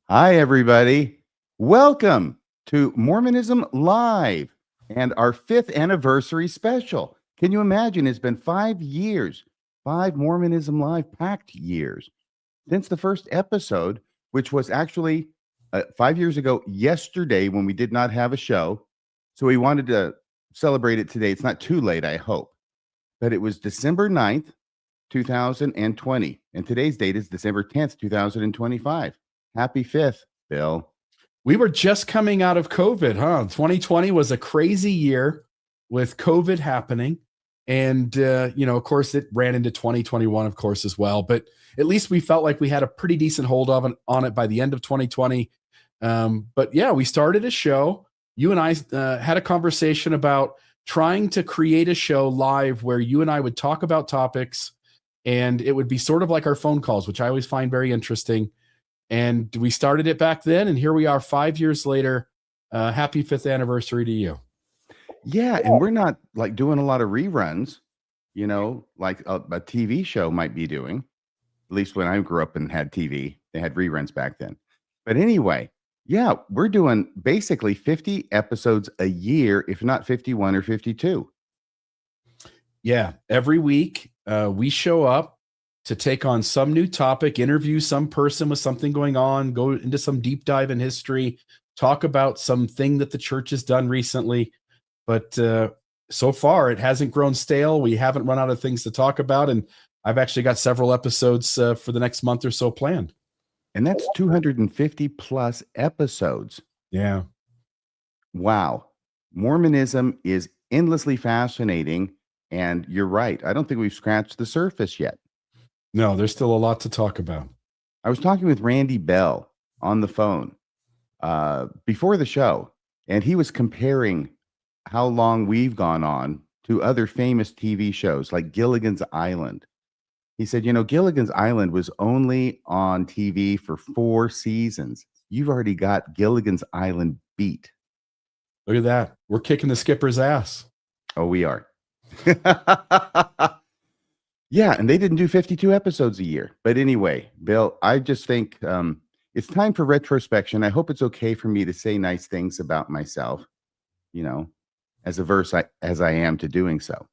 Hi, everybody. Welcome to Mormonism Live and our 5th anniversary special. Can you imagine? It's been 5 years, 5 Mormonism Live packed years since the first episode, which was actually 5 years ago yesterday when we did not have a show. So we wanted to celebrate it today. It's not too late, I hope. But it was December 9th, 2020. And today's date is December 10th, 2025. Happy 5th, Bill. We were just coming out of COVID, huh? 2020 was a crazy year with COVID happening. And, of course, it ran into 2021, of course, as well. But at least we felt like we had a pretty decent hold on it by the end of 2020. But yeah, we started a show. You and I had a conversation about trying to create a show live where you and I would talk about topics, and it would be sort of like our phone calls, which I always find very interesting. And we started it back then, and here we are 5 years later. Happy 5th anniversary to you. Yeah, and we're not like doing a lot of reruns, like a TV show might be doing. At least when I grew up and had TV, they had reruns back then. But anyway, yeah, we're doing basically 50 episodes a year, if not 51 or 52. Yeah, every week we show up to take on some new topic, interview some person with something going on, go into some deep dive in history, talk about something that the church has done recently. But so far, it hasn't grown stale. We haven't run out of things to talk about. And I've actually got several episodes for the next month or so planned. And that's 250 plus episodes. Yeah. Wow. Mormonism is endlessly fascinating. And you're right. I don't think we've scratched the surface yet. No, there's still a lot to talk about. I was talking with Randy Bell on the phone before the show, and he was comparing how long we've gone on to other famous TV shows like Gilligan's Island. He said, Gilligan's Island was only on TV for 4 seasons. You've already got Gilligan's Island beat. Look at that. We're kicking the skipper's ass. Oh, we are. Yeah, and they didn't do 52 episodes a year. But anyway, Bill, I just think it's time for retrospection. I hope it's okay for me to say nice things about myself, as averse as I am to doing so.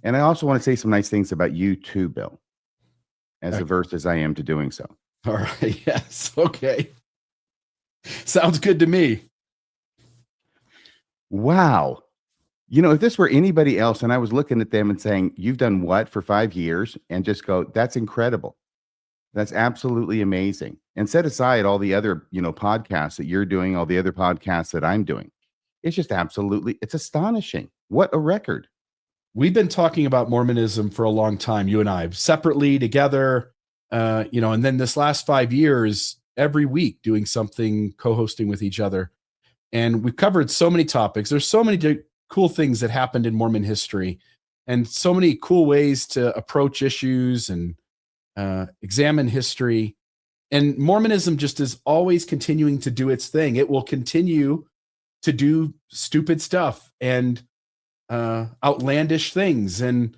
And I also want to say some nice things about you too, Bill, as averse as I am to doing so. All right. Yes. Okay. Sounds good to me. Wow. If this were anybody else and I was looking at them and saying, you've done what for 5 years, and just go, that's incredible. That's absolutely amazing. And set aside all the other, podcasts that you're doing, all the other podcasts that I'm doing. It's just it's astonishing. What a record. We've been talking about Mormonism for a long time, you and I, separately, together, and then this last 5 years, every week doing something, co-hosting with each other. And we've covered so many topics. There's so many cool things that happened in Mormon history, and so many cool ways to approach issues and examine history. And Mormonism just is always continuing to do its thing. It will continue to do stupid stuff and outlandish things and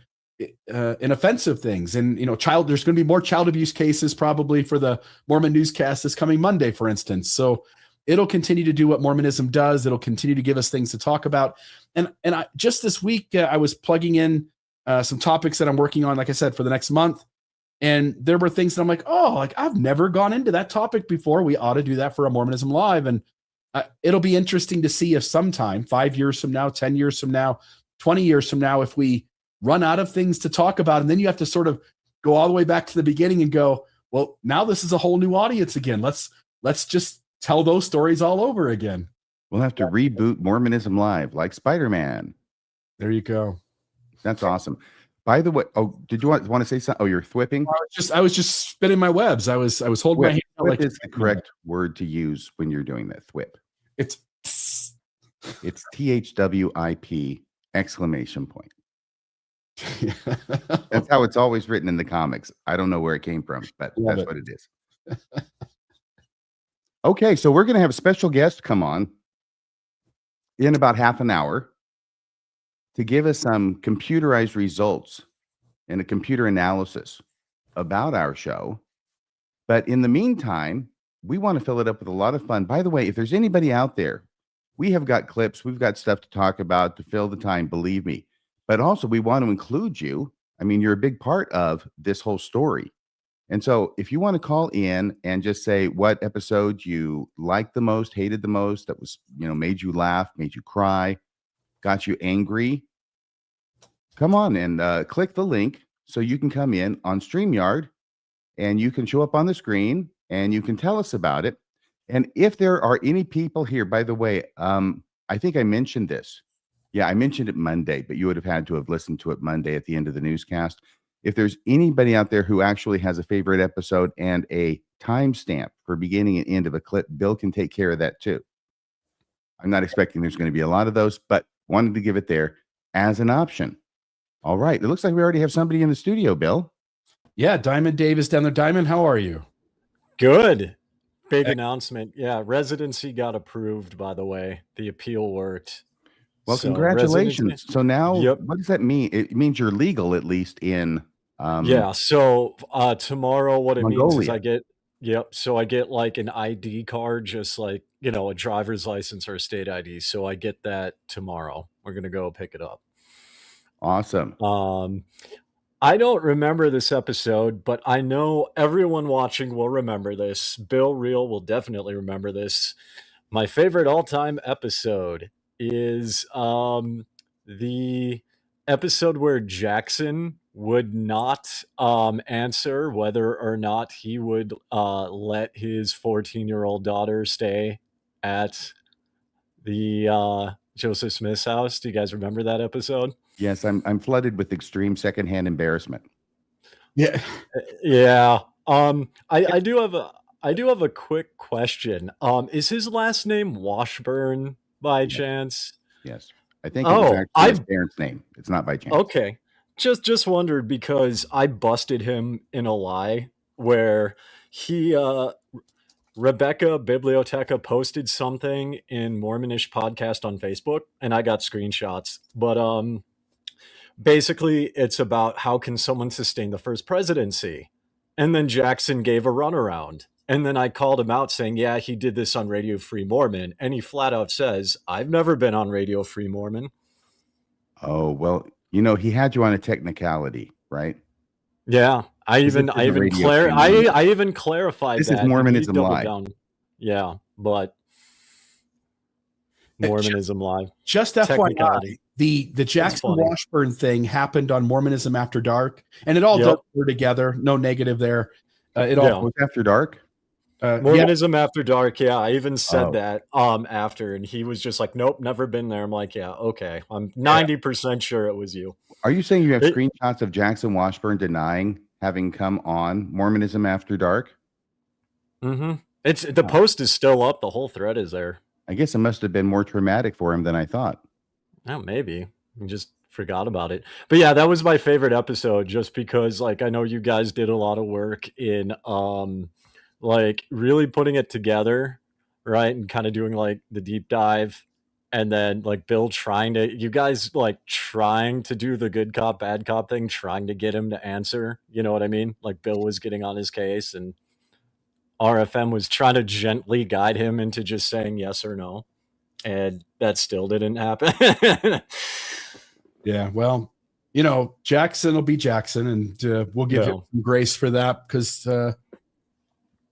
offensive things. And, there's going to be more child abuse cases probably for the Mormon newscast this coming Monday, for instance. So it'll continue to do what Mormonism does. It'll continue to give us things to talk about. And I, just this week, I was plugging in some topics that I'm working on, like I said, for the next month. And there were things that I'm like, I've never gone into that topic before. We ought to do that for a Mormonism Live. And it'll be interesting to see if sometime 5 years from now, 10 years from now, 20 years from now, if we run out of things to talk about, and then you have to sort of go all the way back to the beginning and go, well, now this is a whole new audience again. Let's just tell those stories all over again. We'll have to reboot Mormonism Live like Spider-Man. There you go. That's awesome. By the way, did you want to say something? Oh, you're thwipping? I was just spinning my webs. I was holding my hand out. Thwip is the correct word to use when you're doing that. Thwip. It's THWIP exclamation point. That's how it's always written in the comics. I don't know where it came from, but that's what it is. Okay, so we're going to have a special guest come on in about half an hour to give us some computerized results and a computer analysis about our show. But in the meantime, we want to fill it up with a lot of fun. By the way, if there's anybody out there, we have got clips, we've got stuff to talk about to fill the time, believe me. But also, we want to include you. I mean, you're a big part of this whole story. And so, if you want to call in and just say what episode you liked the most, hated the most, that was, made you laugh, made you cry, got you angry, come on and click the link so you can come in on StreamYard and you can show up on the screen and you can tell us about it. And if there are any people here, by the way, I think I mentioned this. Yeah, I mentioned it Monday, but you would have had to have listened to it Monday at the end of the newscast. If there's anybody out there who actually has a favorite episode and a timestamp for beginning and end of a clip, Bill can take care of that too. I'm not expecting there's going to be a lot of those, but wanted to give it there as an option. All right. It looks like we already have somebody in the studio, Bill. Yeah, Diamond Dave is down there. Diamond, how are you? Good. Big announcement. Yeah, residency got approved, by the way. The appeal worked. Well, congratulations. So now, What does that mean? It means you're legal, at least in so tomorrow what it Mongolia. means is I get like an ID card, just like, a driver's license or a state ID. So I get that tomorrow. We're going to go pick it up. Awesome. I don't remember this episode, but I know everyone watching will remember this. Bill Reel will definitely remember this. My favorite all-time episode is the episode where Jackson would not answer whether or not he would let his 14-year-old daughter stay at the Joseph Smith's house. Do you guys remember that episode? Yes, I'm flooded with extreme secondhand embarrassment. Yeah. Yeah. I do have a quick question. Is his last name Washburn by chance? Yes. I think it was actually his parents' name. It's not by chance. Okay. Just wondered because I busted him in a lie where he Rebecca Biblioteca posted something in Mormonish podcast on Facebook and I got screenshots. But basically it's about how can someone sustain the first presidency? And then Jackson gave a runaround. And then I called him out saying, yeah, he did this on Radio Free Mormon. And he flat out says, I've never been on Radio Free Mormon. Oh, well, he had you on a technicality, right? Yeah. I even clarified this that. This is Mormonism Live. Down. Yeah, but Mormonism Live. Just FYI, the Jackson Washburn thing happened on Mormonism After Dark, and it all does blur together. No negative there. It all was After Dark. Mormonism After Dark. Yeah, I even said that after, and he was just like, "Nope, never been there." I'm like, "Yeah, okay." I'm 90% sure it was you. Are you saying you have screenshots of Jackson Washburn denying having come on Mormonism After Dark? Mm-hmm. It's the post is still up. The whole thread is there. I guess it must have been more traumatic for him than I thought. Oh, maybe. I just forgot about it. But yeah, that was my favorite episode just because like I know you guys did a lot of work in like really putting it together, right? And kind of doing like the deep dive. And then like Bill you guys like trying to do the good cop, bad cop thing, trying to get him to answer. You know what I mean? Like Bill was getting on his case and RFM was trying to gently guide him into just saying yes or no. And that still didn't happen. Yeah, well, Jackson will be Jackson, and we'll give him some grace for that because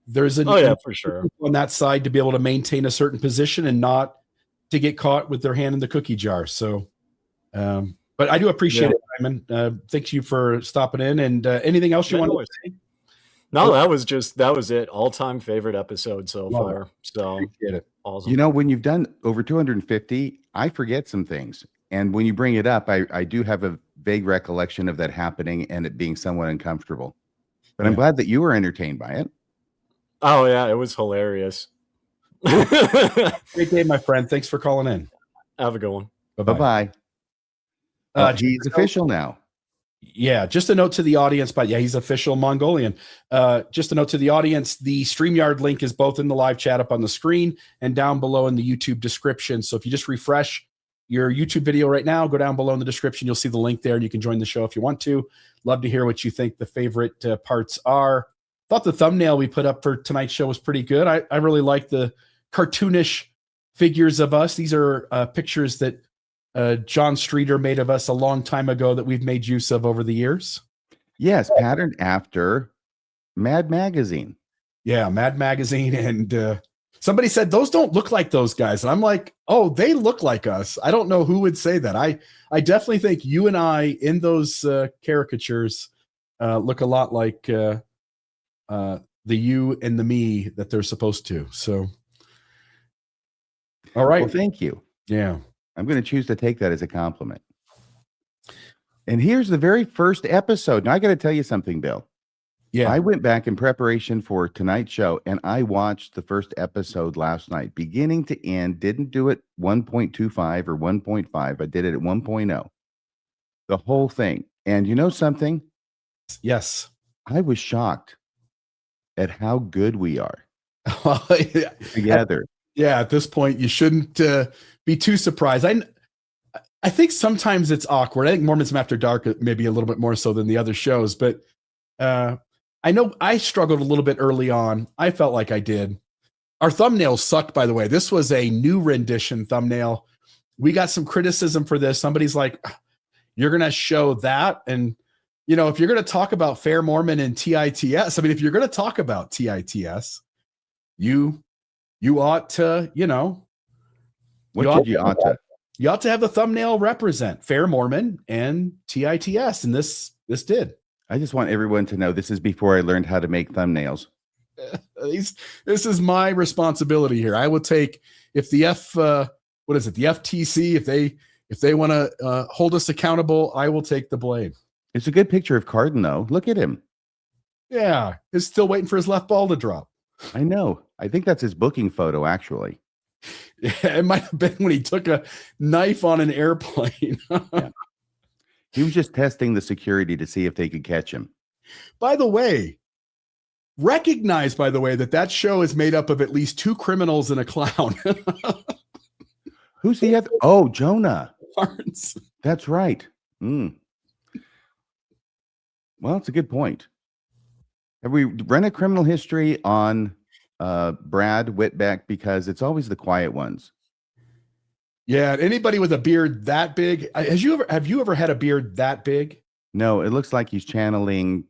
there's for sure on that side to be able to maintain a certain position and not to get caught with their hand in the cookie jar. So, but I do appreciate it, Simon. Thank you for stopping in. And anything else you want to say? No, that was it. All-time favorite episode so far. So appreciate it. Awesome. When you've done over 250, I forget some things. And when you bring it up, I do have a vague recollection of that happening and it being somewhat uncomfortable. But I'm glad that you were entertained by it. Oh, yeah. It was hilarious. Great day, my friend. Thanks for calling in. Have a good one. Bye-bye. He's official now. Yeah, just a note to the audience, but yeah, he's official Mongolian. Just a note to the audience, the StreamYard link is both in the live chat up on the screen and down below in the YouTube description. So if you just refresh your YouTube video right now, go down below in the description, you'll see the link there and you can join the show if you want to. Love to hear what you think the favorite parts are. thought the thumbnail we put up for tonight's show was pretty good. I really like the cartoonish figures of us. These are pictures that John Streeter made of us a long time ago that we've made use of over the years. Yes, patterned after Mad Magazine. Yeah, Mad Magazine. And somebody said, those don't look like those guys. And I'm like, oh, they look like us. I don't know who would say that. I definitely think you and I in those caricatures look a lot like the you and the me that they're supposed to. So, all right. Well, thank you. Yeah. I'm going to choose to take that as a compliment. And here's the very first episode. Now, I got to tell you something, Bill. Yeah. I went back in preparation for tonight's show, and I watched the first episode last night, beginning to end. Didn't do it 1.25 or 1.5. I did it at 1.0. The whole thing. And you know something? Yes. I was shocked at how good we are Yeah. together. Yeah, at this point, you shouldn't be too surprised. I think sometimes it's awkward. I think Mormonism After Dark maybe a little bit more so than the other shows, but I know I struggled a little bit early on. I felt like I did. Our thumbnail sucked, by the way. This was a new rendition thumbnail. We got some criticism for this. Somebody's like, you're going to show that? And, you know, if you're going to talk about Fair Mormon and TITS, I mean, if you're going to talk about TITS, you ought to, you know. What did you ought to? You ought to have the thumbnail represent Fair Mormon and TITS, and this did. I just want everyone to know this is before I learned how to make thumbnails. This is my responsibility here. I will take if the the FTC, if they want to hold us accountable, I will take the blame. It's a good picture of Cardin, though. Look at him. Yeah, he's still waiting for his left ball to drop. I know. I think that's his booking photo, actually. Yeah, it might have been when he took a knife on an airplane. Yeah. He was just testing the security to see if they could catch him. By the way, recognize, that show is made up of at least two criminals and a clown. Who's the other? Oh, Jonah. Barnes. That's right. Well, it's a good point. Have we run a criminal history on Brad Whitbeck? Because it's always the quiet ones. Yeah, anybody with a beard that big? Have you ever had a beard that big? No, it looks like he's channeling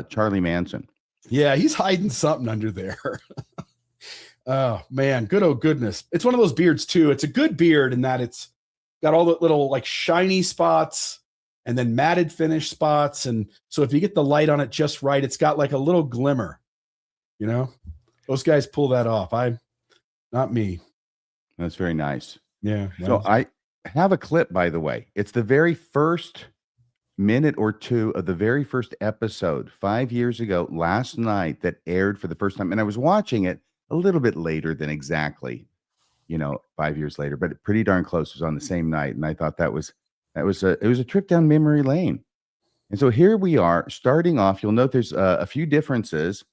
Charlie Manson. Yeah, he's hiding something under there. Oh man, good oh goodness. It's one of those beards too. It's a good beard in that it's got all the little like shiny spots and then matted finish spots. And so if you get the light on it just right, it's got like a little glimmer. You know, those guys pull that off. Not me. That's very nice. Yeah. So I have a clip, by the way. It's the very first minute or two of the very first episode 5 years ago, last night, that aired for the first time. And I was watching it a little bit later than exactly, 5 years later, but pretty darn close. It was on the same night. And I thought it was a trip down memory lane. And so here we are starting off. You'll note there's a few differences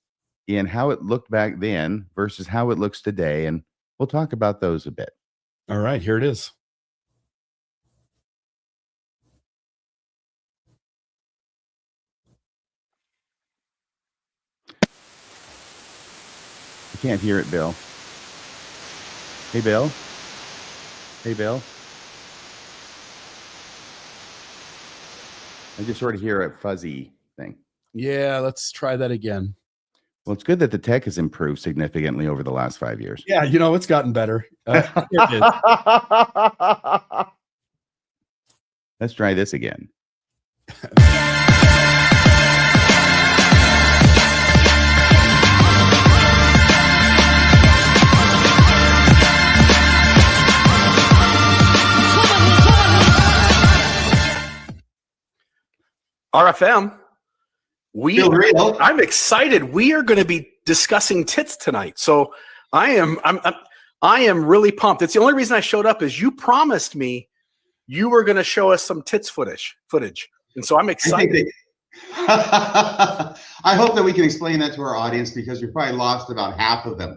in how it looked back then versus how it looks today. And we'll talk about those a bit. All right, here it is. I can't hear it, Bill. Hey, Bill. Hey, Bill. I just sort of hear a fuzzy thing. Yeah, let's try that again. Well, it's good that the tech has improved significantly over the last 5 years. Yeah, it's gotten better. Here it is. Let's try this again. RFM. I'm excited. We are going to be discussing tits tonight. So I am really pumped. It's the only reason I showed up is you promised me you were going to show us some tits footage. And so I'm excited. I hope that we can explain that to our audience because we've probably lost about half of them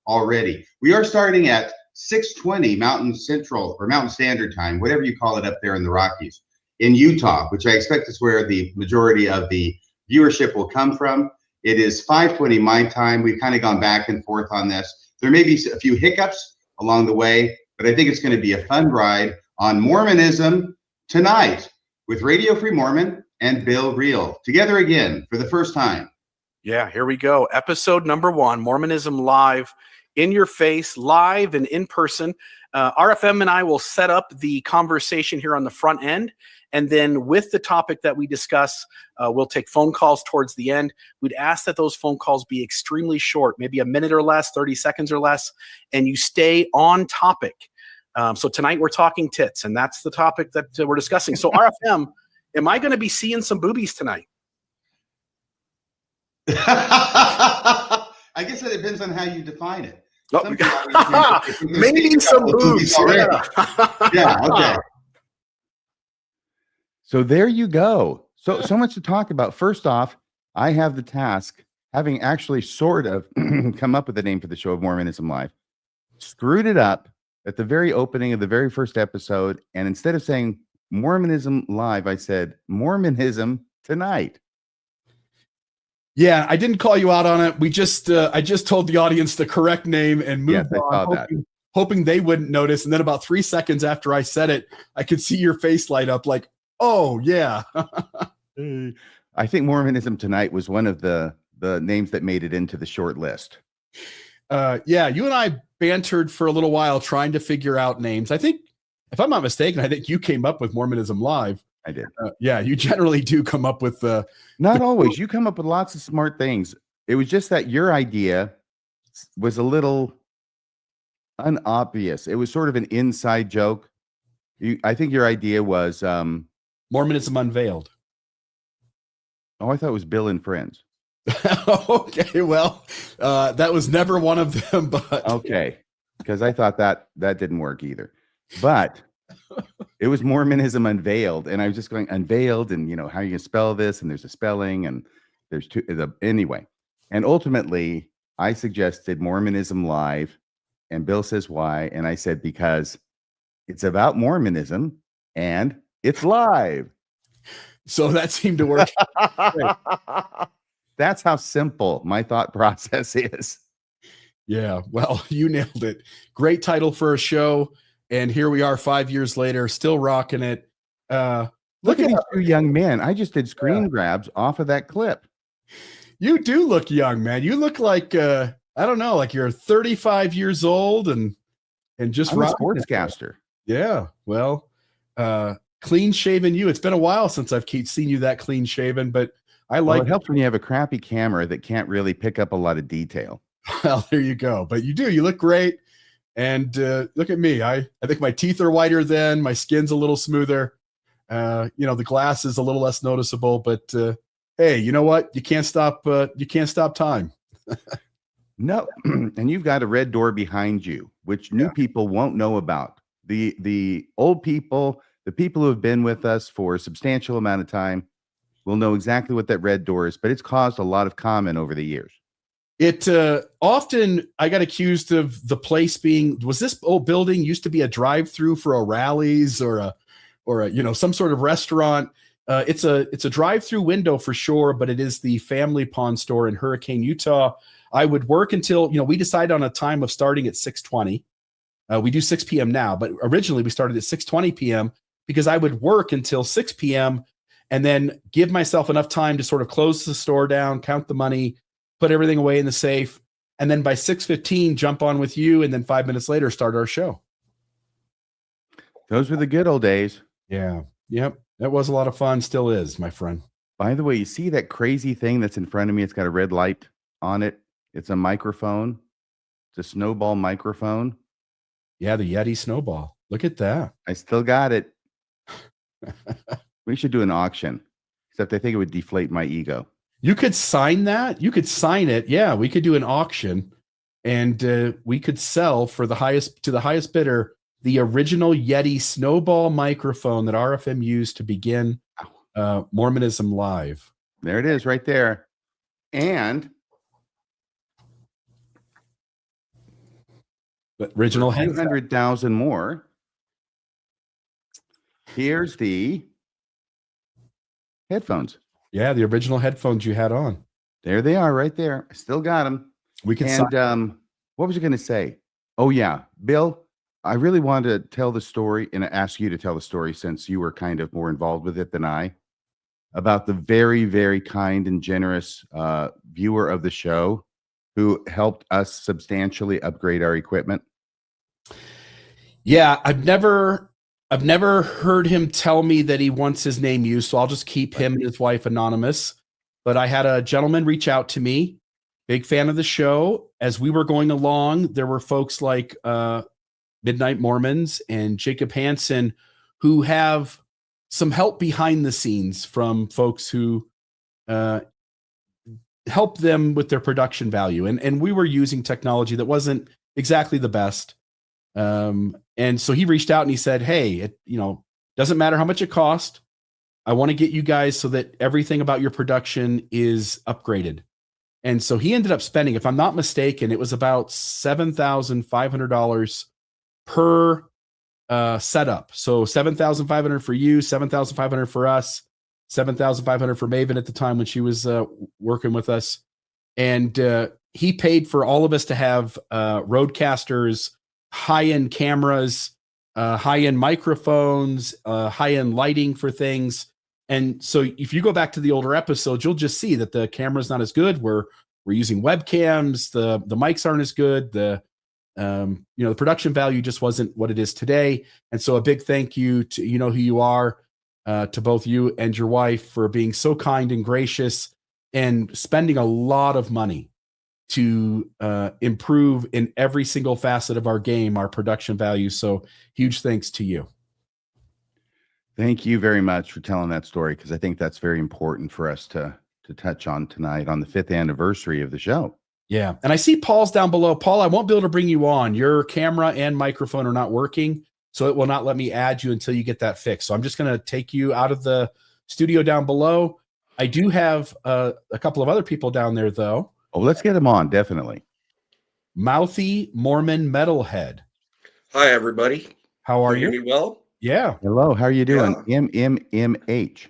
already. We are starting at 6:20 Mountain Central or Mountain Standard Time, whatever you call it up there in the Rockies, in Utah, which I expect is where the majority of the viewership will come from. It is 5:20 my time. We've kind of gone back and forth on this. There may be a few hiccups along the way, but I think it's going to be a fun ride on Mormonism tonight with Radio Free Mormon and Bill Reel together again for the first time. Yeah, here we go. Episode number 1, Mormonism Live, in your face, live and in person. RFM and I will set up the conversation here on the front end. And then with the topic that we discuss, we'll take phone calls towards the end. We'd ask that those phone calls be extremely short, maybe a minute or less, 30 seconds or less, and you stay on topic. So tonight we're talking tits, and that's the topic that we're discussing. So RFM, am I going to be seeing some boobies tonight? I guess that depends on how you define it. Maybe some boobs. Yeah, okay. So there you go. So much to talk about. First off, I have the task, having actually sort of come up with the name for the show of Mormonism Live, screwed it up at the very opening of the very first episode. And instead of saying Mormonism Live, I said Mormonism Tonight. Yeah, I didn't call you out on it. We just I just told the audience the correct name and moved on, hoping they wouldn't notice. And then about 3 seconds after I said it, I could see your face light up like, oh, yeah. I think Mormonism Tonight was one of the names that made it into the short list. Yeah, you and I bantered for a little while trying to figure out names. I think, if I'm not mistaken, I think you came up with Mormonism Live. I did. Yeah, you generally do come up with not always. You come up with lots of smart things. It was just that your idea was a little unobvious. It was sort of an inside joke. I think your idea was Mormonism Unveiled. Oh, I thought it was Bill and Friends. Okay, well, that was never one of them, but okay, because I thought that didn't work either. But it was Mormonism Unveiled, and I was just going unveiled, and how you can spell this, and there's a spelling, and there's anyway. And ultimately, I suggested Mormonism Live, and Bill says why, and I said because it's about Mormonism and it's live. So that seemed to work. That's how simple my thought process is. Yeah, well, you nailed it. Great title for a show. And here we are 5 years later, still rocking it. Look at these two young men. I just did screen grabs off of that clip. You do look young, man. You look like, I don't know, like you're 35 years old and just I'm a sportscaster. Yeah, well, clean shaven you. It's been a while since I've seen you that clean shaven, but I like it helps when you have a crappy camera that can't really pick up a lot of detail. Well, there you go. But you look great. And look at me. I think my teeth are whiter then. My skin's a little smoother. The glass is a little less noticeable. But hey, you know what? You can't stop. You can't stop time. No, and you've got a red door behind you, which new people won't know about. The old people, the people who have been with us for a substantial amount of time, will know exactly what that red door is. But it's caused a lot of comment over the years. It often I got accused of the place being, was this old building used to be a drive-through for a Rallies or a some sort of restaurant. It's a drive-through window for sure, but it is the family pawn store in Hurricane, Utah. I would work until we decided on a time of starting at 6:20. We do 6 p.m. now, but originally we started at 6:20 p.m. because I would work until 6 p.m. and then give myself enough time to sort of close the store down, count the money, put everything away in the safe, and then by 6:15 jump on with you, and then 5 minutes later start our show. Those were the good old days. Yeah. Yep. That was a lot of fun. Still is, my friend. By the way, you see that crazy thing that's in front of me? It's got a red light on it. It's a microphone. It's a snowball microphone. Yeah, the Yeti snowball. Look at that. I still got it. We should do an auction, except I think it would deflate my ego. You could sign that. You could sign it. Yeah, we could do an auction, and we could sell to the highest bidder the original Yeti snowball microphone that RFM used to begin Mormonism Live. There it is, right there, and the original 200,000 more. Here's the headphones. Yeah, the original headphones you had on. There they are right there. I still got them. We can And what was I going to say? Oh, yeah. Bill, I really wanted to tell the story and ask you to tell the story since you were kind of more involved with it than I, about the very, very kind and generous viewer of the show who helped us substantially upgrade our equipment. Yeah, I've never heard him tell me that he wants his name used, so I'll just keep him and his wife anonymous. But I had a gentleman reach out to me, big fan of the show. As we were going along, there were folks like Midnight Mormons and Jacob Hansen who have some help behind the scenes from folks who help them with their production value. And we were using technology that wasn't exactly the best. And so he reached out and he said, hey, it, doesn't matter how much it cost. I want to get you guys so that everything about your production is upgraded. And so he ended up spending, if I'm not mistaken, it was about $7,500 per setup. So $7,500 for you, $7,500 for us, $7,500 for Maven at the time when she was working with us. And he paid for all of us to have roadcasters, high-end cameras, high-end microphones, high-end lighting for things. And so if you go back to the older episodes, you'll just see that the camera's not as good. We're using webcams, the mics aren't as good, the production value just wasn't what it is today. And so a big thank you to who you are, to both you and your wife for being so kind and gracious and spending a lot of money to improve in every single facet of our game, our production value. So huge thanks to you. Thank you very much for telling that story, because I think that's very important for us to touch on tonight on the 5th anniversary of the show. Yeah. And I see Paul's down below. Paul, I won't be able to bring you on. Your camera and microphone are not working, so it will not let me add you until you get that fixed. So I'm just going to take you out of the studio down below. I do have a couple of other people down there, though. Oh, let's get them on, definitely. Mouthy Mormon Metalhead. Hi, everybody. How are you? Hear me well? Yeah. Hello, how are you doing? Yeah. MMMH.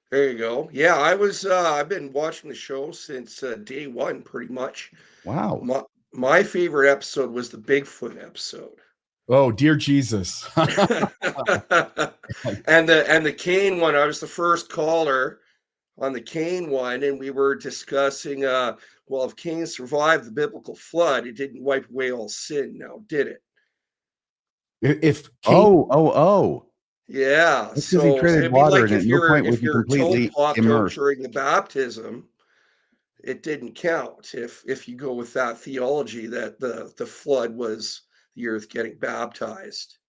There you go. Yeah, I've been watching the show since day one, pretty much. Wow. My favorite episode was the Bigfoot episode. Oh, dear Jesus. and the Cain one, I was the first caller on the Cain one, and we were discussing, well, if Cain survived the biblical flood, it didn't wipe away all sin now, did it? If Cain, yeah, that's because he treaded water, and at no point was he completely immersed during the baptism. It didn't count if you go with that theology that the flood was the earth getting baptized.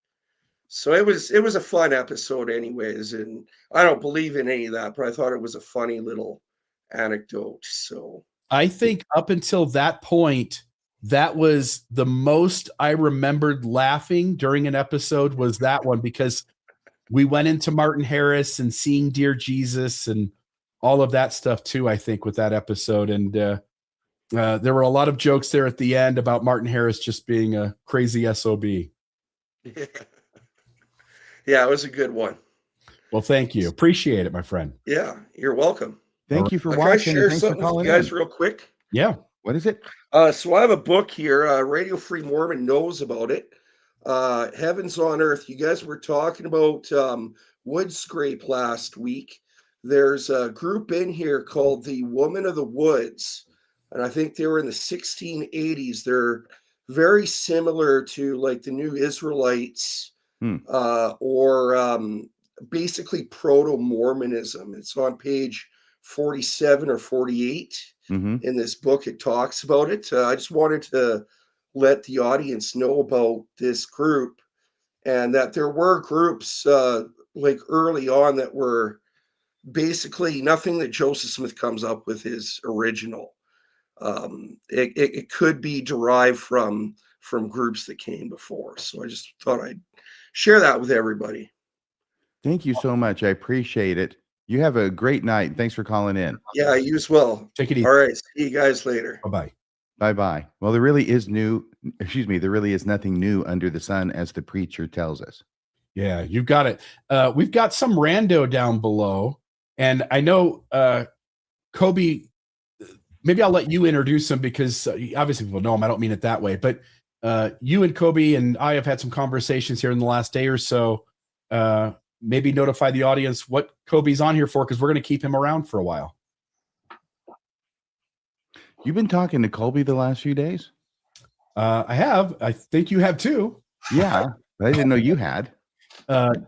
So it was a fun episode, anyways, and I don't believe in any of that, but I thought it was a funny little anecdote. So I think up until that point, that was the most I remembered laughing during an episode was that one, because we went into Martin Harris and seeing Dear Jesus and all of that stuff too, I think, with that episode. And there were a lot of jokes there at the end about Martin Harris just being a crazy SOB. Yeah, it was a good one. Well, thank you. Appreciate it, my friend. Yeah, you're welcome. Thank you for Can I watching. share Thanks for something with calling you guys in. real quick? Yeah. What is it? So I have a book here. Radio Free Mormon knows about it. Heavens on Earth. You guys were talking about wood scrape last week. There's a group in here called the Woman of the Woods, and I think they were in the 1680s. They're very similar to like the New Israelites, or basically proto-Mormonism. It's on page 47 or 48 in this book. It talks about it. I just wanted to let the audience know about this group, and that there were groups like early on that were basically nothing that Joseph Smith comes up with is original. It could be derived from groups that came before. So I just thought I'd share that with everybody. Thank you so much. I appreciate it. You have a great night. Thanks for calling in. Yeah, you as well. Take it easy. All right. See you guys later. Bye-bye. Bye-bye. Well, there really is nothing new under the sun, as the preacher tells us. Yeah, you got it. We've got some rando down below, and I know Kobe, maybe I'll let you introduce him because obviously people know him. I don't mean it that way, but you and Kobe and I have had some conversations here in the last day or so. Maybe notify the audience what Kobe's on here for, because we're going to keep him around for a while. You've been talking to Colby the last few days? I have. I think you have too. Yeah, but I didn't know you had.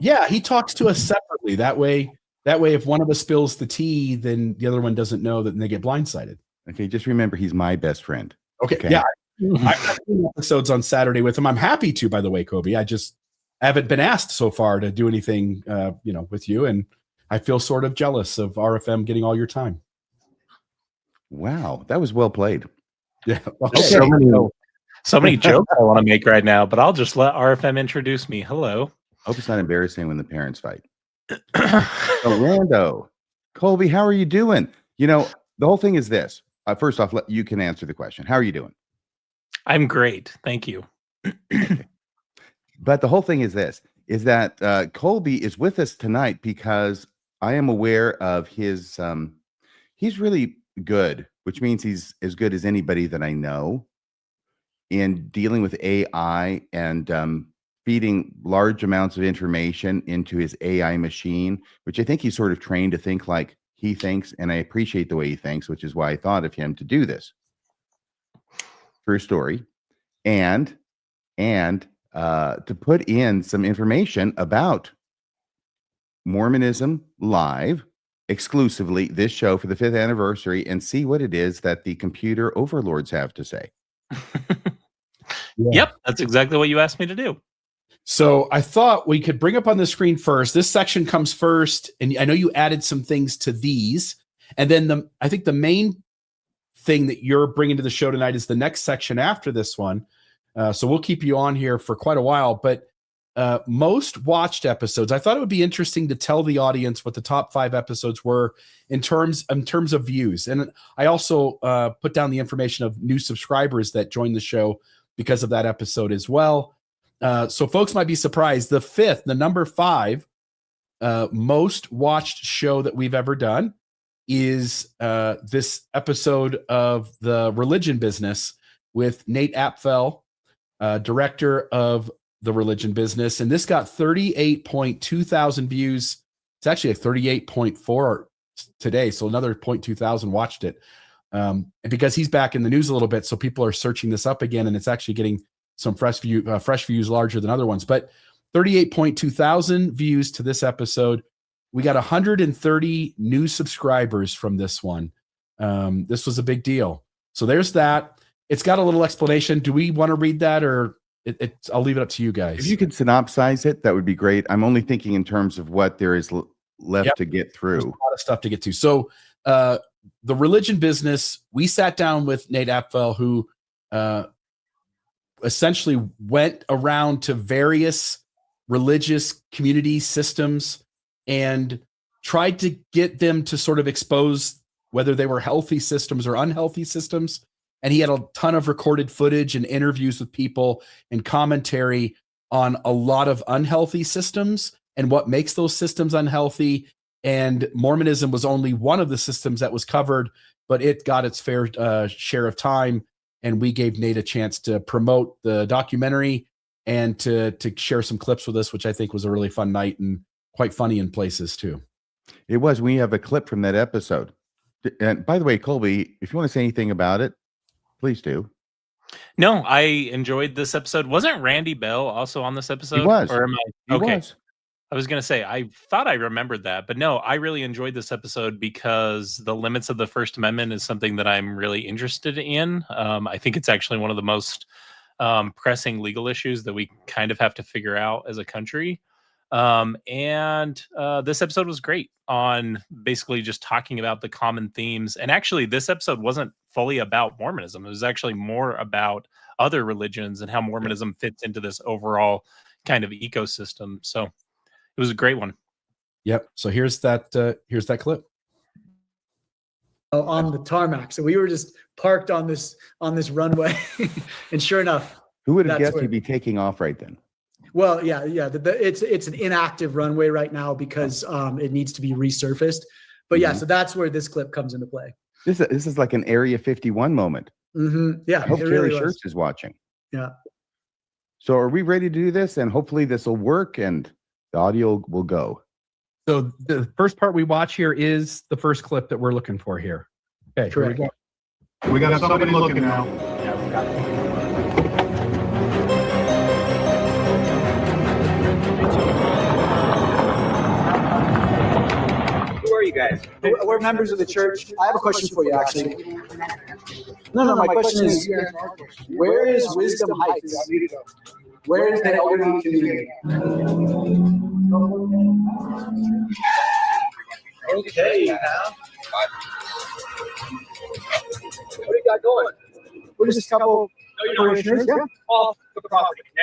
Yeah, he talks to us separately. That way, if one of us spills the tea, then the other one doesn't know that, and they get blindsided. Okay, just remember he's my best friend. Okay. Yeah. I've done episodes on Saturday with him. I'm happy to, by the way, Kobe. I haven't been asked so far to do anything, with you, and I feel sort of jealous of RFM getting all your time. Wow, that was well played. Yeah. Okay. So many jokes I want to make right now, but I'll just let RFM introduce me. Hello. Hope it's not embarrassing when the parents fight. Orlando, Colby, how are you doing? The whole thing is this. First off, you can answer the question. How are you doing? I'm great. Thank you. Okay. But the whole thing is this, is that Colby is with us tonight because I am aware of his, he's really good, which means he's as good as anybody that I know in dealing with AI and feeding large amounts of information into his AI machine, which I think he's sort of trained to think like he thinks, and I appreciate the way he thinks, which is why I thought of him to do this. True story. And to put in some information about Mormonism Live, exclusively this show for the 5th anniversary, and see what it is that the computer overlords have to say. Yeah. Yep, that's exactly what you asked me to do. So I thought we could bring up on the screen first. This section comes first, and I know you added some things to these. And then I think the main thing that you're bringing to the show tonight is the next section after this one. So we'll keep you on here for quite a while. But most watched episodes, I thought it would be interesting to tell the audience what the top 5 episodes were in terms of views. And I also put down the information of new subscribers that joined the show because of that episode as well. So folks might be surprised. The number 5 most watched show that we've ever done is this episode of The Religion Business with Nate Apfel, director of The Religion Business. And this got 38.2 thousand views. It's actually a 38.4 today. So another 0.2 thousand watched it. And because he's back in the news a little bit, so people are searching this up again, and it's actually getting some fresh views larger than other ones. But 38.2 thousand views to this episode. We got 130 new subscribers from this one. This was a big deal. So there's that. It's got a little explanation. Do we want to read that, or I'll leave it up to you guys? If you could synopsize it, that would be great. I'm only thinking in terms of what there is left to get through. There's a lot of stuff to get to. So The Religion Business, we sat down with Nate Apfel, who essentially went around to various religious community systems and tried to get them to sort of expose whether they were healthy systems or unhealthy systems. And he had a ton of recorded footage and interviews with people and commentary on a lot of unhealthy systems and what makes those systems unhealthy. And Mormonism was only one of the systems that was covered, but it got its fair share of time. And we gave Nate a chance to promote the documentary and to share some clips with us, which I think was a really fun night and quite funny in places too. It was. We have a clip from that episode. And by the way, Colby, if you want to say anything about it, please do. No, I enjoyed this episode. Wasn't Randy Bell also on this episode? He was. Or am I? He Okay. was. I was going to say, I thought I remembered that, but no, I really enjoyed this episode because the limits of the First Amendment is something that I'm really interested in. I think it's actually one of the most pressing legal issues that we kind of have to figure out as a country. And this episode was great on basically just talking about the common themes. And actually, this episode wasn't fully about Mormonism. It was actually more about other religions and how Mormonism fits into this overall kind of ecosystem. So it was a great one. Yep. So here's that clip. On the tarmac. So we were just parked on this runway. And sure enough, Who would have that's guessed he'd be taking off right then? well, yeah. It's an inactive runway right now because it needs to be resurfaced. But yeah, Mhm. so that's where this clip comes into play. This is like an Area 51 moment. Yeah, I hope it Carrie really was. Schurz is watching. Yeah. So are we ready to do this? And hopefully this will work and the audio will go. So the first part we watch here is the first clip that we're looking for here. Okay, here we go. We got somebody looking now. Yeah, we got it. Who are you guys? We're members of the church. I have a question for you, actually. No, my question is, where is Wisdom Heights? Where is the elderly community? Okay, now. What do you got going? We're just a couple parishioners. Yeah. Off the property now.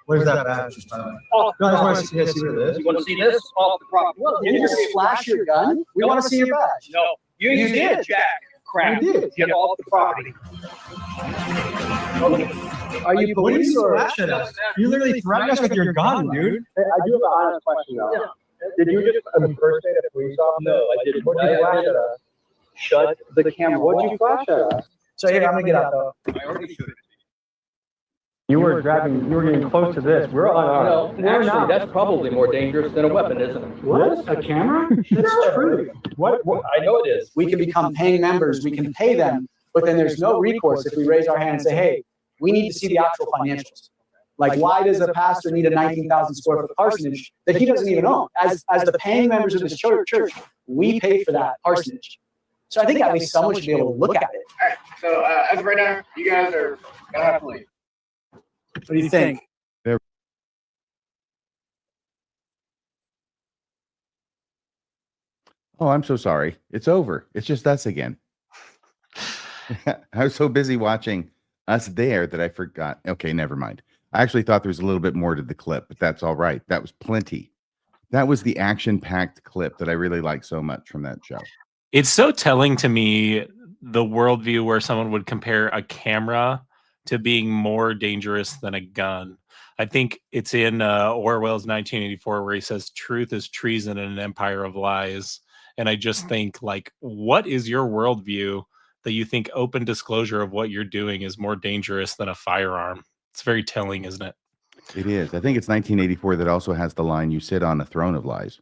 Where's that badge? Off No, I just want to see what it is. You want to see this? Off the property. You just flash your gun. We want to see your badge. No, you did, Jack. Crap. You did. Get off the property. Are you What are police you or? flashing us? You literally threatened us with your gun, dude. I do have an honest question though. Did you just impersonate a police officer? No, I didn't. What did you flash at us? Shut the camera. What did you flash at us? So here, I'm gonna get out though. I already showed it. You were getting close to this. We're on our. No, actually, that's probably more dangerous than a weapon, isn't it? What? A camera? That's true. What? I know it is. We can become paying members. We can pay them, but then there's no recourse if we raise our hand and say, "Hey, we need to see the actual financials." Like, why does a pastor need a 19,000 square foot parsonage that he doesn't even own? As the paying members of this church, we pay for that parsonage. So I think at least someone should be able to look at it. All right. So as of right now, you guys are gonna have to leave. What do you think? Oh, I'm so sorry. It's over. It's just us again. I was so busy watching us there that I forgot. Okay, never mind. I actually thought there was a little bit more to the clip, but that's all right. That was plenty. That was the action-packed clip that I really like so much from that show. It's so telling to me, the worldview where someone would compare a camera to being more dangerous than a gun. I think it's in Orwell's 1984 where he says truth is treason in an empire of lies. And I just think, like, what is your worldview that you think open disclosure of what you're doing is more dangerous than a firearm? It's very telling, isn't it? It is. I think it's 1984 that also has the line, "You sit on a throne of lies."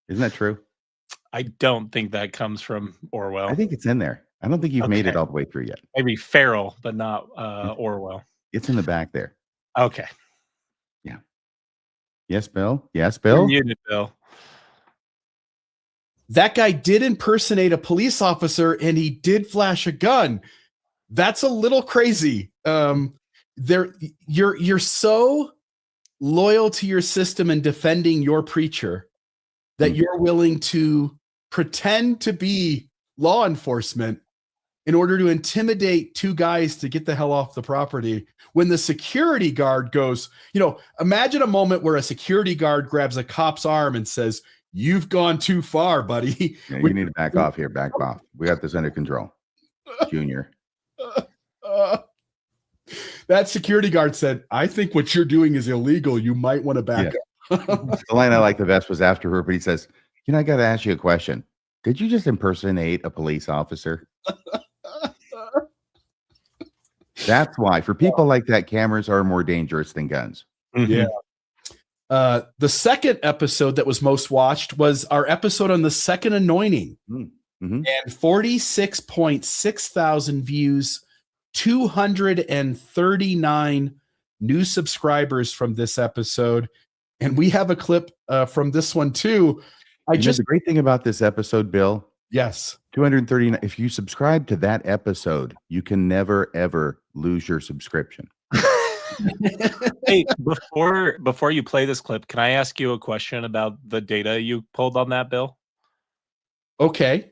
Isn't that true? I don't think that comes from Orwell. I think it's in there. I don't think you've made it all the way through yet. Maybe Farrell, but not Orwell. It's in the back there. Okay. Yeah. Yes, Bill? Yes, Bill? You're muted, Bill. That guy did impersonate a police officer and he did flash a gun. That's a little crazy. You're so loyal to your system and defending your preacher that you're willing to pretend to be law enforcement in order to intimidate two guys to get the hell off the property. When the security guard goes, imagine a moment where a security guard grabs a cop's arm and says, "You've gone too far, buddy." Yeah, you need to back off here. Back off. We got this under control. Junior. That security guard said, "I think what you're doing is illegal. You might want to back up." The line I like the best was after her, but he says, I got to ask you a question. Did you just impersonate a police officer? That's why, for people like that, cameras are more dangerous than guns. Yeah. The second episode that was most watched was our episode on the second anointing. Mm-hmm. And 46.6 thousand views, 239 new subscribers from this episode. And we have a clip from this one too. The great thing about this episode, Bill. Yes. 239. If you subscribe to that episode, you can never, ever lose your subscription. Hey, before you play this clip, can I ask you a question about the data you pulled on that, Bill? Okay.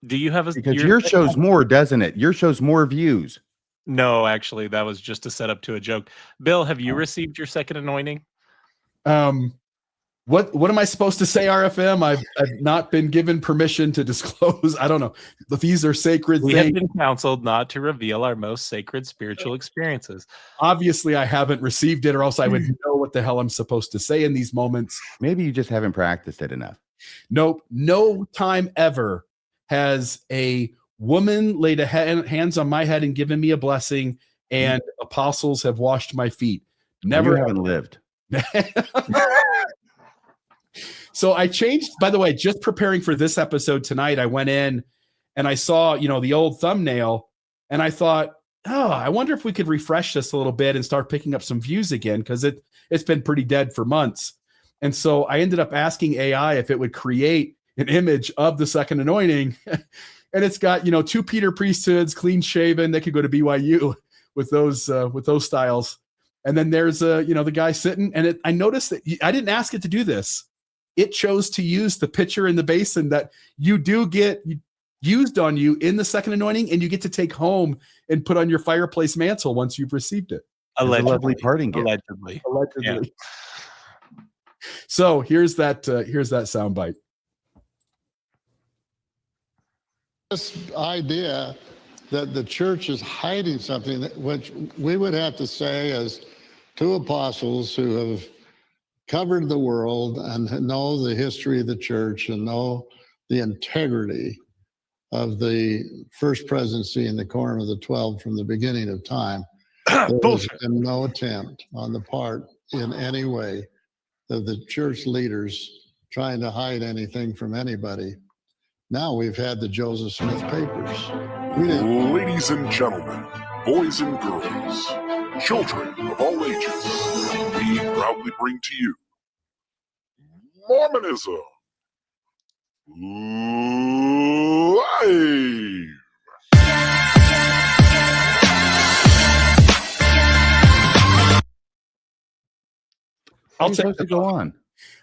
Do you have because your show's more, doesn't it? Your show's more views. No, actually, that was just a setup to a joke. Bill, have you received your second anointing? What am I supposed to say, RFM? I've not been given permission to disclose. I don't know. These are sacred We things. have been counseled not to reveal our most sacred spiritual experiences. Obviously, I haven't received it, or else I would know what the hell I'm supposed to say in these moments. Maybe you just haven't practiced it enough. Nope. No time ever has a woman laid hands on my head and given me a blessing, and apostles have washed my feet. Never You haven't lived. So I changed, by the way, just preparing for this episode tonight, I went in and I saw, the old thumbnail, and I thought, oh, I wonder if we could refresh this a little bit and start picking up some views again, because it's been pretty dead for months. And so I ended up asking AI if it would create an image of the second anointing. And it's got, 2 Peter priesthoods, clean shaven. They could go to BYU with those styles. And then there's the guy sitting, and I noticed that I didn't ask it to do this. It chose to use the pitcher in the basin that you do get used on you in the second anointing, and you get to take home and put on your fireplace mantle once you've received it. Allegedly. A lovely parting gift. Allegedly. Yeah. So here's that soundbite. This idea that the church is hiding something, which we would have to say as 2 apostles who have covered the world and know the history of the church and know the integrity of the first presidency and the quorum of the 12 from the beginning of time. There's been no attempt on the part in any way of the church leaders trying to hide anything from anybody. Now we've had the Joseph Smith papers. Ladies and gentlemen, boys and girls, children of all ages, we proudly bring to you Mormonism Live. I'll take it to go on.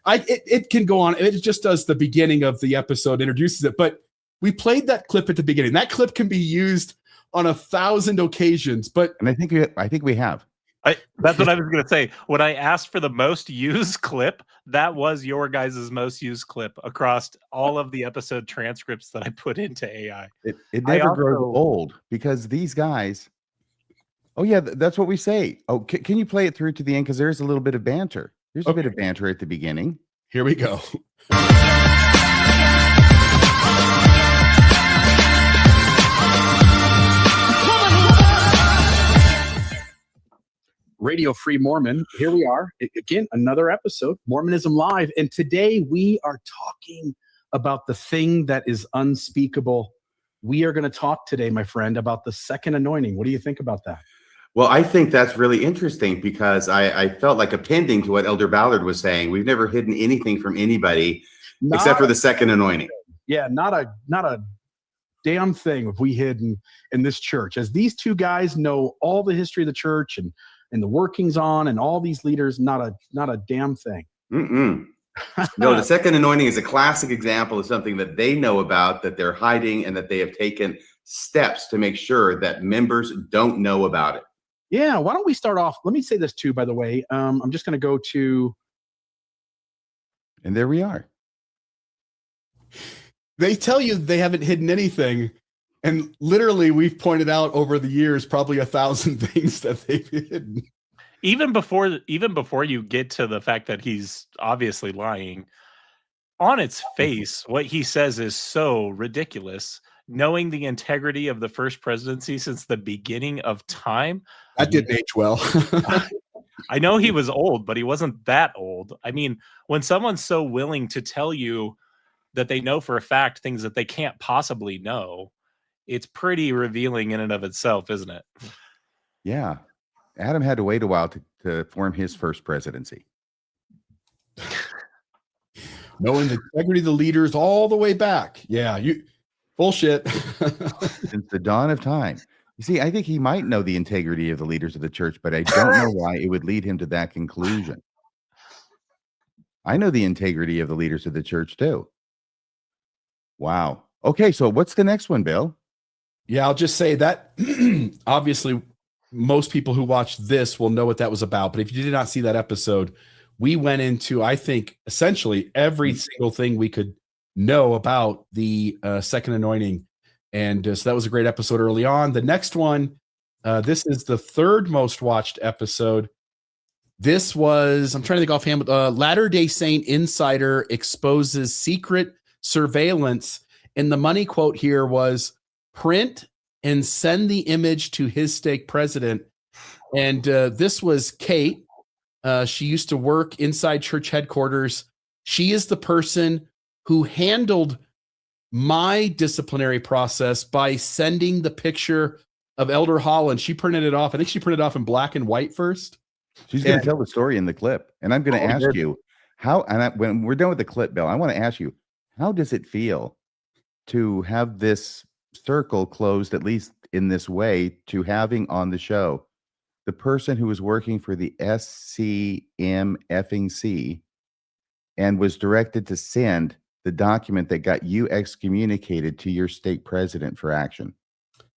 It can go on. It just does the beginning of the episode, introduces it. But we played that clip at the beginning. That clip can be used on 1,000 occasions. And I think we have. That's what I was going to say. When I asked for the most used clip, that was your guys' most used clip across all of the episode transcripts that I put into AI. It never grows old, because these guys. Oh yeah, that's what we say. Oh, can you play it through to the end? Because there's a little bit of banter. There's a bit of banter at the beginning. Here we go. Radio Free Mormon. Here we are again, another episode, Mormonism Live. And today we are talking about the thing that is unspeakable. We are going to talk today, my friend, about the second anointing. What do you think about that? Well, I think that's really interesting, because I felt like appending to what Elder Ballard was saying. We've never hidden anything from anybody except for the second anointing. Yeah, not a damn thing have we hidden in this church. As these 2 guys know all the history of the church and the workings on, and all these leaders, not a damn thing. No, the second anointing is a classic example of something that they know about, that they're hiding, and that they have taken steps to make sure that members don't know about it. Yeah, why don't we start off? Let me say this too, by the way. I'm just going to go to. And there we are. They tell you they haven't hidden anything. And literally, we've pointed out over the years probably 1,000 things that they've hidden. Even before you get to the fact that he's obviously lying, on its face, what he says is so ridiculous. Knowing the integrity of the first presidency since the beginning of time. That didn't age well. I know he was old, but he wasn't that old. I mean, when someone's so willing to tell you that they know for a fact things that they can't possibly know, it's pretty revealing in and of itself, isn't it? Yeah. Adam had to wait a while to form his first presidency. Knowing the integrity of the leaders all the way back. Yeah, bullshit. Since the dawn of time. You see, I think he might know the integrity of the leaders of the church, but I don't know why it would lead him to that conclusion. I know the integrity of the leaders of the church too. Wow. Okay, so what's the next one, Bill? Yeah, I'll just say that obviously most people who watch this will know what that was about. But if you did not see that episode, we went into, I think, essentially every single thing we could know about the second anointing. And so that was a great episode early on. The next one, this is the 3rd most watched episode. This was, I'm trying to think offhand, Latter-day Saint Insider exposes secret surveillance And the money quote here was print and send the image to his stake president. And this was Kate. She used to work inside church headquarters. She is the person who handled my disciplinary process by sending the picture of Elder Holland. She printed it off. I think she printed it off in black and white first. She's going to tell the story in the clip. And I'm going to ask good. you how, and when we're done with the clip, Bill, I want to ask you, how does it feel to have this circle closed, at least in this way, to having on the show the person who was working for the SCMFC and was directed to send the document that got you excommunicated to your stake president for action?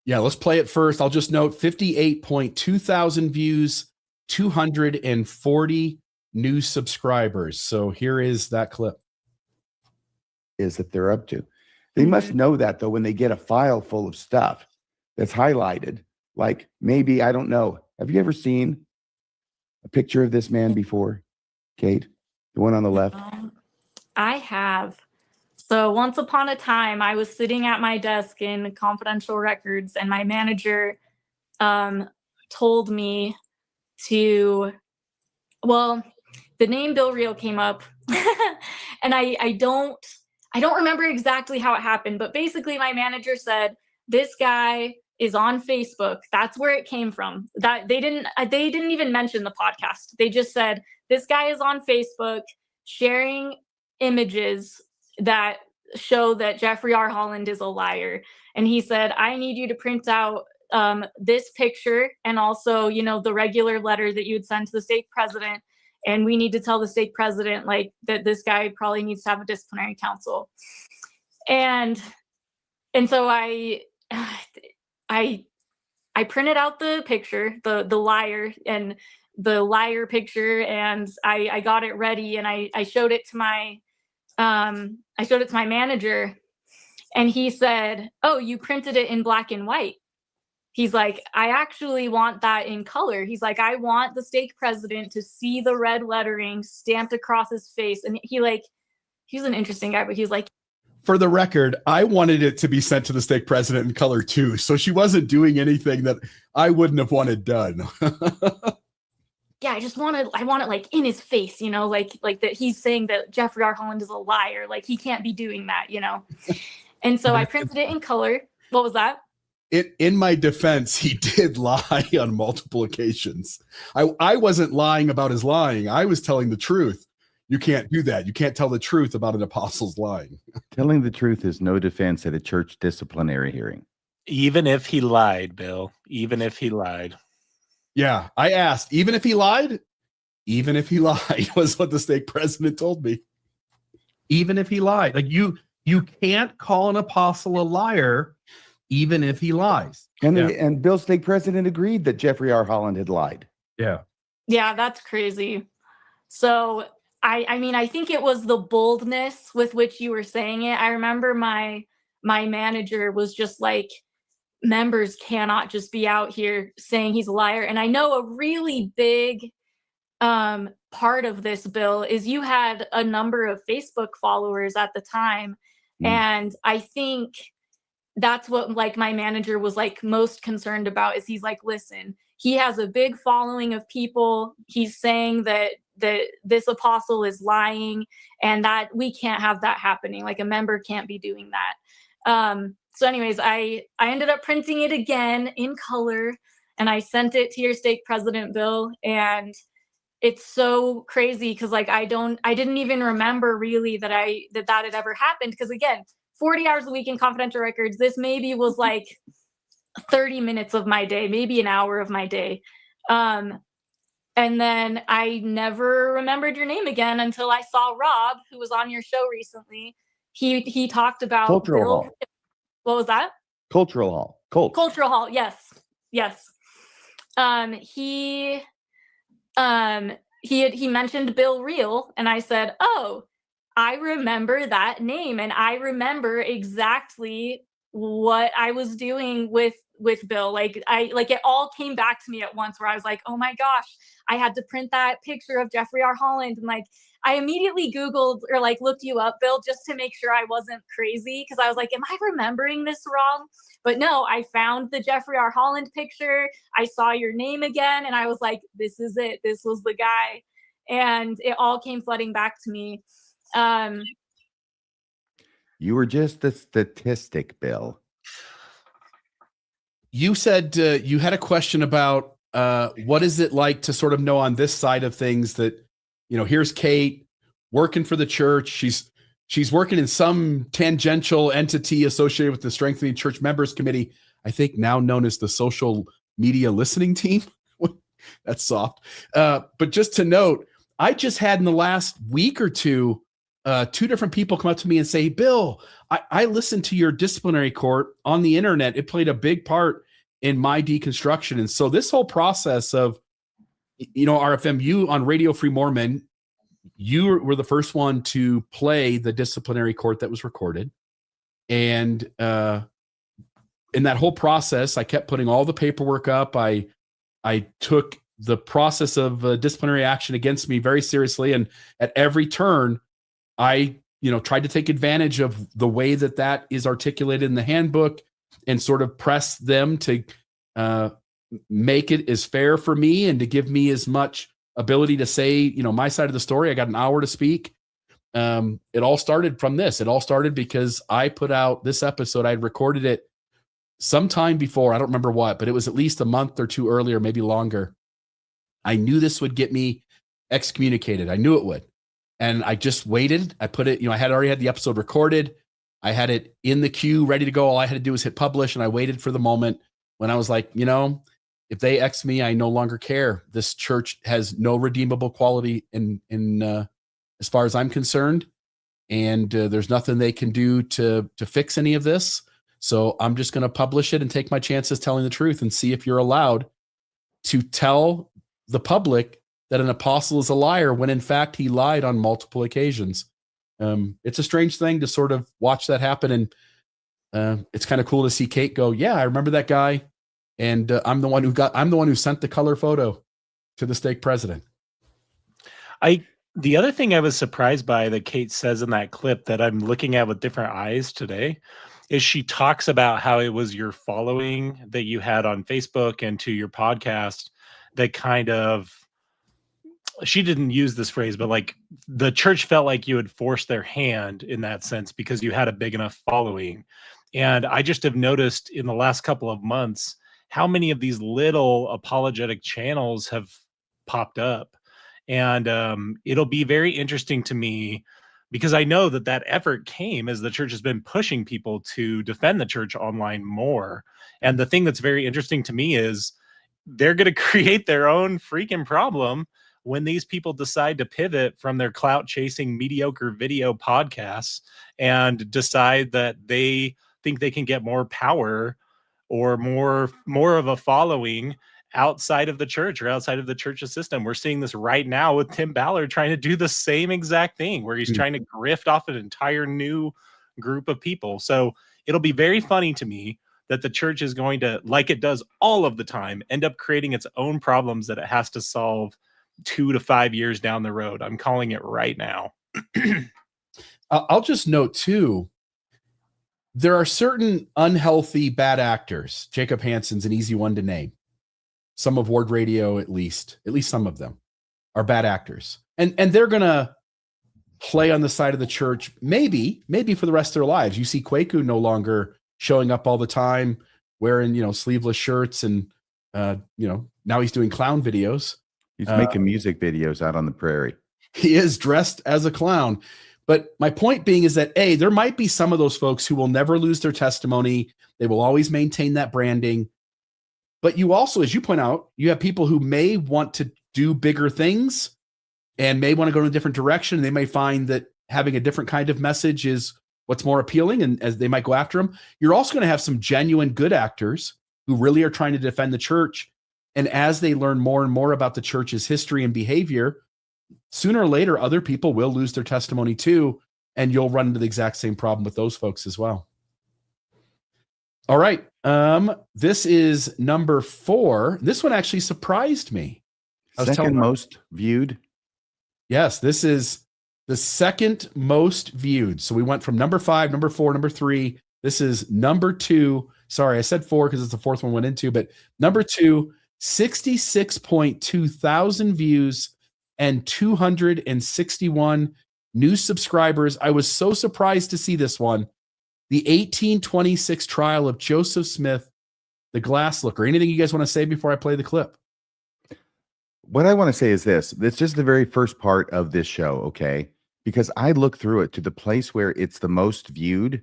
Yeah, let's play it first. I'll just note 58.2 thousand views, 240 new subscribers. So here is that clip. Is that they're up to. They must know that, though, when they get a file full of stuff that's highlighted, like maybe, I don't know. Have you ever seen a picture of this man before, Kate? The one on the left? I have. So once upon a time, I was sitting at my desk in confidential records, and my manager told me to, well, the name Bill Reel came up, and I don't remember exactly how it happened, but basically my manager said, this guy is on Facebook. That's where it came from. That they didn't even mention the podcast. They just said, this guy is on Facebook sharing images that show that Jeffrey R. Holland is a liar. And he said, I need you to print out this picture and also, the regular letter that you would send to the stake president. And we need to tell the stake president that this guy probably needs to have a disciplinary council. And so I printed out the picture, the liar and the liar picture, and I got it ready, and I showed it to my manager, and he said, oh, you printed it in black and white. He's like, I actually want that in color. He's like, I want the stake president to see the red lettering stamped across his face. And he's an interesting guy, but he's like, for the record, I wanted it to be sent to the stake president in color too. So she wasn't doing anything that I wouldn't have wanted done. yeah, I want it in his face, like that he's saying that Jeffrey R. Holland is a liar. Like he can't be doing that, And so I printed it in color. What was that? In my defense, he did lie on multiple occasions. I wasn't lying about his lying. I was telling the truth. You can't do that. You can't tell the truth about an apostle's lying. Telling the truth is no defense at a church disciplinary hearing. Even if he lied, Bill. Even if he lied. Yeah, I asked, even if he lied? Even if he lied was what the stake president told me. Even if he lied. Like you can't call an apostle a liar even if he lies. And Bill's stake president agreed that Jeffrey R. Holland had lied. Yeah. Yeah, that's crazy. So I think it was the boldness with which you were saying it. I remember my manager was just like, members cannot just be out here saying he's a liar. And I know a really big part of this, Bill, is you had a number of Facebook followers at the time. And I think that's what my manager was most concerned about is he's like, listen, he has a big following of people. He's saying that this apostle is lying and that we can't have that happening. Like a member can't be doing that. So anyways, I ended up printing it again in color and I sent it to your stake president, Bill. And it's so crazy because I didn't even remember really that had ever happened. Because again, 40 hours a week in confidential records, this maybe was 30 minutes of my day, maybe an hour of my day. And then I never remembered your name again until I saw Rob, who was on your show recently. He talked about Cultural Hall. What was that? Cultural Hall. Cultural Hall. Yes. He mentioned Bill Reel, and I said, oh, I remember that name, and I remember exactly what I was doing with with Bill. Like it all came back to me at once where I was like, oh my gosh, I had to print that picture of Jeffrey R. Holland. And like, I immediately Googled or like looked you up, Bill, just to make sure I wasn't crazy. Cause I was like, am I remembering this wrong? But no, I found the Jeffrey R. Holland picture. I saw your name again. And I was like, this is it. This was the guy. And it all came flooding back to me. You were just a statistic, Bill. You said you had a question about what is it like to sort of know on this side of things that, you know, here's Kate working for the church. She's working in some tangential entity associated with the Strengthening Church Members Committee, I think now known as the Social Media Listening Team. That's soft. But just to note, I just had in the last week or two, two different people come up to me and say, Bill, I listened to your disciplinary court on the internet. It played a big part in my deconstruction. And so this whole process of, you know, RFM, you on Radio Free Mormon, you were the first one to play the disciplinary court that was recorded. And in that whole process, I kept putting all the paperwork up. I took the process of disciplinary action against me very seriously. And at every turn, I, you know, tried to take advantage of the way that is articulated in the handbook and sort of press them to make it as fair for me and to give me as much ability to say, you know, my side of the story. I got an hour to speak. It all started from this. It all started because I put out this episode. I had recorded it sometime before. I don't remember what, but it was at least a month or two earlier, maybe longer. I knew this would get me excommunicated. I knew it would. And I just waited. I put it, you know, I had already had the episode recorded. I had it in the queue, ready to go. All I had to do was hit publish. And I waited for the moment when I was like, you know, if they X me, I no longer care. This church has no redeemable quality in as far as I'm concerned. And there's nothing they can do to fix any of this. So I'm just going to publish it and take my chances telling the truth and see if you're allowed to tell the public that an apostle is a liar when in fact he lied on multiple occasions. It's a strange thing to sort of watch that happen. And it's kind of cool to see Kate go, yeah, I remember that guy. And I'm the one who sent the color photo to the stake president. The other thing I was surprised by that Kate says in that clip that I'm looking at with different eyes today is she talks about how it was your following that you had on Facebook and to your podcast that kind of, she didn't use this phrase, but like the church felt like you had forced their hand in that sense because you had a big enough following. And I just have noticed in the last couple of months how many of these little apologetic channels have popped up. And it'll be very interesting to me because I know that effort came as the church has been pushing people to defend the church online more. And the thing that's very interesting to me is they're going to create their own freaking problem when these people decide to pivot from their clout chasing mediocre video podcasts and decide that they think they can get more power or more of a following outside of the church or outside of the church's system. We're seeing this right now with Tim Ballard trying to do the same exact thing where he's trying to grift off an entire new group of people. So it'll be very funny to me that the church is going to, like it does all of the time, end up creating its own problems that it has to solve 2 to 5 years down the road. I'm calling it right now. I'll just note too, there are certain unhealthy bad actors. Jacob Hansen's an easy one to name. Some of Ward Radio, at least some of them are bad actors. And they're going to play on the side of the church, maybe for the rest of their lives. You see Kwaku no longer showing up all the time, wearing, sleeveless shirts and, now he's doing clown videos. He's making music videos out on the prairie. He is dressed as a clown. But my point being is that, there might be some of those folks who will never lose their testimony. They will always maintain that branding. But you also, as you point out, you have people who may want to do bigger things and may want to go in a different direction. They may find that having a different kind of message is what's more appealing, and as they might go after them. You're also going to have some genuine good actors who really are trying to defend the church. And as they learn more and more about the church's history and behavior, sooner or later, other people will lose their testimony too, and you'll run into the exact same problem with those folks as well. All right. This is number 4. This one actually surprised me. Second most viewed. Yes, this is the second most viewed. So we went from number 5, number 4, number 3. This is number 2. Sorry, I said 4 because it's the fourth one went into, but number 2, 66.2 thousand views and 261 new subscribers. I was so surprised to see this one. The 1826 trial of Joseph Smith, the glass looker. Anything you guys want to say before I play the clip? What I want to say is this. It's just the very first part of this show, okay? Because I looked through it to the place where it's the most viewed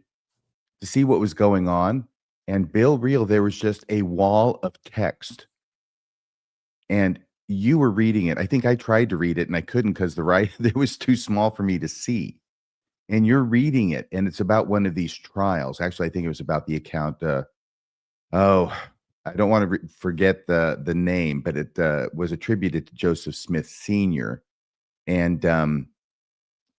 to see what was going on. And Bill Reel, there was just a wall of text. And you were reading it. I think I tried to read it and I couldn't because it was too small for me to see. And you're reading it, and it's about one of these trials. Actually, I think it was about the account. I don't want to forget the name, but it was attributed to Joseph Smith Sr. And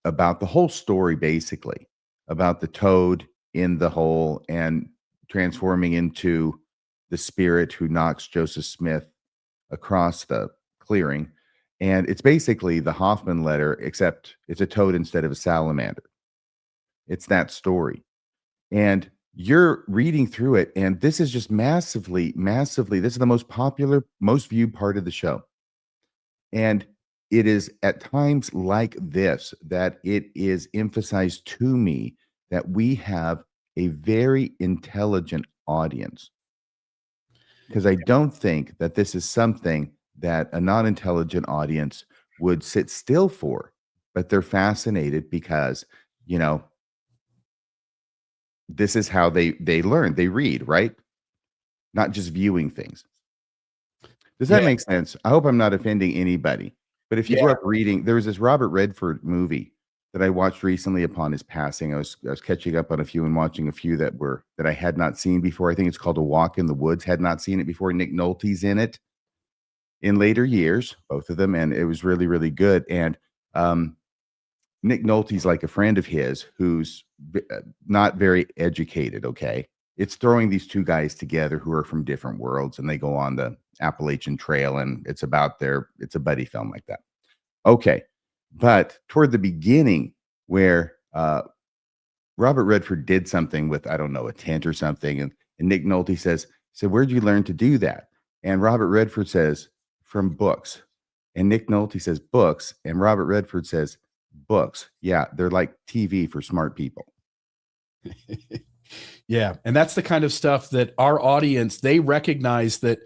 about the whole story, basically, about the toad in the hole and transforming into the spirit who knocks Joseph Smith across the clearing. And it's basically the Hoffman letter, except it's a toad instead of a salamander. It's that story. And you're reading through it, and this is just massively, this is the most popular, most viewed part of the show. And it is at times like this that it is emphasized to me that we have a very intelligent audience. Because I don't think that this is something that a non-intelligent audience would sit still for, but they're fascinated because, you know, this is how they learn. They read, right? Not just viewing things. Does that make sense? I hope I'm not offending anybody. But if you grew up reading, there was this Robert Redford movie that I watched recently upon his passing. I was catching up on a few and watching a few that I had not seen before. I think it's called A Walk in the Woods. Had not seen it before. Nick Nolte's in it in later years, both of them, and it was really, really good. And Nick Nolte's like a friend of his who's not very educated, okay? It's throwing these two guys together who are from different worlds, and they go on the Appalachian Trail, and it's a buddy film like that. Okay. But toward the beginning where Robert Redford did something with, I don't know, a tent or something, and Nick Nolte says, where'd you learn to do that? And Robert Redford says, from books. And Nick Nolte says, books. And Robert Redford says, books. Yeah, they're like TV for smart people. Yeah. And that's the kind of stuff that our audience, they recognize that.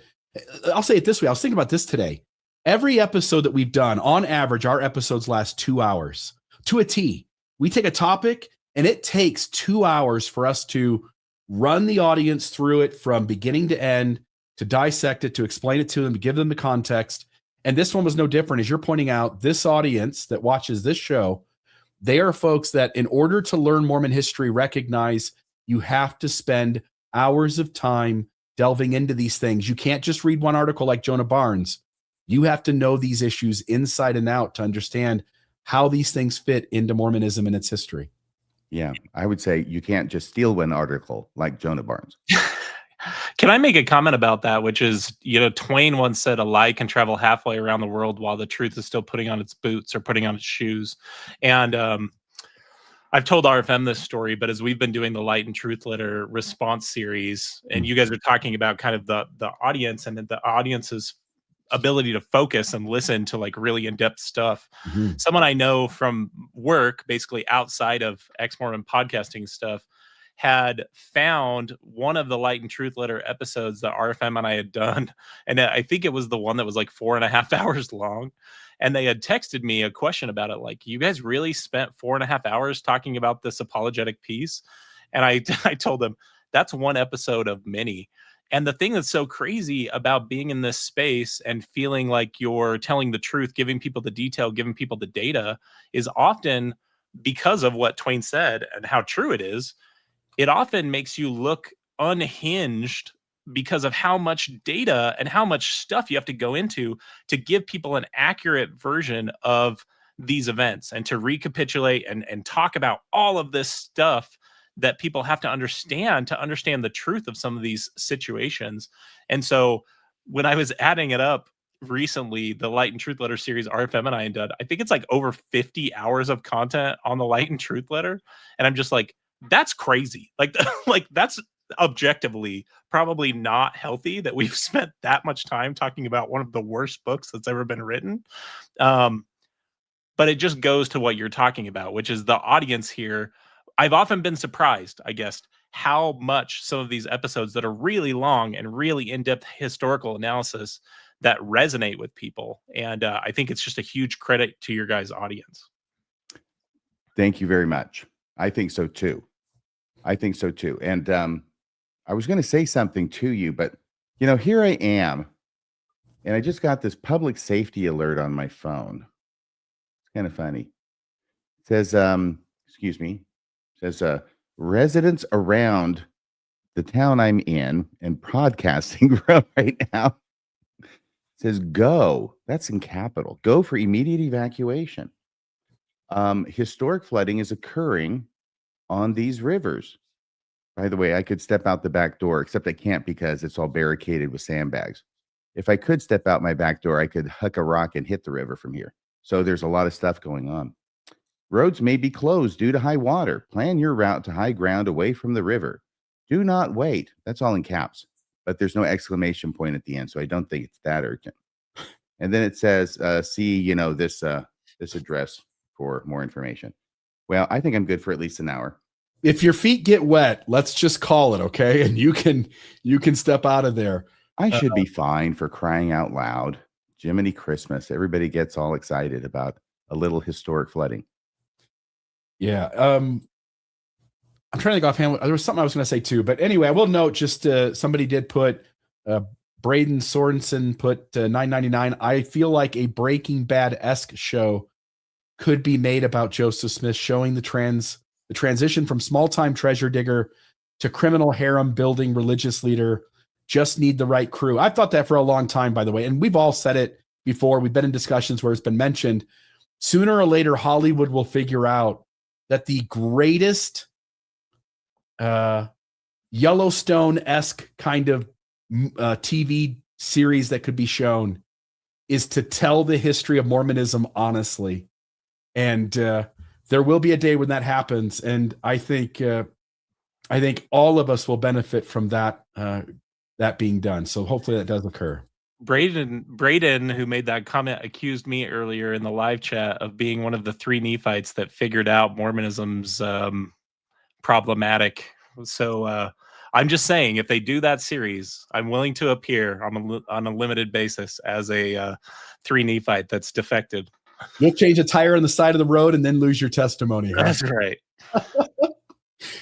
I'll say it this way. I was thinking about this today. Every episode that we've done, on average, our episodes last 2 hours to a T. We take a topic and it takes 2 hours for us to run the audience through it from beginning to end, to dissect it, to explain it to them, to give them the context. And this one was no different. As you're pointing out, this audience that watches this show, they are folks that in order to learn Mormon history, recognize you have to spend hours of time delving into these things. You can't just read one article like Jonah Barnes. You have to know these issues inside and out to understand how these things fit into Mormonism and its history. Yeah, I would say you can't just steal one article like Jonah Barnes. Can I make a comment about that, which is, Twain once said a lie can travel halfway around the world while the truth is still putting on its boots or putting on its shoes. And I've told RFM this story, but as we've been doing the Light and Truth Letter response series, and you guys are talking about kind of the audience and the audience's ability to focus and listen to like really in-depth stuff. Mm-hmm. Someone I know from work, basically outside of ex-Mormon podcasting stuff, had found one of the Light and Truth Letter episodes that RFM and I had done. And I think it was the one that was like 4.5 hours long. And they had texted me a question about it. Like, you guys really spent 4.5 hours talking about this apologetic piece? And I told them that's one episode of many. And the thing that's so crazy about being in this space and feeling like you're telling the truth, giving people the detail, giving people the data, is often because of what Twain said and how true it is. It often makes you look unhinged because of how much data and how much stuff you have to go into to give people an accurate version of these events and to recapitulate and talk about all of this stuff that people have to understand the truth of some of these situations. And so when I was adding it up recently, the Light and Truth Letter series RFM and I did, I think it's like over 50 hours of content on the Light and Truth Letter. And I'm just like, that's crazy. Like, like that's objectively probably not healthy that we've spent that much time talking about one of the worst books that's ever been written. But it just goes to what you're talking about, which is the audience here. I've often been surprised, I guess, how much some of these episodes that are really long and really in-depth historical analysis that resonate with people. And I think it's just a huge credit to your guys' audience. Thank you very much. I think so too. And I was going to say something to you, but here I am, and I just got this public safety alert on my phone. It's kind of funny. It says, excuse me, it says residents around the town I'm in and broadcasting from right now. It says go. That's in capital. Go for immediate evacuation. Historic flooding is occurring on these rivers. By the way, I could step out the back door, except I can't because it's all barricaded with sandbags. If I could step out my back door, I could huck a rock and hit the river from here. So there's a lot of stuff going on. Roads may be closed due to high water. Plan your route to high ground away from the river. Do not wait. That's all in caps, but there's no exclamation point at the end, so I don't think it's that urgent. And then it says, see, this address for more information. Well, I think I'm good for at least an hour. If your feet get wet, let's just call it, okay? And you can step out of there. I should be fine, for crying out loud. Jiminy Christmas. Everybody gets all excited about a little historic flooding. Yeah. I'm trying to think offhand. There was something I was going to say too, but anyway, I will note just somebody did put Braden Sorensen put $9.99. I feel like a Breaking Bad-esque show could be made about Joseph Smith, showing the transition from small-time treasure digger to criminal harem building religious leader. Just need the right crew. I've thought that for a long time, by the way, and we've all said it before. We've been in discussions where it's been mentioned. Sooner or later, Hollywood will figure out that the greatest Yellowstone-esque kind of TV series that could be shown is to tell the history of Mormonism honestly. And there will be a day when that happens. And I think all of us will benefit from that being done. So hopefully that does occur. Braden, who made that comment, accused me earlier in the live chat of being one of the 3 Nephites that figured out Mormonism's problematic. So I'm just saying, if they do that series, I'm willing to appear on a limited basis as a 3 Nephite that's defected. You'll change a tire on the side of the road and then lose your testimony. Huh? That's right.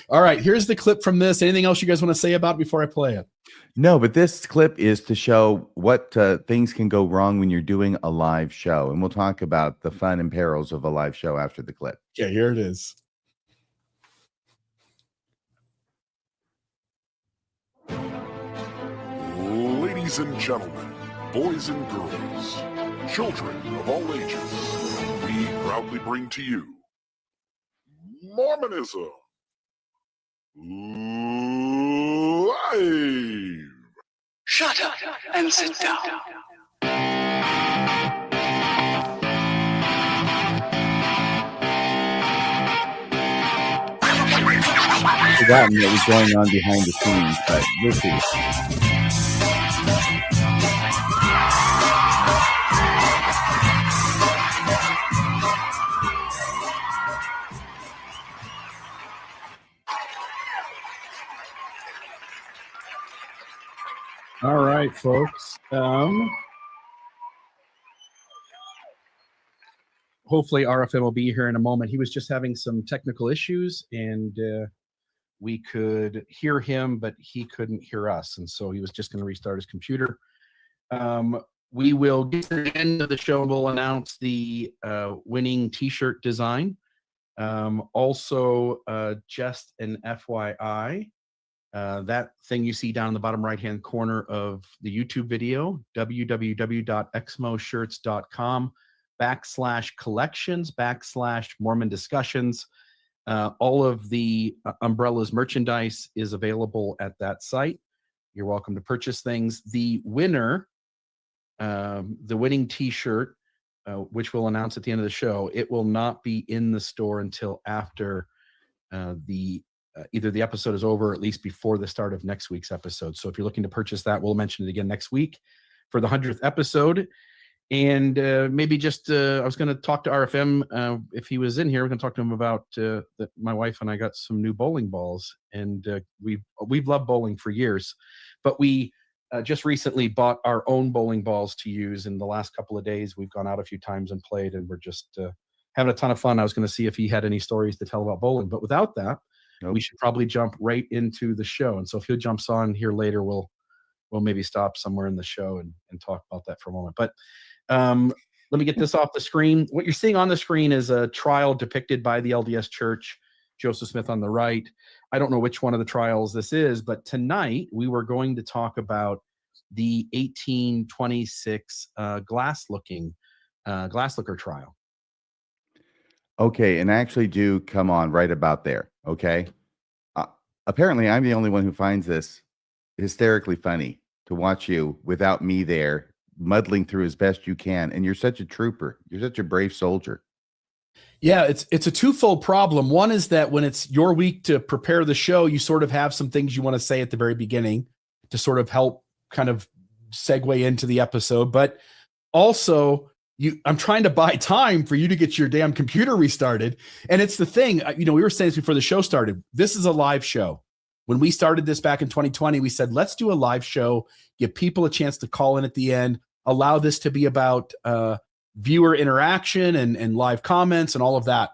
All right, here's the clip from this. Anything else you guys want to say about it before I play it? No, but this clip is to show what things can go wrong when you're doing a live show. And we'll talk about the fun and perils of a live show after the clip. Yeah, here it is. Ladies and gentlemen, boys and girls, children of all ages, we proudly bring to you Mormonism Live. Shut up and sit down. Forgotten what was going on behind the scenes, but we'll see. All right, folks. Hopefully RFM will be here in a moment. He was just having some technical issues, and we could hear him, but he couldn't hear us. And so he was just going to restart his computer. We will get to the end of the show and we'll announce the winning t-shirt design. Also, just an FYI, that thing you see down in the bottom right-hand corner of the YouTube video, www.exmoshirts.com/collections/Mormon discussions. All of the Umbrellas merchandise is available at that site. You're welcome to purchase things. The winner, the winning T-shirt, which we'll announce at the end of the show, it will not be in the store until after either the episode is over, or at least before the start of next week's episode. So if you're looking to purchase that, we'll mention it again next week for the 100th episode. And maybe just, I was going to talk to RFM if he was in here. We're going to talk to him about that. My wife and I got some new bowling balls, and we've loved bowling for years, but we just recently bought our own bowling balls to use. In the last couple of days, we've gone out a few times and played, and we're just having a ton of fun. I was going to see if he had any stories to tell about bowling, but without that, we should probably jump right into the show. And so if he jumps on here later, we'll maybe stop somewhere in the show and talk about that for a moment. But let me get this off the screen. What you're seeing on the screen is a trial depicted by the LDS Church, Joseph Smith on the right. I don't know which one of the trials this is, but tonight we were going to talk about the 1826 glass looker trial. Okay, and I actually do come on right about there. Okay. Apparently, I'm the only one who finds this hysterically funny to watch you without me there, muddling through as best you can. And you're such a trooper. You're such a brave soldier. Yeah, it's a twofold problem. One is that when it's your week to prepare the show, you sort of have some things you want to say at the very beginning to sort of help kind of segue into the episode. But also, I'm trying to buy time for you to get your damn computer restarted. And it's the thing, we were saying this before the show started. This is a live show. When we started this back in 2020, we said, let's do a live show, give people a chance to call in at the end, allow this to be about viewer interaction and live comments and all of that.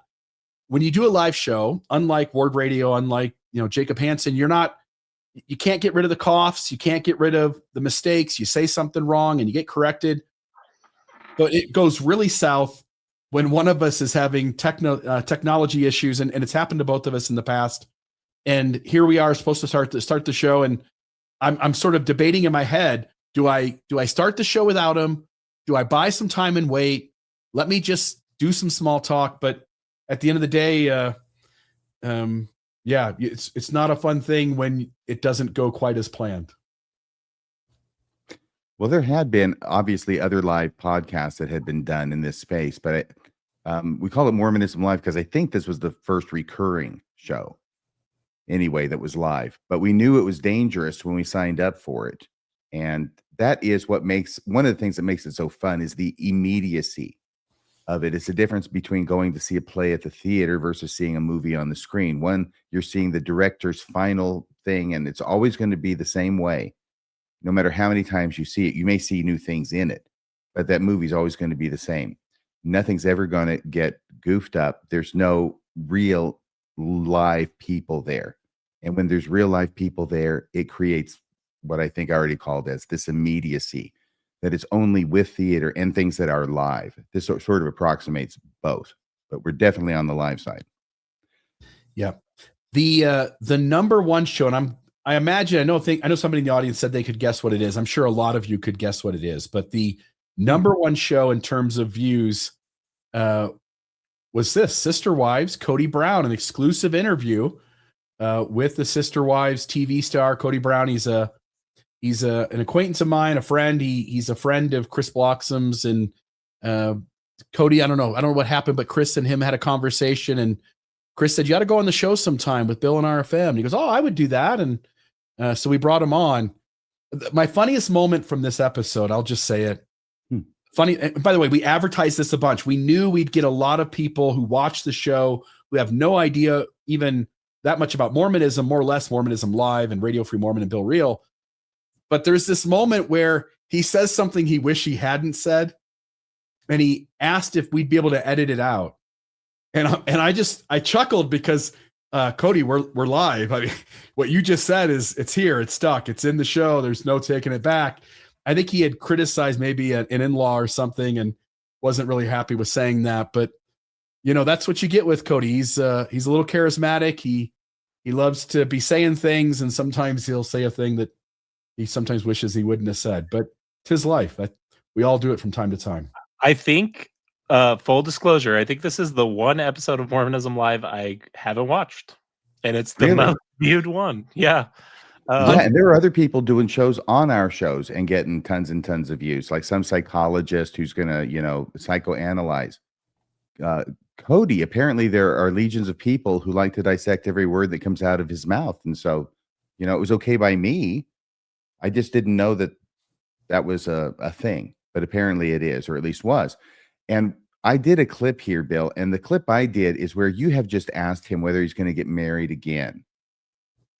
When you do a live show, unlike Ward Radio, unlike Jacob Hansen, you can't get rid of the coughs, you can't get rid of the mistakes. You say something wrong and you get corrected. But it goes really south when one of us is having technology issues, and it's happened to both of us in the past. And here we are supposed to start the show, and I'm sort of debating in my head: do I start the show without him? Do I buy some time and wait? Let me just do some small talk. But at the end of the day, it's not a fun thing when it doesn't go quite as planned. Well, there had been obviously other live podcasts that had been done in this space, but we call it Mormonism Live because I think this was the first recurring show anyway that was live. But we knew it was dangerous when we signed up for it. And that is one of the things that makes it so fun is the immediacy of it. It's the difference between going to see a play at the theater versus seeing a movie on the screen. One, you're seeing the director's final thing, and it's always going to be the same way. No matter how many times you see it, you may see new things in it, but that movie's always going to be the same. Nothing's ever going to get goofed up. There's no real live people there. And when there's real live people there, it creates what I think I already called as this immediacy, that it's only with theater and things that are live. This sort of approximates both, but we're definitely on the live side. Yeah. The number one show, and I imagine, I know somebody in the audience said they could guess what it is. I'm sure a lot of you could guess what it is, but the number one show in terms of views was this Sister Wives, Cody Brown, an exclusive interview with the Sister Wives TV star, Cody Brown. He's an acquaintance of mine, a friend. He's a friend of Chris Bloxham's, and Cody, I don't know what happened, but Chris and him had a conversation, and Chris said, you got to go on the show sometime with Bill and RFM. And he goes, oh, I would do that. And so we brought him on. My funniest moment from this episode, I'll just say it. Funny. And by the way, we advertised this a bunch. We knew we'd get a lot of people who watch the show who have no idea even that much about Mormonism, more or less Mormonism Live and Radio Free Mormon and Bill Reel. But there's this moment where he says something he wished he hadn't said. And he asked if we'd be able to edit it out. And I chuckled because Cody, we're live. I mean, what you just said it's here, it's stuck, it's in the show. There's no taking it back. I think he had criticized maybe an in-law or something and wasn't really happy with saying that. But that's what you get with Cody. He's a little charismatic. He loves to be saying things, and sometimes he'll say a thing that he sometimes wishes he wouldn't have said. But it's his life. We all do it from time to time. I think Full disclosure, I think this is the one episode of Mormonism Live I haven't watched, and it's the Really? most viewed one. Yeah. Yeah, and there are other people doing shows on our shows and getting tons and tons of views, like some psychologist who's going to, psychoanalyze. Cody, apparently there are legions of people who like to dissect every word that comes out of his mouth. And so, it was okay by me. I just didn't know that that was a thing, but apparently it is, or at least was. And I did a clip here, Bill, and the clip I did is where you have just asked him whether he's going to get married again.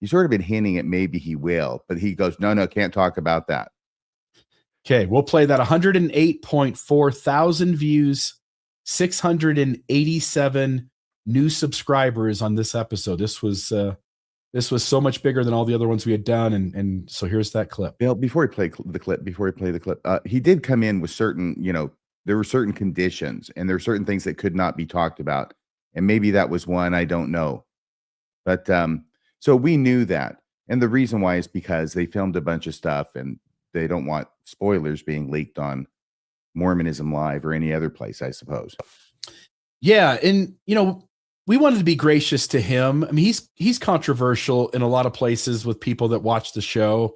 You've sort of been hinting at maybe he will, but he goes, no, can't talk about that. Okay, we'll play that. 108.4 thousand views, 687 new subscribers on this episode. This was so much bigger than all the other ones we had done, and so here's that clip. Bill, before we play the clip, he did come in with certain, there were certain conditions, and there were certain things that could not be talked about, and maybe that was one. I don't know, but so we knew that, and the reason why is because they filmed a bunch of stuff, and they don't want spoilers being leaked on Mormonism Live or any other place, I suppose. Yeah, and we wanted to be gracious to him. I mean, he's controversial in a lot of places with people that watch the show,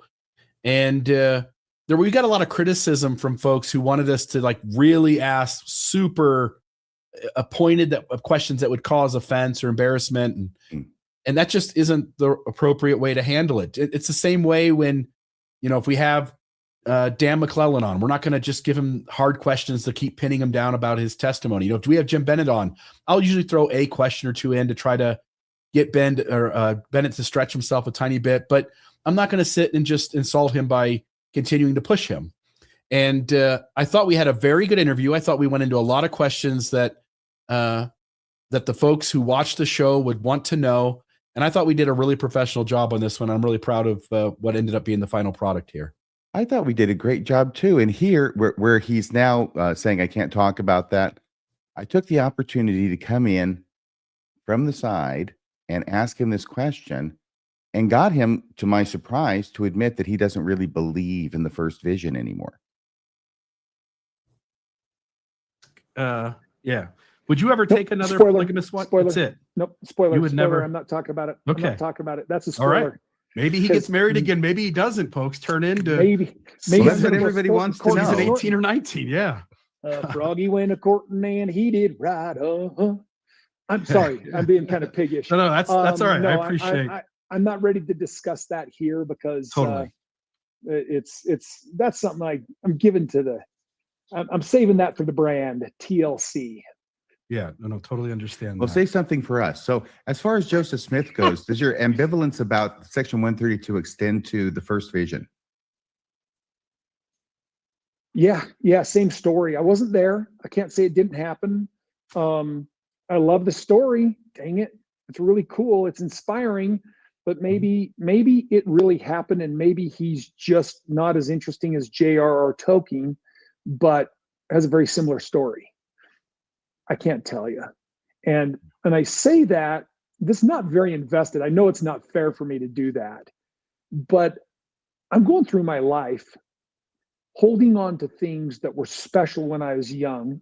and we got a lot of criticism from folks who wanted us to really ask super pointed questions that would cause offense or embarrassment, and that just isn't the appropriate way to handle it. It's the same way when, if we have Dan McClellan on, we're not going to just give him hard questions to keep pinning him down about his testimony. Do we have Jim Bennett on? I'll usually throw a question or two in to try to get Bennett to stretch himself a tiny bit, but I'm not going to sit and just insult him by continuing to push him. And I thought we had a very good interview. I thought we went into a lot of questions that the folks who watch the show would want to know. And I thought we did a really professional job on this one. I'm really proud of what ended up being the final product here. I thought we did a great job too. And here, where he's now saying I can't talk about that, I took the opportunity to come in from the side and ask him this question, and got him, to my surprise, to admit that he doesn't really believe in the first vision anymore. Yeah. Would you ever take another polygamous one? Spoiler. That's it. Nope. Spoiler. You would spoiler. never. I'm not talking about it. Okay. I'm not talking about it. That's a spoiler. All right. Maybe he gets married again. Maybe he doesn't, folks. Turn into maybe that's what everybody wants to know. He's at 18 or 19. Yeah. Froggy went a courting and he did right. I'm sorry. I'm being kind of piggish. No, that's all right. No, I appreciate. I'm not ready to discuss that here because Totally. That's something I'm giving to I'm saving that for the brand TLC. Yeah, no, totally understand. Well, say something for us. So, as far as Joseph Smith goes, does your ambivalence about Section 132 extend to the first vision? Yeah, same story. I wasn't there. I can't say it didn't happen. I love the story. Dang it, it's really cool. It's inspiring, but maybe it really happened, and maybe he's just not as interesting as J.R.R. Tolkien, but has a very similar story. I can't tell you. And I say that this is not very invested. I know it's not fair for me to do that, but I'm going through my life holding on to things that were special when I was young.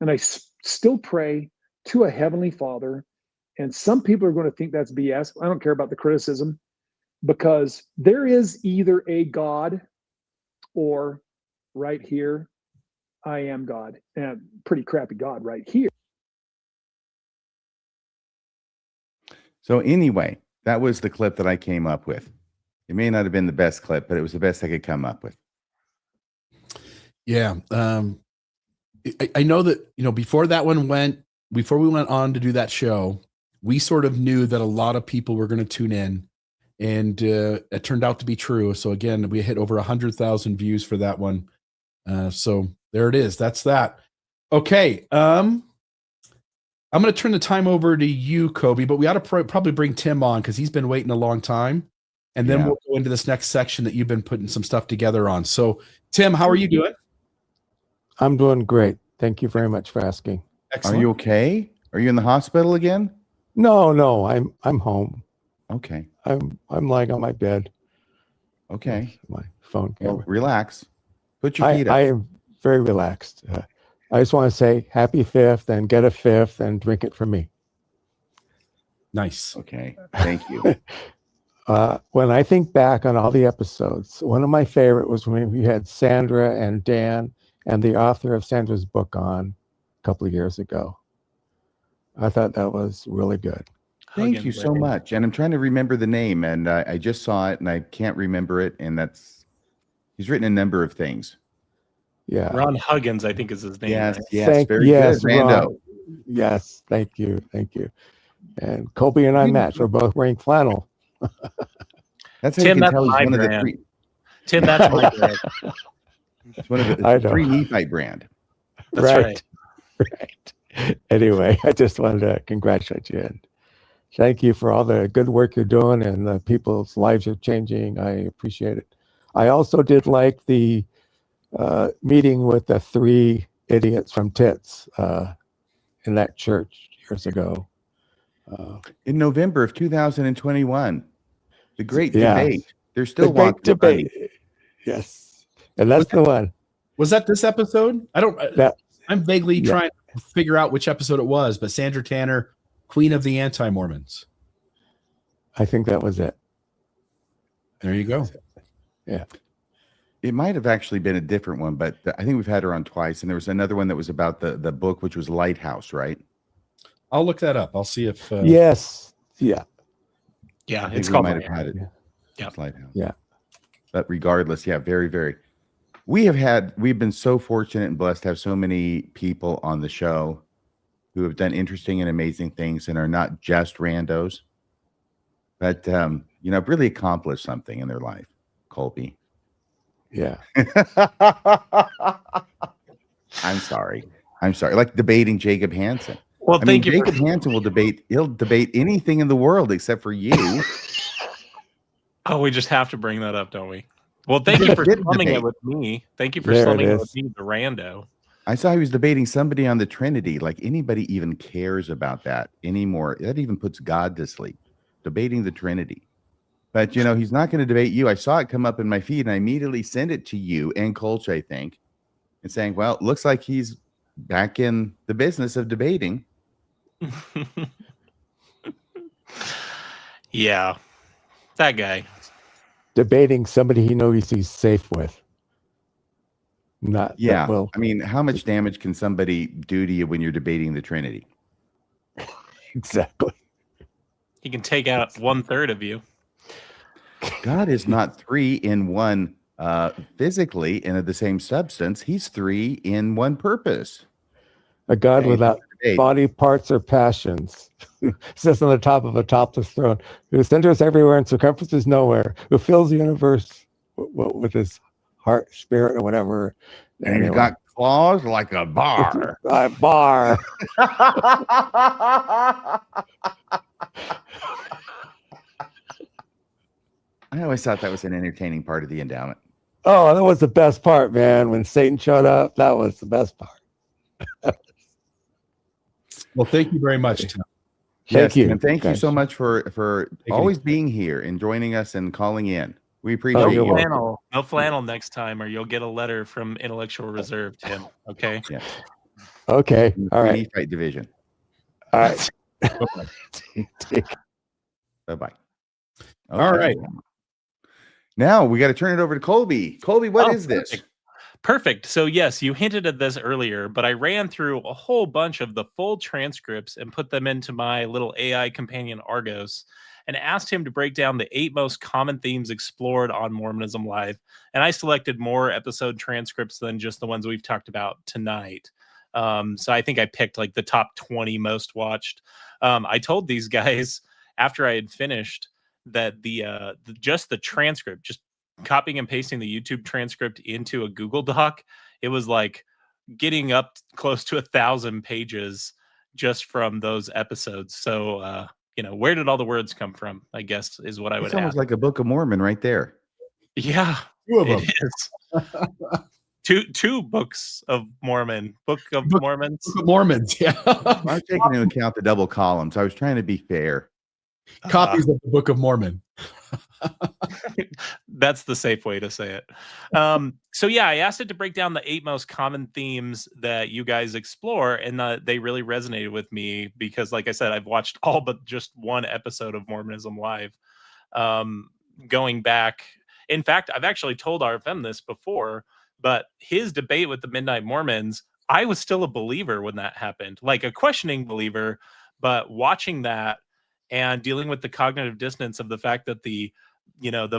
And I still pray to a heavenly Father. And some people are going to think that's BS. I don't care about the criticism, because there is either a God or right here, I am God, and pretty crappy God right here. So anyway, that was the clip that I came up with. It may not have been the best clip, but it was the best I could come up with. Yeah. I know that, before we went on to do that show, we sort of knew that a lot of people were going to tune in, and it turned out to be true. So again, we hit over 100,000 views for that one. So there it is. That's that. Okay. I'm going to turn the time over to you, Kobe, but we ought to probably bring Tim on because he's been waiting a long time. And then we'll go into this next section that you've been putting some stuff together on. So, Tim, how are you doing? I'm doing great. Thank you very much for asking. Excellent. Are you okay? Are you in the hospital again? No, I'm home. Okay. I'm lying on my bed. Okay. My phone camera. Well, relax. Put your feet up. I am very relaxed. I just want to say happy 5th and get a 5th and drink it from me. Nice. Okay. Thank you. When I think back on all the episodes, one of my favorite was when we had Sandra and Dan and the author of Sandra's book on a couple of years ago. I thought that was really good. Thank you so much. And I'm trying to remember the name, and I just saw it and I can't remember it. And he's written a number of things. Yeah. Ron Huggins, I think is his name. Yes, right? yes, very good. Rando. Ron. Yes, thank you. And Colby and I match. We're both wearing flannel. That's how Tim, you can that's tell he's my one of the brand. three. Tim, that's my brand. It's one of I the know. three Nephi brand. That's right. Anyway, I just wanted to congratulate you and thank you for all the good work you're doing and the people's lives are changing. I appreciate it. I also did like the meeting with the 3 idiots from Tits in that church years ago. In November of 2021, the great Yeah. debate. They're still The great walking debate. funny. Yes. And that's the one. Was that this episode? I'm vaguely Yeah. trying to figure out which episode it was, but Sandra Tanner, Queen of the Anti-Mormons. I think that was it. There you go. Yeah. It might have actually been a different one, but I think we've had her on twice. And there was another one that was about the book, which was Lighthouse, right? I'll look that up. I'll see if. Yes. Yeah. Yeah, I think it's we called might have had it. Yeah. It's Lighthouse. Yeah. But regardless, yeah, very, very. We've been so fortunate and blessed to have so many people on the show who have done interesting and amazing things and are not just randos, but really accomplished something in their life. Colby. Yeah. I'm sorry. Like debating Jacob Hansen. Well, thank you. Jacob Hansen he'll debate anything in the world except for you. Oh, we just have to bring that up, don't we? Well, thank you for slumming it with me. Thank you for slumming it with me, the rando. I saw he was debating somebody on the Trinity. Like anybody even cares about that anymore. That even puts God to sleep. Debating the Trinity. But he's not going to debate you. I saw it come up in my feed and I immediately sent it to you and Colch, I think, and saying, well, it looks like he's back in the business of debating. Yeah. That guy. Debating somebody he knows he's safe with. Not Yeah. Well, how much damage can somebody do to you when you're debating the Trinity? Exactly. He can take out 1/3 of you. God is not 3 in 1 physically and of the same substance. He's 3 in 1 purpose. A God without body parts or passions, who sits on the top of a topless throne, who centers everywhere and circumferences nowhere, who fills the universe with his heart, spirit, or whatever. And he's got claws like a bar. A bar. I always thought that was an entertaining part of the endowment. Oh, that was the best part, man. When Satan showed up, that was the best part. Well, thank you very much, Tim. Thank you. And thank you guys. so much for always being here and joining us and calling in. We appreciate No you. flannel. No flannel next time, or you'll get a letter from Intellectual Reserve, Tim. Okay? Yeah. Okay. All right. Fight division. All right. Bye-bye. All right. Now we got to turn it over to Colby. Colby, what is this? Perfect. So yes, you hinted at this earlier, but I ran through a whole bunch of the full transcripts and put them into my little AI companion Argos and asked him to break down the 8 most common themes explored on Mormonism Live. And I selected more episode transcripts than just the ones we've talked about tonight. So I think I picked like the top 20 most watched. I told these guys after I had finished that just the transcript, just copying and pasting the YouTube transcript into a Google Doc, it was like getting up close to 1,000 pages just from those episodes. So, where did all the words come from? I guess is what I would It's almost ask. like a Book of Mormon right there. Yeah, 2 of them. it is. two books of Mormon. Book of Mormons. Book of Mormons. Yeah. I was taking into account the double columns. I was trying to be fair. Copies of the Book of Mormon. That's the safe way to say it. So yeah, I asked it to break down the 8 most common themes that you guys explore, and they really resonated with me because, like I said, I've watched all but just one episode of Mormonism Live. Going back, in fact, I've actually told RFM this before, but his debate with the Midnight Mormons, I was still a believer when that happened, like a questioning believer, but watching that and dealing with the cognitive dissonance of the fact that the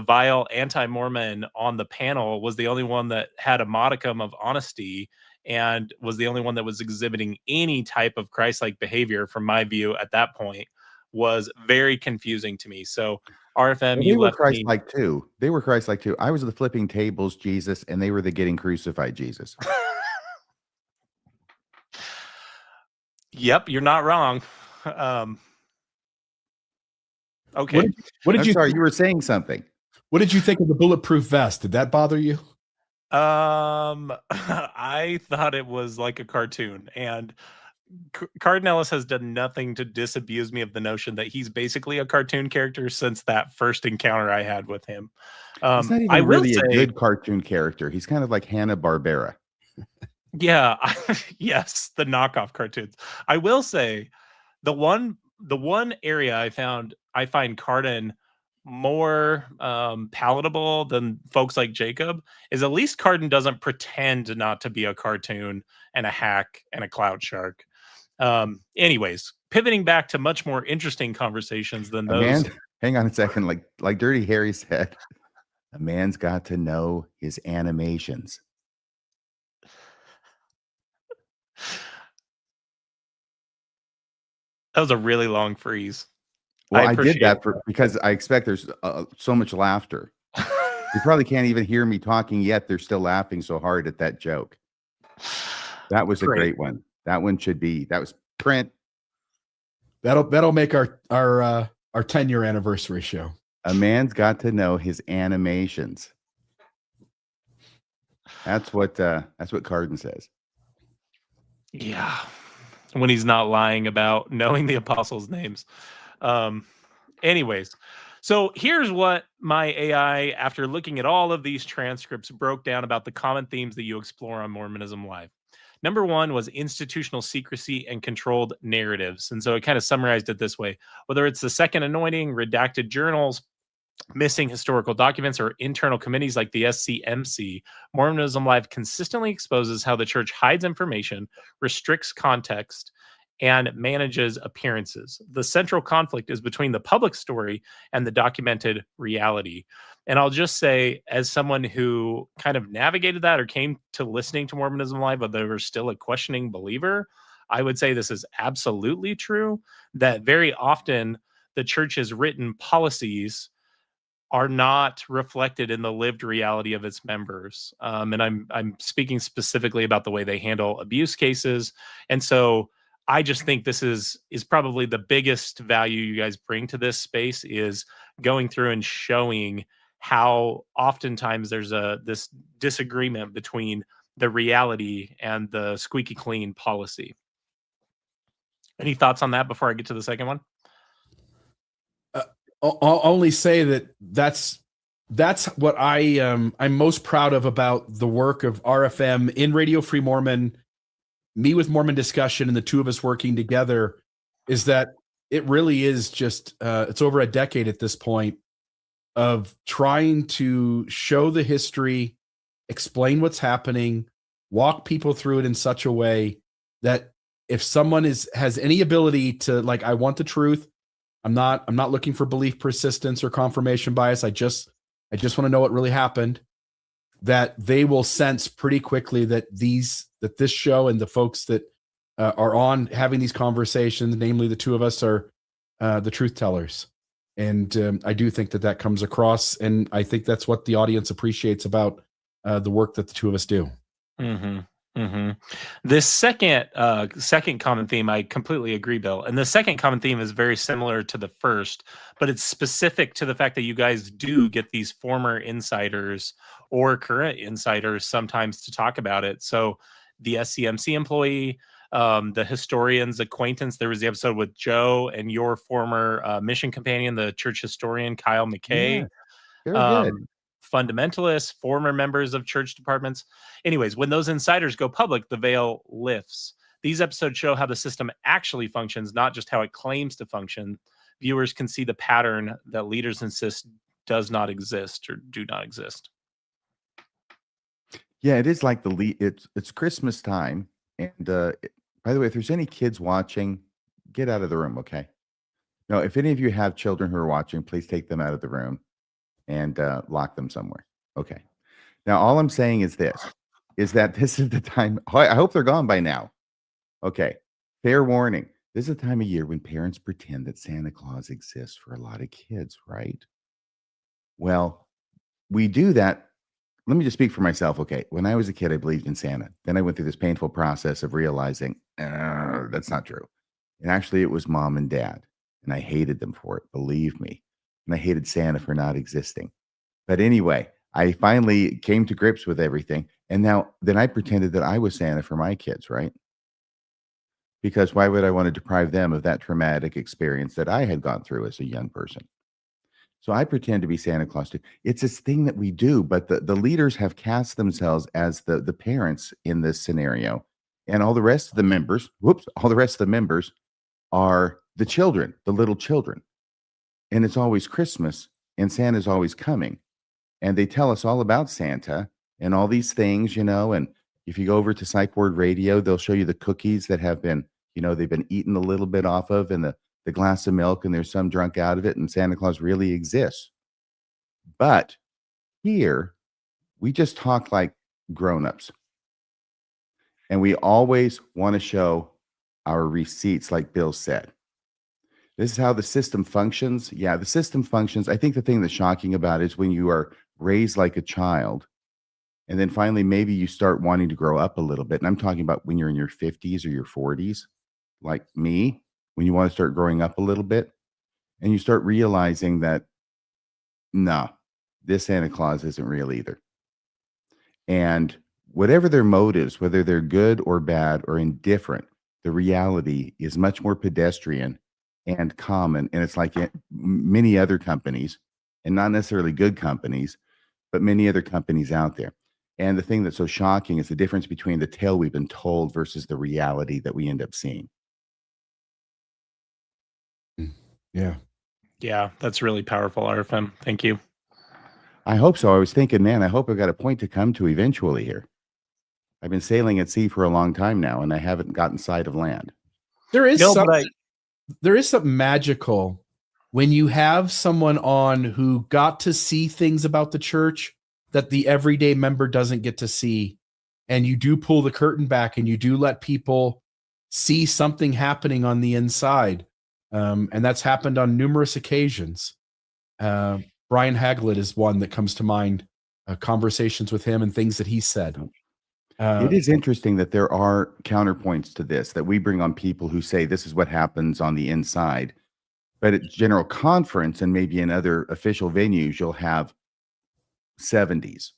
vile anti-Mormon on the panel was the only one that had a modicum of honesty and was the only one that was exhibiting any type of Christ-like behavior, from my view at that point, was very confusing to me. So RFM, Well, you they were left me. Christ-like too. They were Christ-like too. I was the flipping tables Jesus, and they were the getting crucified Jesus. Yep, you're not wrong. Okay. What did I'm you sorry, you were saying something. What did you think of the bulletproof vest? Did that bother you? I thought it was like a cartoon, and Cardinellis has done nothing to disabuse me of the notion that he's basically a cartoon character since that first encounter I had with him. He's not I even will really a say, good cartoon character. He's kind of like Hanna-Barbera. yeah, yes, the knockoff cartoons. I will say the one area I find Cardin more palatable than folks like Jacob is at least Cardin doesn't pretend not to be a cartoon and a hack and a cloud shark. Anyways, pivoting back to much more interesting conversations than A those. man, hang on a second, like Dirty Harry said, a man's got to know his animations. That was a really long freeze. Well, I did appreciate that because I expect there's so much laughter. You probably can't even hear me talking yet. They're still laughing so hard at that joke. That was a great one. That one should be. That was print. That'll make our 10-year anniversary show. A man's got to know his animations. That's what Cardin says. Yeah, when he's not lying about knowing the apostles' names. Anyways, so here's what my AI, after looking at all of these transcripts, broke down about the common themes that you explore on Mormonism Live. Number 1 was institutional secrecy and controlled narratives. And so it kind of summarized it this way: whether it's the second anointing, redacted journals, missing historical documents, or internal committees like the SCMC, Mormonism Live consistently exposes how the church hides information, restricts context, and manages appearances. The central conflict is between the public story and the documented reality. And I'll just say, as someone who kind of navigated that or came to listening to Mormonism Live, but they were still a questioning believer, I would say this is absolutely true, that very often the church's written policies are not reflected in the lived reality of its members. And I'm speaking specifically about the way they handle abuse cases. And so I just think this is probably the biggest value you guys bring to this space, is going through and showing how oftentimes there's this disagreement between the reality and the squeaky clean policy. Any thoughts on that before I get to the second one? I'll only say that's what I'm most proud of about the work of RFM in Radio Free Mormon, me with Mormon Discussion, and the two of us working together, is that it really is just it's over a decade at this point of trying to show the history, explain what's happening, walk people through it in such a way that if someone has any ability to, like, I want the truth, I'm not looking for belief persistence or confirmation bias, I just want to know what really happened, that they will sense pretty quickly that this show and the folks that are on having these conversations, namely the two of us, are the truth tellers. And I do think that comes across, and I think that's what the audience appreciates about the work that the two of us do. Mm-hmm. Mm-hmm. This second common theme, I completely agree, Bill. And the second common theme is very similar to the first, but it's specific to the fact that you guys do get these former insiders or current insiders sometimes to talk about it. So the SCMC employee, the historian's acquaintance. There was the episode with Joe and your former mission companion, the church historian, Kyle McKay. Very good. Fundamentalists, former members of church departments. Anyways, when those insiders go public, the veil lifts. These episodes show how the system actually functions, not just how it claims to function. Viewers can see the pattern that leaders insist does not exist or do not exist. Yeah, it is like it's Christmas time, and by the way, if there's any kids watching, get out of the room, okay? No, if any of you have children who are watching, please take them out of the room and lock them somewhere. Okay. Now, all I'm saying is that this is the time. I hope they're gone by now. Okay. Fair warning. This is the time of year when parents pretend that Santa Claus exists for a lot of kids, right? Well, we do that. Let me just speak for myself. Okay. When I was a kid, I believed in Santa. Then I went through this painful process of realizing that's not true. And actually, it was mom and dad. And I hated them for it, believe me. And I hated Santa for not existing. But anyway, I finally came to grips with everything. And then I pretended that I was Santa for my kids, right? Because why would I want to deprive them of that traumatic experience that I had gone through as a young person? So I pretend to be Santa Claus too. It's this thing that we do, but the leaders have cast themselves as the parents in this scenario. And all the rest of the members, are the children, the little children. And it's always Christmas, and Santa's always coming. And they tell us all about Santa and all these things, and if you go over to Psych Ward Radio, they'll show you the cookies that have been, they've been eaten a little bit off of, and the glass of milk, and there's some drunk out of it, and Santa Claus really exists. But here, we just talk like grown-ups. And we always want to show our receipts, like Bill said. This is how the system functions. Yeah, the system functions. I think the thing that's shocking about it is when you are raised like a child, and then finally maybe you start wanting to grow up a little bit. And I'm talking about when you're in your 50s or your 40s, like me, when you want to start growing up a little bit, and you start realizing that, no, this Santa Claus isn't real either. And whatever their motives, whether they're good or bad or indifferent, the reality is much more pedestrian and common. And it's like many other companies, and not necessarily good companies, but many other companies out there. And the thing that's so shocking is the difference between the tale we've been told versus the reality that we end up seeing. Yeah. Yeah, that's really powerful, RFM. Thank you. I hope so. I was thinking, man, I hope I've got a point to come to eventually here. I've been sailing at sea for a long time now, and I haven't gotten sight of land. There is something magical when you have someone on who got to see things about the church that the everyday member doesn't get to see. And you do pull the curtain back and you do let people see something happening on the inside. And that's happened on numerous occasions. Brian Haglett is one that comes to mind, conversations with him and things that he said. It is interesting that there are counterpoints to this, that we bring on people who say this is what happens on the inside. But at General Conference and maybe in other official venues, you'll have 70s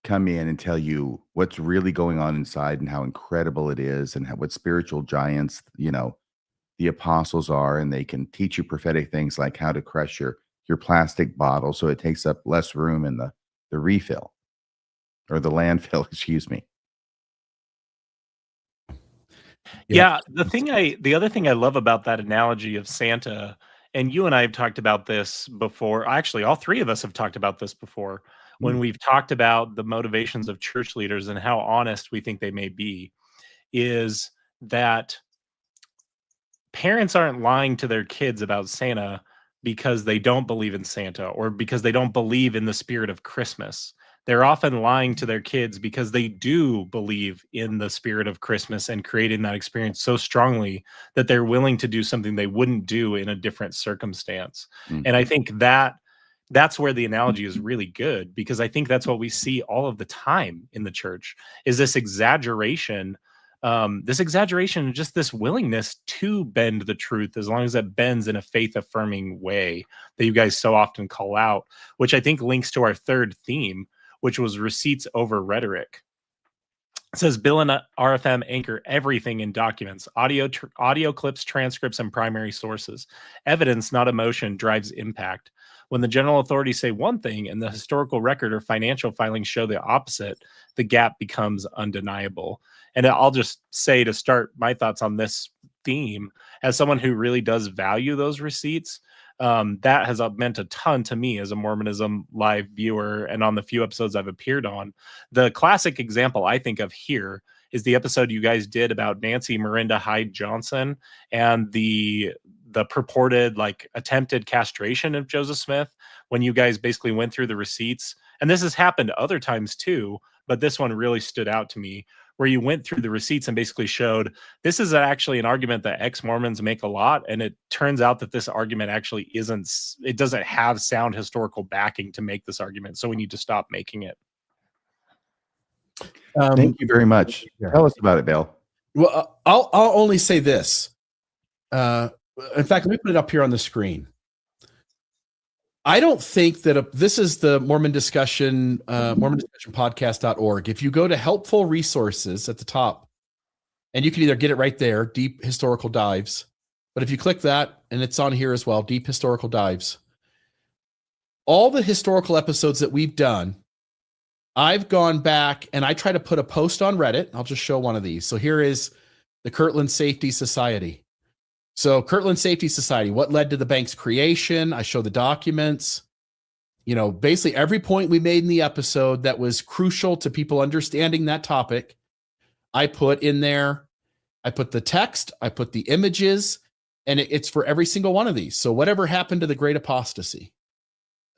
come in and tell you what's really going on inside and how incredible it is and what spiritual giants, the apostles are. And they can teach you prophetic things like how to crush your plastic bottle so it takes up less room in the refill or the landfill, excuse me. Yeah, the other thing I love about that analogy of Santa, and you and I have talked about this before. Actually, all three of us have talked about this before when we've talked about the motivations of church leaders and how honest we think they may be, is that parents aren't lying to their kids about Santa because they don't believe in Santa or because they don't believe in the spirit of Christmas. They're often lying to their kids because they do believe in the spirit of Christmas and creating that experience so strongly that they're willing to do something they wouldn't do in a different circumstance. And I think that's where the analogy is really good, because I think that's what we see all of the time in the church, is this exaggeration, and just this willingness to bend the truth, as long as it bends in a faith-affirming way that you guys so often call out, which I think links to our third theme, which was receipts over rhetoric. It says Bill and RFM anchor everything in documents, audio clips, transcripts, and primary sources. Evidence, not emotion, drives impact. When the general authorities say one thing and the historical record or financial filings show the opposite, the gap becomes undeniable. And I'll just say, to start my thoughts on this theme, as someone who really does value those receipts, that has meant a ton to me as a Mormonism Live viewer. And on the few episodes I've appeared on, the classic example I think of here is the episode you guys did about Nancy Miranda Hyde Johnson and the purported like attempted castration of Joseph Smith, when you guys basically went through the receipts. And this has happened other times too, but this one really stood out to me, where you went through the receipts and basically showed this is actually an argument that ex-Mormons make a lot. And it turns out that this argument actually it doesn't have sound historical backing to make this argument. So we need to stop making it. Thank you very much. Tell us about it, Bill. Well, I'll only say this. In fact, let me put it up here on the screen. I don't think that this is the Mormon Discussion, MormonDiscussionPodcast.org. If you go to helpful resources at the top, and you can either get it right there, Deep Historical Dives, but if you click that, and it's on here as well, Deep Historical Dives, all the historical episodes that we've done, I've gone back and I try to put a post on Reddit. I'll just show one of these. So here is the Kirtland Safety Society. So Kirtland Safety Society, what led to the bank's creation? I show the documents. You know, basically every point we made in the episode that was crucial to people understanding that topic, I put in there. I put the text, I put the images, and it's for every single one of these. So whatever happened to the Great Apostasy?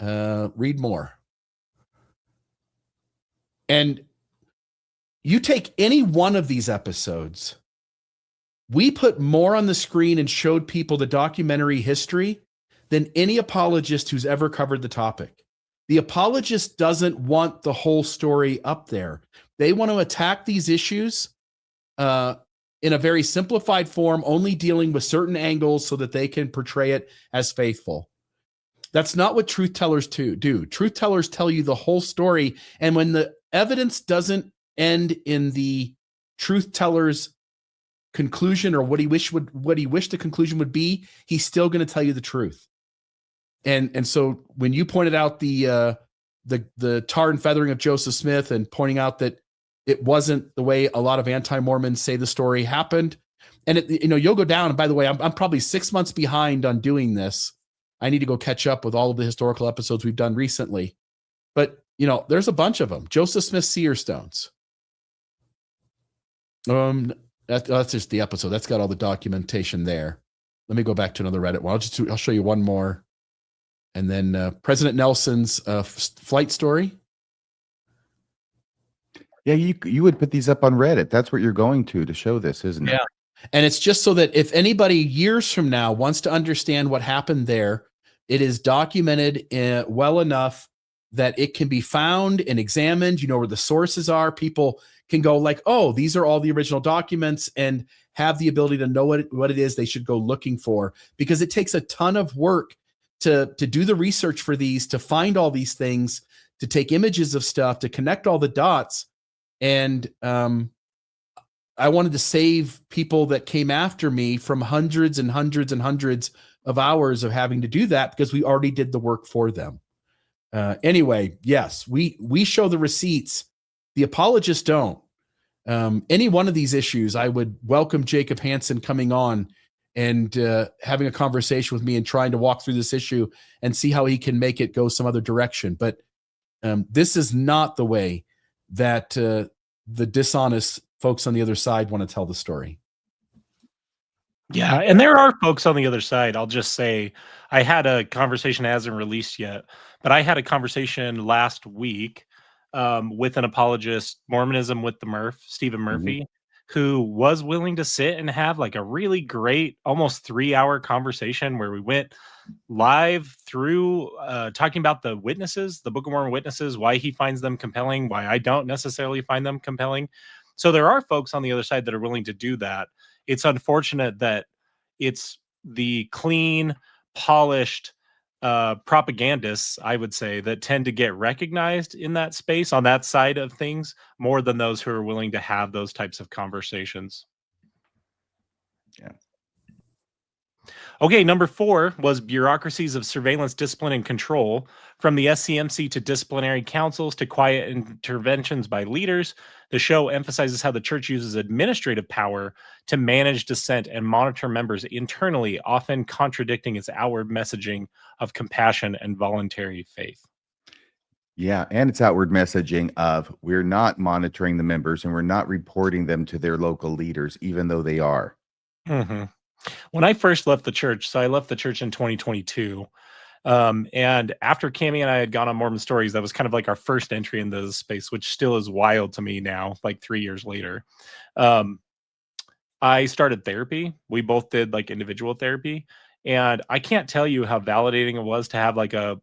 Read more. And you take any one of these episodes, we put more on the screen and showed people the documentary history than any apologist who's ever covered the topic. The apologist doesn't want the whole story up there. They want to attack these issues in a very simplified form, only dealing with certain angles so that they can portray it as faithful. That's not what truth tellers do. Truth tellers tell you the whole story. And when the evidence doesn't end in the truth teller's conclusion or what he wished the conclusion would be, he's still going to tell you the truth. And so when you pointed out the tar and feathering of Joseph Smith and pointing out that it wasn't the way a lot of anti-Mormons say the story happened, and you'll go down. And by the way, I'm probably 6 months behind on doing this. I need to go catch up with all of the historical episodes we've done recently. But there's a bunch of them. Joseph Smith seer stones. That's just the episode. That's got all the documentation there. Let me go back to another Reddit one. I'll show you one more. And then President Nelson's flight story. Yeah, you would put these up on Reddit. That's what you're going to show this, isn't it? Yeah. And it's just so that if anybody years from now wants to understand what happened there, it is documented well enough that it can be found and examined. You know where the sources are. People can go like, oh, these are all the original documents, and have the ability to know what it is they should go looking for, because it takes a ton of work to do the research for these, to find all these things, to take images of stuff, to connect all the dots. And I wanted to save people that came after me from hundreds and hundreds and hundreds of hours of having to do that, because we already did the work for them. Anyway, yes, we show the receipts. The apologists don't. Any one of these issues, I would welcome Jacob Hansen coming on and having a conversation with me and trying to walk through this issue and see how he can make it go some other direction. But this is not the way that the dishonest folks on the other side want to tell the story. Yeah, and there are folks on the other side. I'll just say I had a conversation, it hasn't released yet, but I had a conversation last week with an apologist, Mormonism with the Murph, Stephen Murphy, who was willing to sit and have like a really great, almost 3-hour conversation where we went live through talking about the witnesses, the Book of Mormon witnesses, why he finds them compelling, why I don't necessarily find them compelling. So there are folks on the other side that are willing to do that. It's unfortunate that it's the clean, polished propagandists, I would say, that tend to get recognized in that space, on that side of things, more than those who are willing to have those types of conversations. Yeah. Okay, number 4 was bureaucracies of surveillance, discipline, and control. From the SCMC to disciplinary councils to quiet interventions by leaders, the show emphasizes how the church uses administrative power to manage dissent and monitor members internally, often contradicting its outward messaging of compassion and voluntary faith. Yeah, and it's outward messaging of we're not monitoring the members and we're not reporting them to their local leaders, even though they are. Mm-hmm. When I first left the church, so I left the church in 2022. And after Cammie and I had gone on Mormon Stories, that was kind of like our first entry into the space, which still is wild to me now, like 3 years later. I started therapy. We both did like individual therapy. And I can't tell you how validating it was to have like a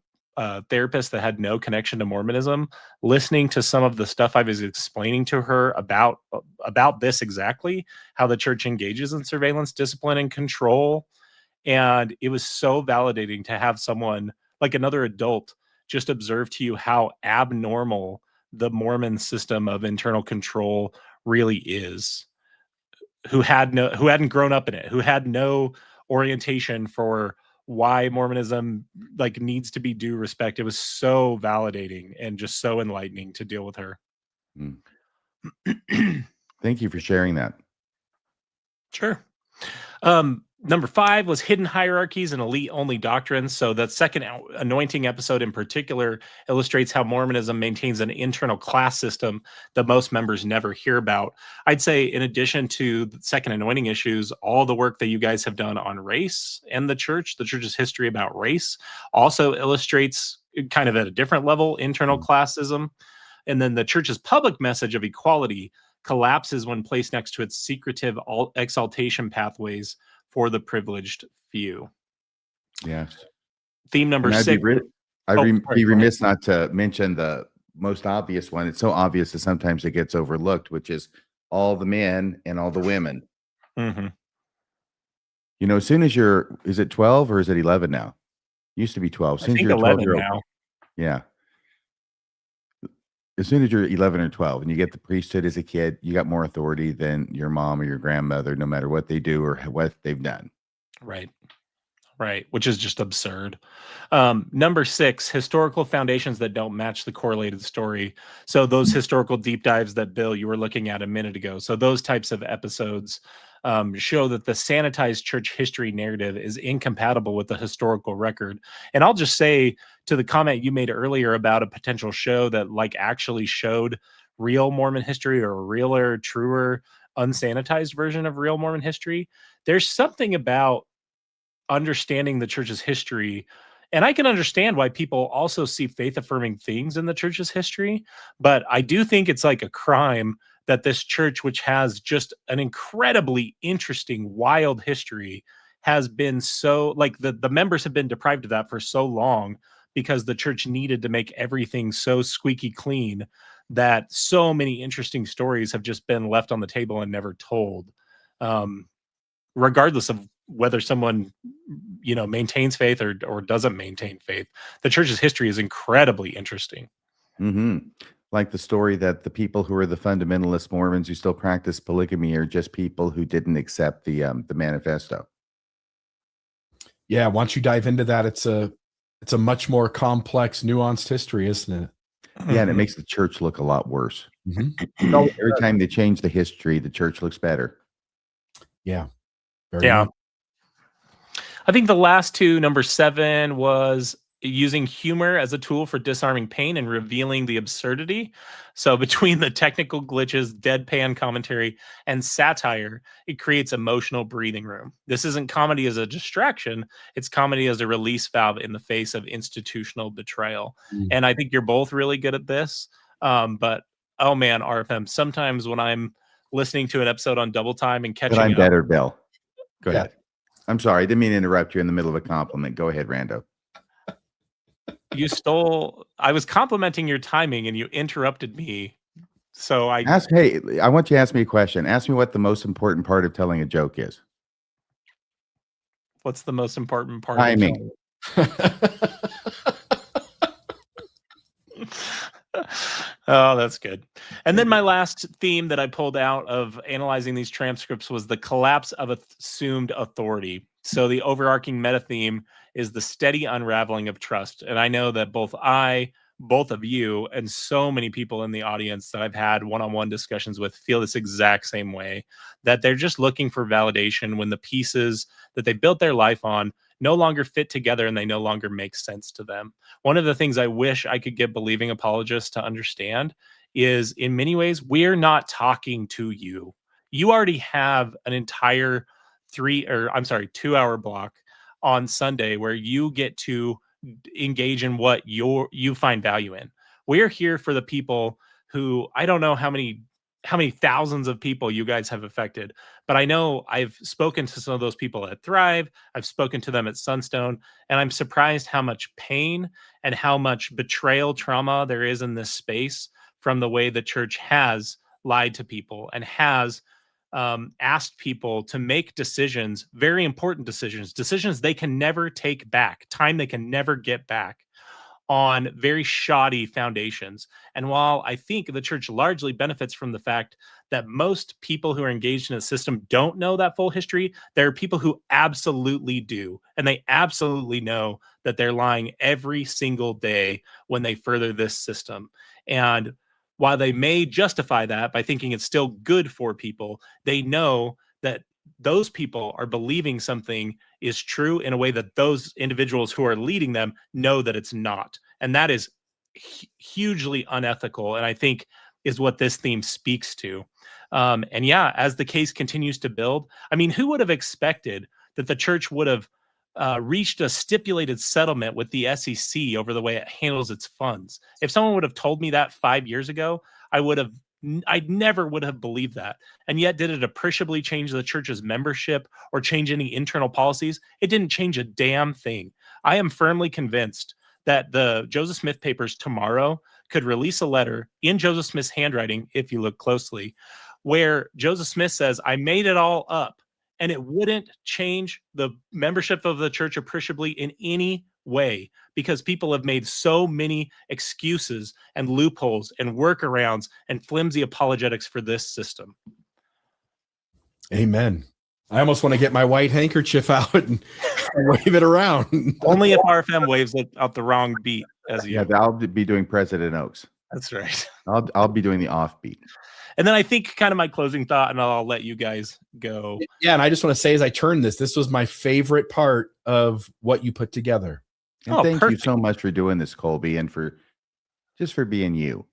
therapist that had no connection to Mormonism, listening to some of the stuff I was explaining to her about this exactly, how the church engages in surveillance, discipline, and control. And it was so validating to have someone like another adult just observe to you how abnormal the Mormon system of internal control really is, who hadn't grown up in it, who had no orientation for why Mormonism like needs to be due respect. It was so validating and just so enlightening to deal with her. Thank you for sharing that. Sure. Number 5 was hidden hierarchies and elite only doctrines. So that second anointing episode in particular illustrates how Mormonism maintains an internal class system that most members never hear about. I'd say in addition to the second anointing issues, all the work that you guys have done on race and the church's history about race also illustrates kind of at a different level, internal classism. And then the church's public message of equality collapses when placed next to its secretive exaltation pathways for the privileged few. Yes. Theme number And 6. I'd be remiss not to mention the most obvious one. It's so obvious that sometimes it gets overlooked, which is all the men and all the women. Mm-hmm. You know, as soon as is it 12 or is it 11 now? Used to be 12. As soon I think as you're 11 12-year-old, now. yeah. As soon as you're 11 or 12 and you get the priesthood as a kid, you got more authority than your mom or your grandmother, no matter what they do or what they've done. Right. Right. Which is just absurd. Number 6, historical foundations that don't match the correlated story. So those historical deep dives that Bill, you were looking at a minute ago. So those types of episodes show that the sanitized church history narrative is incompatible with the historical record. And I'll just say to the comment you made earlier about a potential show that like actually showed real Mormon history or a realer, truer, unsanitized version of real Mormon history, there's something about understanding the church's history. And I can understand why people also see faith affirming things in the church's history. But I do think it's like a crime that this church, which has just an incredibly interesting, wild history, has been so like the members have been deprived of that for so long because the church needed to make everything so squeaky clean that so many interesting stories have just been left on the table and never told. Regardless of whether someone, you know, maintains faith or doesn't maintain faith, the church's history is incredibly interesting. Mm-hmm. Like the story that the people who are the fundamentalist Mormons who still practice polygamy are just people who didn't accept the manifesto. Yeah, once you dive into that, it's a much more complex, nuanced history, isn't it? Yeah, and it makes the church look a lot worse. Mm-hmm. Every time they change the history, the church looks better. Yeah. Yeah. I think the last two, number 7 was using humor as a tool for disarming pain and revealing the absurdity. So between the technical glitches, deadpan commentary, and satire, it creates emotional breathing room. This isn't comedy as a distraction. It's comedy as a release valve in the face of institutional betrayal. And I think you're both really good at this. But, oh man, RFM, sometimes when I'm listening to an episode on double time and catching But I'm up, better, Bill. Go ahead. I'm sorry. I didn't mean to interrupt you in the middle of a compliment. Go ahead, Rando. I was complimenting your timing and you interrupted me. So I want you to ask me a question. Ask me what the most important part of telling a joke is. What's the most important part? Timing. Oh, that's good. And then my last theme that I pulled out of analyzing these transcripts was the collapse of assumed authority. So the overarching meta theme is the steady unraveling of trust. And I know that both of you, and so many people in the audience that I've had one-on-one discussions with feel this exact same way, that they're just looking for validation when the pieces that they built their life on no longer fit together and they no longer make sense to them. One of the things I wish I could get believing apologists to understand is, in many ways, we're not talking to you. You already have an entire 2-hour block on Sunday where you get to engage in what you find value in. We're here for the people who, I don't know how many thousands of people you guys have affected, but I know I've spoken to some of those people at Thrive. I've spoken to them at Sunstone, and I'm surprised how much pain and how much betrayal trauma there is in this space from the way the church has lied to people and has asked people to make decisions, very important decisions they can never take back, time they can never get back, on very shoddy foundations. And while I think the church largely benefits from the fact that most people who are engaged in a system don't know that full history, there are people who absolutely do. And they absolutely know that they're lying every single day when they further this system. And while they may justify that by thinking it's still good for people, they know that those people are believing something is true in a way that those individuals who are leading them know that it's not. And that is hugely unethical, and I think is what this theme speaks to. And yeah, as the case continues to build, I mean, who would have expected that the church would have reached a stipulated settlement with the SEC over the way it handles its funds? If someone would have told me that 5 years ago, I never would have believed that. And yet, did it appreciably change the church's membership or change any internal policies? It didn't change a damn thing. I am firmly convinced that the Joseph Smith papers tomorrow could release a letter in Joseph Smith's handwriting, if you look closely, where Joseph Smith says, I made it all up. And it wouldn't change the membership of the church appreciably in any way, because people have made so many excuses and loopholes and workarounds and flimsy apologetics for this system. Amen. I almost want to get my white handkerchief out and wave it around. Only if RFM waves it out the wrong beat as you. Yeah, I'll be doing President Oaks. That's right. I'll be doing the offbeat. And then I think kind of my closing thought, and I'll let you guys go. Yeah, and I just want to say, as I turn this was my favorite part of what you put together. And thank you so much for doing this, Colby, and for being you.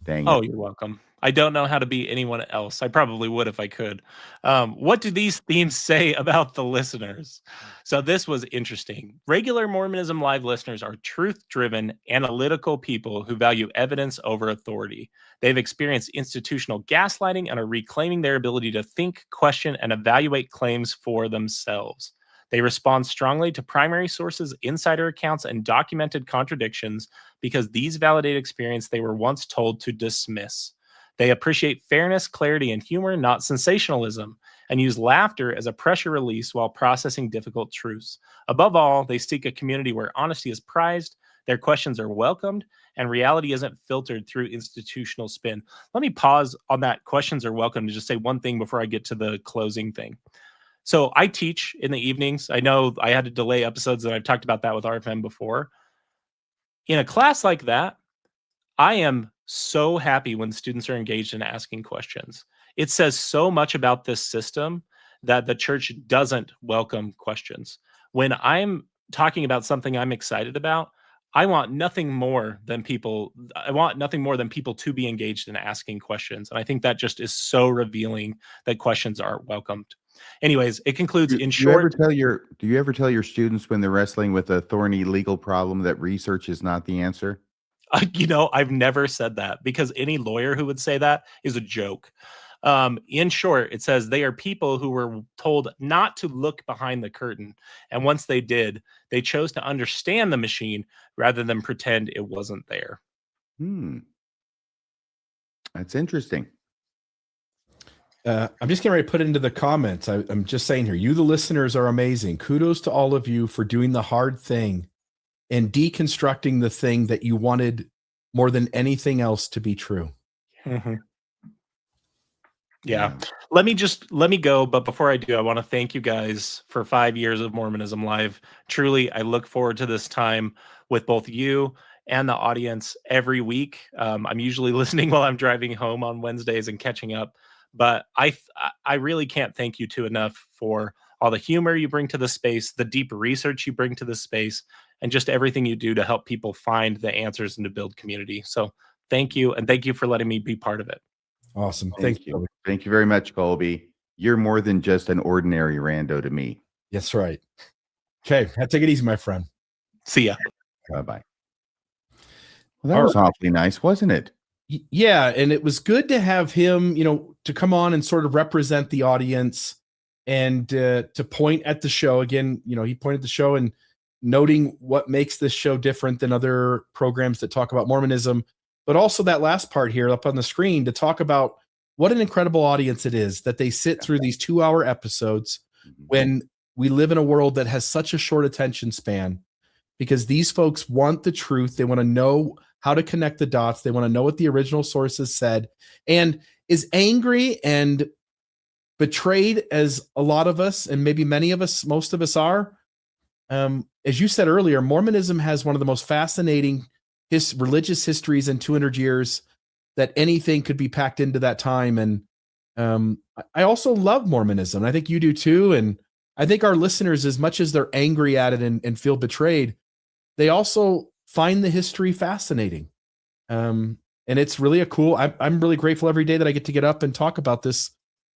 Dang it. Oh, you're welcome. I don't know how to be anyone else. I probably would if I could. What do these themes say about the listeners? So this was interesting. Regular Mormonism Live listeners are truth-driven, analytical people who value evidence over authority. They've experienced institutional gaslighting and are reclaiming their ability to think, question, and evaluate claims for themselves. They respond strongly to primary sources, insider accounts, and documented contradictions because these validate experience they were once told to dismiss. They appreciate fairness, clarity, and humor, not sensationalism, and use laughter as a pressure release while processing difficult truths. Above all, they seek a community where honesty is prized, their questions are welcomed, and reality isn't filtered through institutional spin. Let me pause on that questions are welcome to just say one thing before I get to the closing thing. So I teach in the evenings. I know I had to delay episodes, and I've talked about that with RFM before. In a class like that, I am so happy when students are engaged in asking questions. It says so much about this system that the church doesn't welcome questions. When I'm talking about something I'm excited about, I want nothing more than people to be engaged in asking questions. And I think that just is so revealing that questions are welcomed. Anyways, it concludes in short. Do you ever tell your students when they're wrestling with a thorny legal problem that research is not the answer? I've never said that, because any lawyer who would say that is a joke. In short, it says they are people who were told not to look behind the curtain. And once they did, they chose to understand the machine rather than pretend it wasn't there. That's interesting. I'm just getting ready to put it into the comments. I'm just saying here, you, the listeners, are amazing. Kudos to all of you for doing the hard thing and deconstructing the thing that you wanted more than anything else to be true. Mm-hmm. Yeah. Let me go. But before I do, I want to thank you guys for 5 years of Mormonism Live. Truly, I look forward to this time with both you and the audience every week. I'm usually listening while I'm driving home on Wednesdays and catching up. But I really can't thank you two enough for all the humor you bring to the space, the deep research you bring to the space, and just everything you do to help people find the answers and to build community. So thank you. And thank you for letting me be part of it. Awesome. Thank you. Thank you very much, Colby. You're more than just an ordinary rando to me. That's right. Okay. Take it easy, my friend. See ya. Bye-bye. Well, that was awfully nice, wasn't it? Yeah. And it was good to have him, to come on and sort of represent the audience and to point at the show. Again, he pointed at the show and noting what makes this show different than other programs that talk about Mormonism. But also that last part here up on the screen to talk about what an incredible audience it is that they sit through these 2-hour episodes when we live in a world that has such a short attention span, because these folks want the truth. They want to know how to connect the dots. They want to know what the original sources said, and is angry and betrayed as a lot of us, and maybe many of us, most of us are. As you said earlier, Mormonism has one of the most fascinating religious histories in 200 years that anything could be packed into that time. And I also love Mormonism. I think you do too. And I think our listeners, as much as they're angry at it and feel betrayed, they also find the history fascinating. And it's really I'm really grateful every day that I get up and talk about this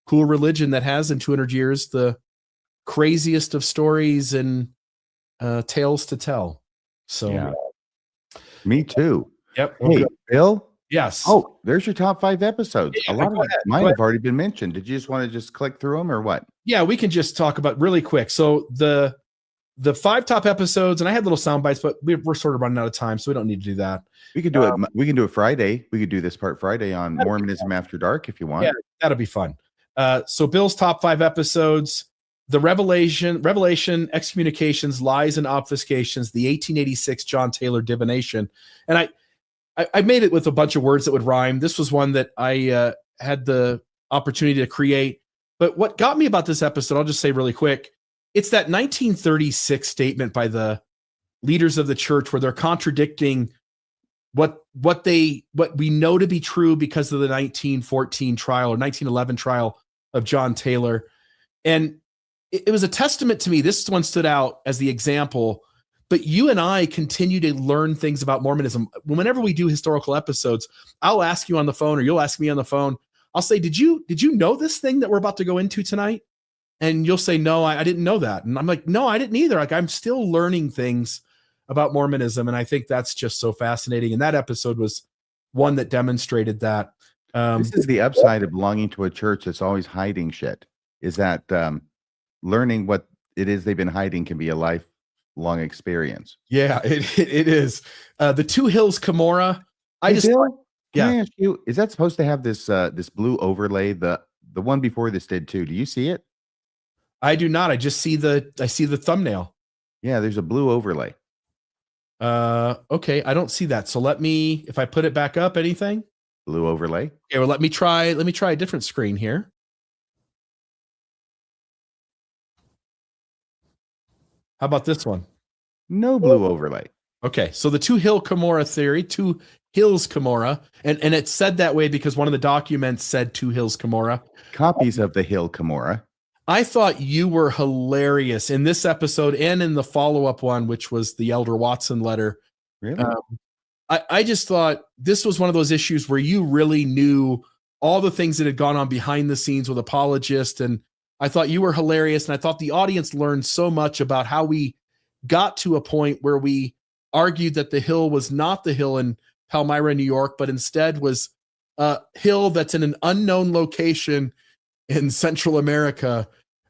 cool religion that has in 200 years the craziest of stories and tales to tell. So yeah. Me too. Yep. Hey, Bill? Yes. Oh, there's your top 5 episodes. Yeah, a lot of ahead, mine have already been mentioned. Did you just want to click through them or what? Yeah, we can just talk about really quick. So the 5 top episodes, and I had little sound bites, but we're sort of running out of time, so we don't need to do that. We could do it. We can do it Friday. We could do this part Friday on Mormonism After Dark if you want. Yeah, that'll be fun. So Bill's top 5 episodes: the Revelation, Excommunications, Lies and Obfuscations, the 1886 John Taylor Divination. And I made it with a bunch of words that would rhyme. This was one that I had the opportunity to create. But what got me about this episode, I'll just say really quick, it's that 1936 statement by the leaders of the church where they're contradicting what we know to be true because of the 1914 trial or 1911 trial of John Taylor. And it was a testament to me. This one stood out as the example, but you and I continue to learn things about Mormonism. Whenever we do historical episodes, I'll ask you on the phone or you'll ask me on the phone. I'll say, did you know this thing that we're about to go into tonight? And you'll say, no, I didn't know that. And I'm like, no, I didn't either. Like, I'm still learning things about Mormonism. And I think that's just so fascinating. And that episode was one that demonstrated that. This is the upside of belonging to a church that's always hiding shit, is that learning what it is they've been hiding can be a lifelong experience. Yeah, it is. The Two Hills Cumorah. Can I ask you, is that supposed to have this this blue overlay? The one before this did too. Do you see it? I do not. I just see the thumbnail. Yeah, there's a blue overlay. Okay, I don't see that. So if I put it back up, anything? Blue overlay. Okay, well, let me try a different screen here. How about this one? No blue overlay. Okay, so the Two Hills Cumorah theory, Two Hills Cumorah, and it said that way because one of the documents said Two Hills Cumorah. Copies of the Hill Cumorah. I thought you were hilarious in this episode and in the follow-up one, which was the Elder Watson letter. Really? I just thought this was one of those issues where you really knew all the things that had gone on behind the scenes with apologists, and I thought you were hilarious, and I thought the audience learned so much about how we got to a point where we argued that the hill was not the hill in Palmyra, New York, but instead was a hill that's in an unknown location in Central America.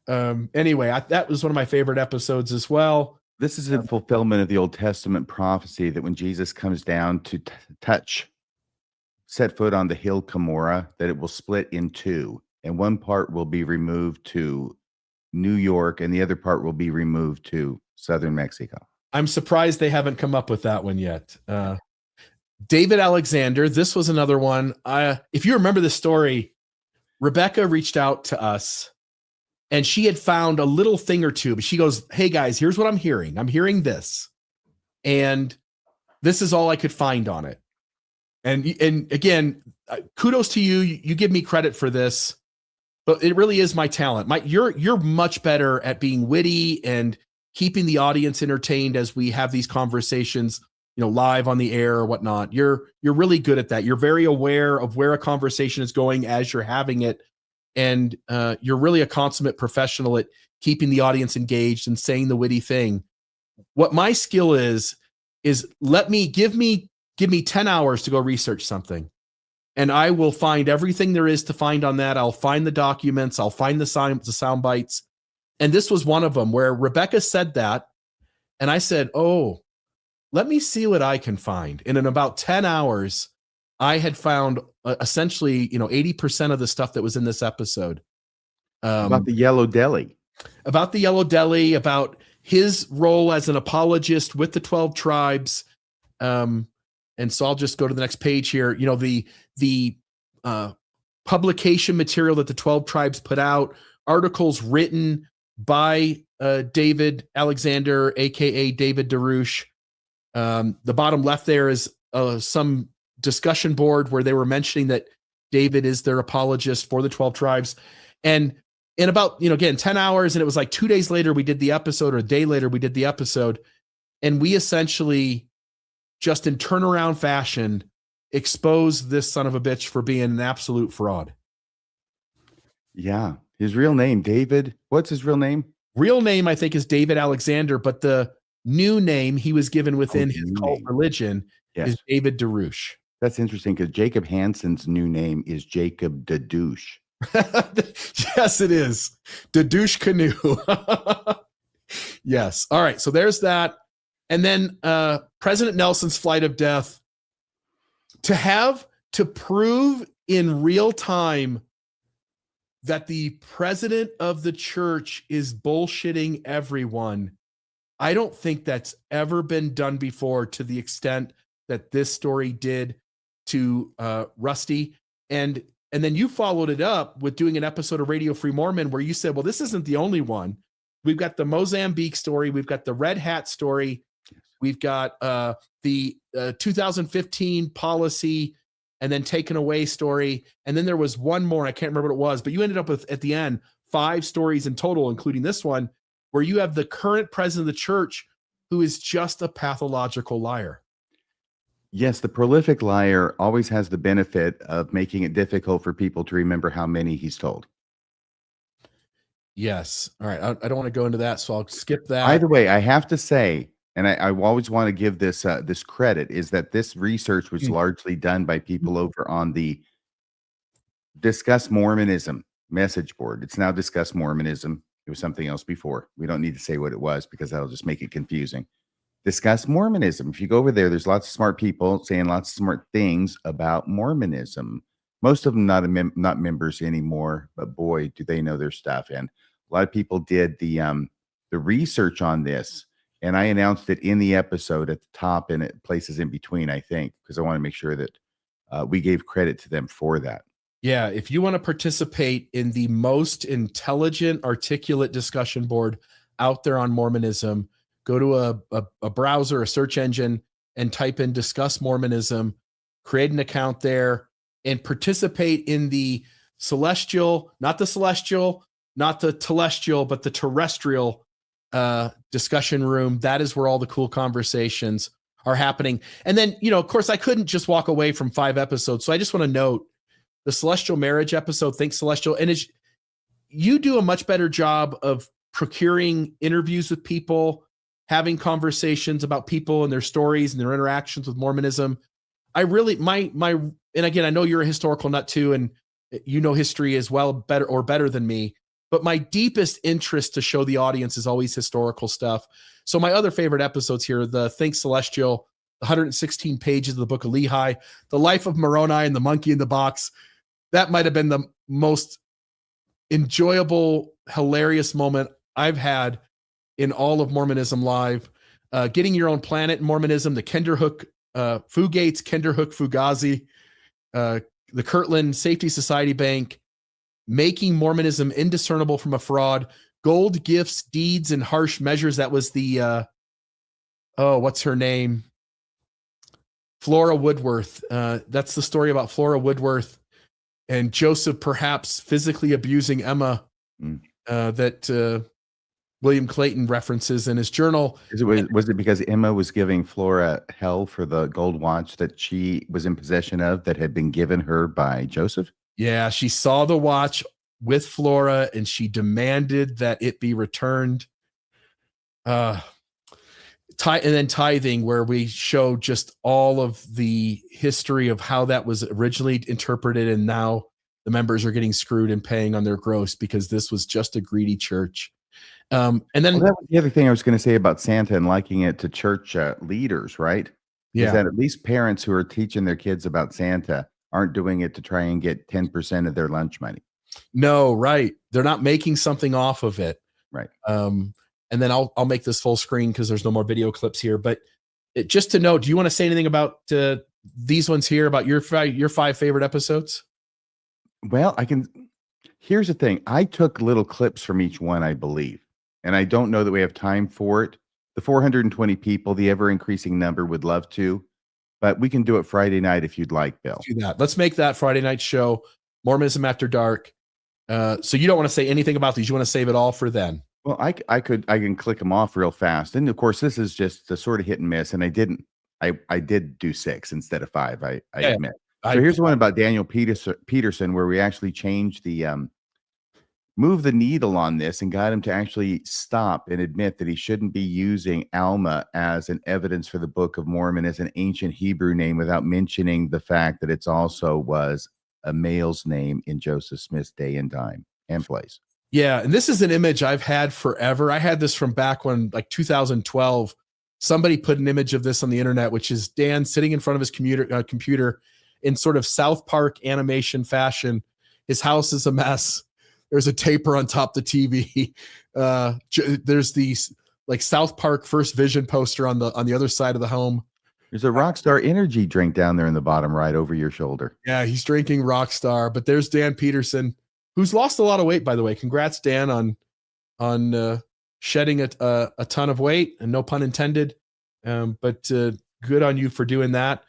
Anyway, that was one of my favorite episodes as well. This is in fulfillment of the Old Testament prophecy that when Jesus comes down to set foot on the Hill Cumorah, that it will split in two, and one part will be removed to New York, and the other part will be removed to southern Mexico. I'm surprised they haven't come up with that one yet. David Alexander, this was another one. If you remember the story, Rebecca reached out to us, and she had found a little thing or two, but she goes, "Hey guys, here's what I'm hearing. I'm hearing this. And this is all I could find on it." And again, kudos to you. You give me credit for this, but it really is my talent. You're much better at being witty and keeping the audience entertained as we have these conversations, live on the air or whatnot. You're really good at that. You're very aware of where a conversation is going as you're having it. And you're really a consummate professional at keeping the audience engaged and saying the witty thing. What my skill is give me 10 hours to go research something, and I will find everything there is to find on that. I'll find the documents. I'll find the sound bites. And this was one of them where Rebecca said that. And I said, "Oh, let me see what I can find." And in about 10 hours, I had found essentially, 80% of the stuff that was in this episode. About the Yellow Deli. About the Yellow Deli, about his role as an apologist with the 12 tribes. And so I'll just go to the next page here. The publication material that the 12 tribes put out, articles written by David Alexander, aka David DeRouche. The bottom left there is some discussion board where they were mentioning that David is their apologist for the 12 tribes. And in about, again, 10 hours, and it was like 2 days later we did the episode, or a day later we did the episode, and we essentially just in turnaround fashion exposed this son of a bitch for being an absolute fraud. Yeah. His real name, David. What's his real name? Real name, I think, is David Alexander, but the new name he was given within his cult religion is David DeRouche. That's interesting because Jacob Hansen's new name is Jacob Dadouche. Yes, it is. Dadouche Canoe. Yes. All right. So there's that. And then President Nelson's flight of death. To prove in real time that the president of the church is bullshitting everyone, I don't think that's ever been done before to the extent that this story did to Rusty. And then you followed it up with doing an episode of Radio Free Mormon where you said, well, this isn't the only one. We've got the Mozambique story. We've got the Red Hat story. We've got the 2015 policy and then taken away story. And then there was one more. I can't remember what it was, but you ended up with, at the end, 5 stories in total, including this one, where you have the current president of the church who is just a pathological liar. Yes, the prolific liar always has the benefit of making it difficult for people to remember how many he's told. Yes. All right. I don't want to go into that, so I'll skip that. By the way, I have to say, and I always want to give this this credit, is that this research was largely done by people over on the Discuss Mormonism message board. It's now Discuss Mormonism. It was something else before. We don't need to say what it was because that'll just make it confusing. Discuss Mormonism. If you go over there, there's lots of smart people saying lots of smart things about Mormonism. Most of them not members anymore, but boy, do they know their stuff. And a lot of people did the research on this, and I announced it in the episode at the top and at places in between, I think, because I want to make sure that we gave credit to them for that. Yeah, if you want to participate in the most intelligent, articulate discussion board out there on Mormonism, go to a browser, a search engine, and type in Discuss Mormonism, create an account there, and participate in the celestial, not the celestial, not the telestial, but the terrestrial discussion room. That is where all the cool conversations are happening. And then, of course, I couldn't just walk away from 5 episodes. So I just want to note the Celestial Marriage episode, Think Celestial. And you do a much better job of procuring interviews with people, having conversations about people and their stories and their interactions with Mormonism. I really, and again, I know you're a historical nut too, and you know history as well, better than me, but my deepest interest to show the audience is always historical stuff. So my other favorite episodes here, the Think Celestial, 116 pages of the Book of Lehi, the Life of Moroni and the Monkey in the Box. That might have been the most enjoyable, hilarious moment I've had in all of Mormonism Live. Getting Your Own Planet in Mormonism, the Kinderhook Fugates, Kinderhook Fugazi, the Kirtland Safety Society Bank, making Mormonism indiscernible from a fraud, gold gifts, deeds, and harsh measures. That was the, what's her name? Flora Woodworth. That's the story about Flora Woodworth and Joseph perhaps physically abusing Emma that William Clayton references in his journal. Was it because Emma was giving Flora hell for the gold watch that she was in possession of that had been given her by Joseph? Yeah, she saw the watch with Flora and she demanded that it be returned. And then tithing, where we show just all of the history of how that was originally interpreted, and now the members are getting screwed and paying on their gross because this was just a greedy church. And then that was the other thing I was going to say about Santa and liking it to church leaders, right? Yeah. Is that at least parents who are teaching their kids about Santa aren't doing it to try and get 10% of their lunch money. No, right. They're not making something off of it. Right. And then I'll make this full screen because there's no more video clips here. But just to note, do you want to say anything about these ones here, about your five favorite episodes? Well, here's the thing. I took little clips from each one, I believe. And I don't know that we have time for it. The 420 people, the ever-increasing number, would love to. But we can do it Friday night if you'd like, Bill. Do that. Let's make that Friday night show, Mormonism After Dark. So you don't want to say anything about these. You want to save it all for then. Well, I can click them off real fast. And of course, this is just the sort of hit and miss. And I did do 6 instead of 5. I admit. So here's the one about Daniel Peterson, where we actually changed the move the needle on this and got him to actually stop and admit that he shouldn't be using Alma as an evidence for the Book of Mormon as an ancient Hebrew name without mentioning the fact that it's also was a male's name in Joseph Smith's day and time and place. Yeah, and this is an image I've had forever. I had this from back when, like 2012, somebody put an image of this on the internet, which is Dan sitting in front of his computer in sort of South Park animation fashion. His house is a mess. There's a taper on top of the TV. There's these like South Park First Vision poster on the other side of the home. There's a Rockstar energy drink down there in the bottom right over your shoulder. Yeah, he's drinking Rockstar. But there's Dan Peterson, who's lost a lot of weight, by the way. Congrats, Dan, on shedding a ton of weight, and no pun intended. But good on you for doing that.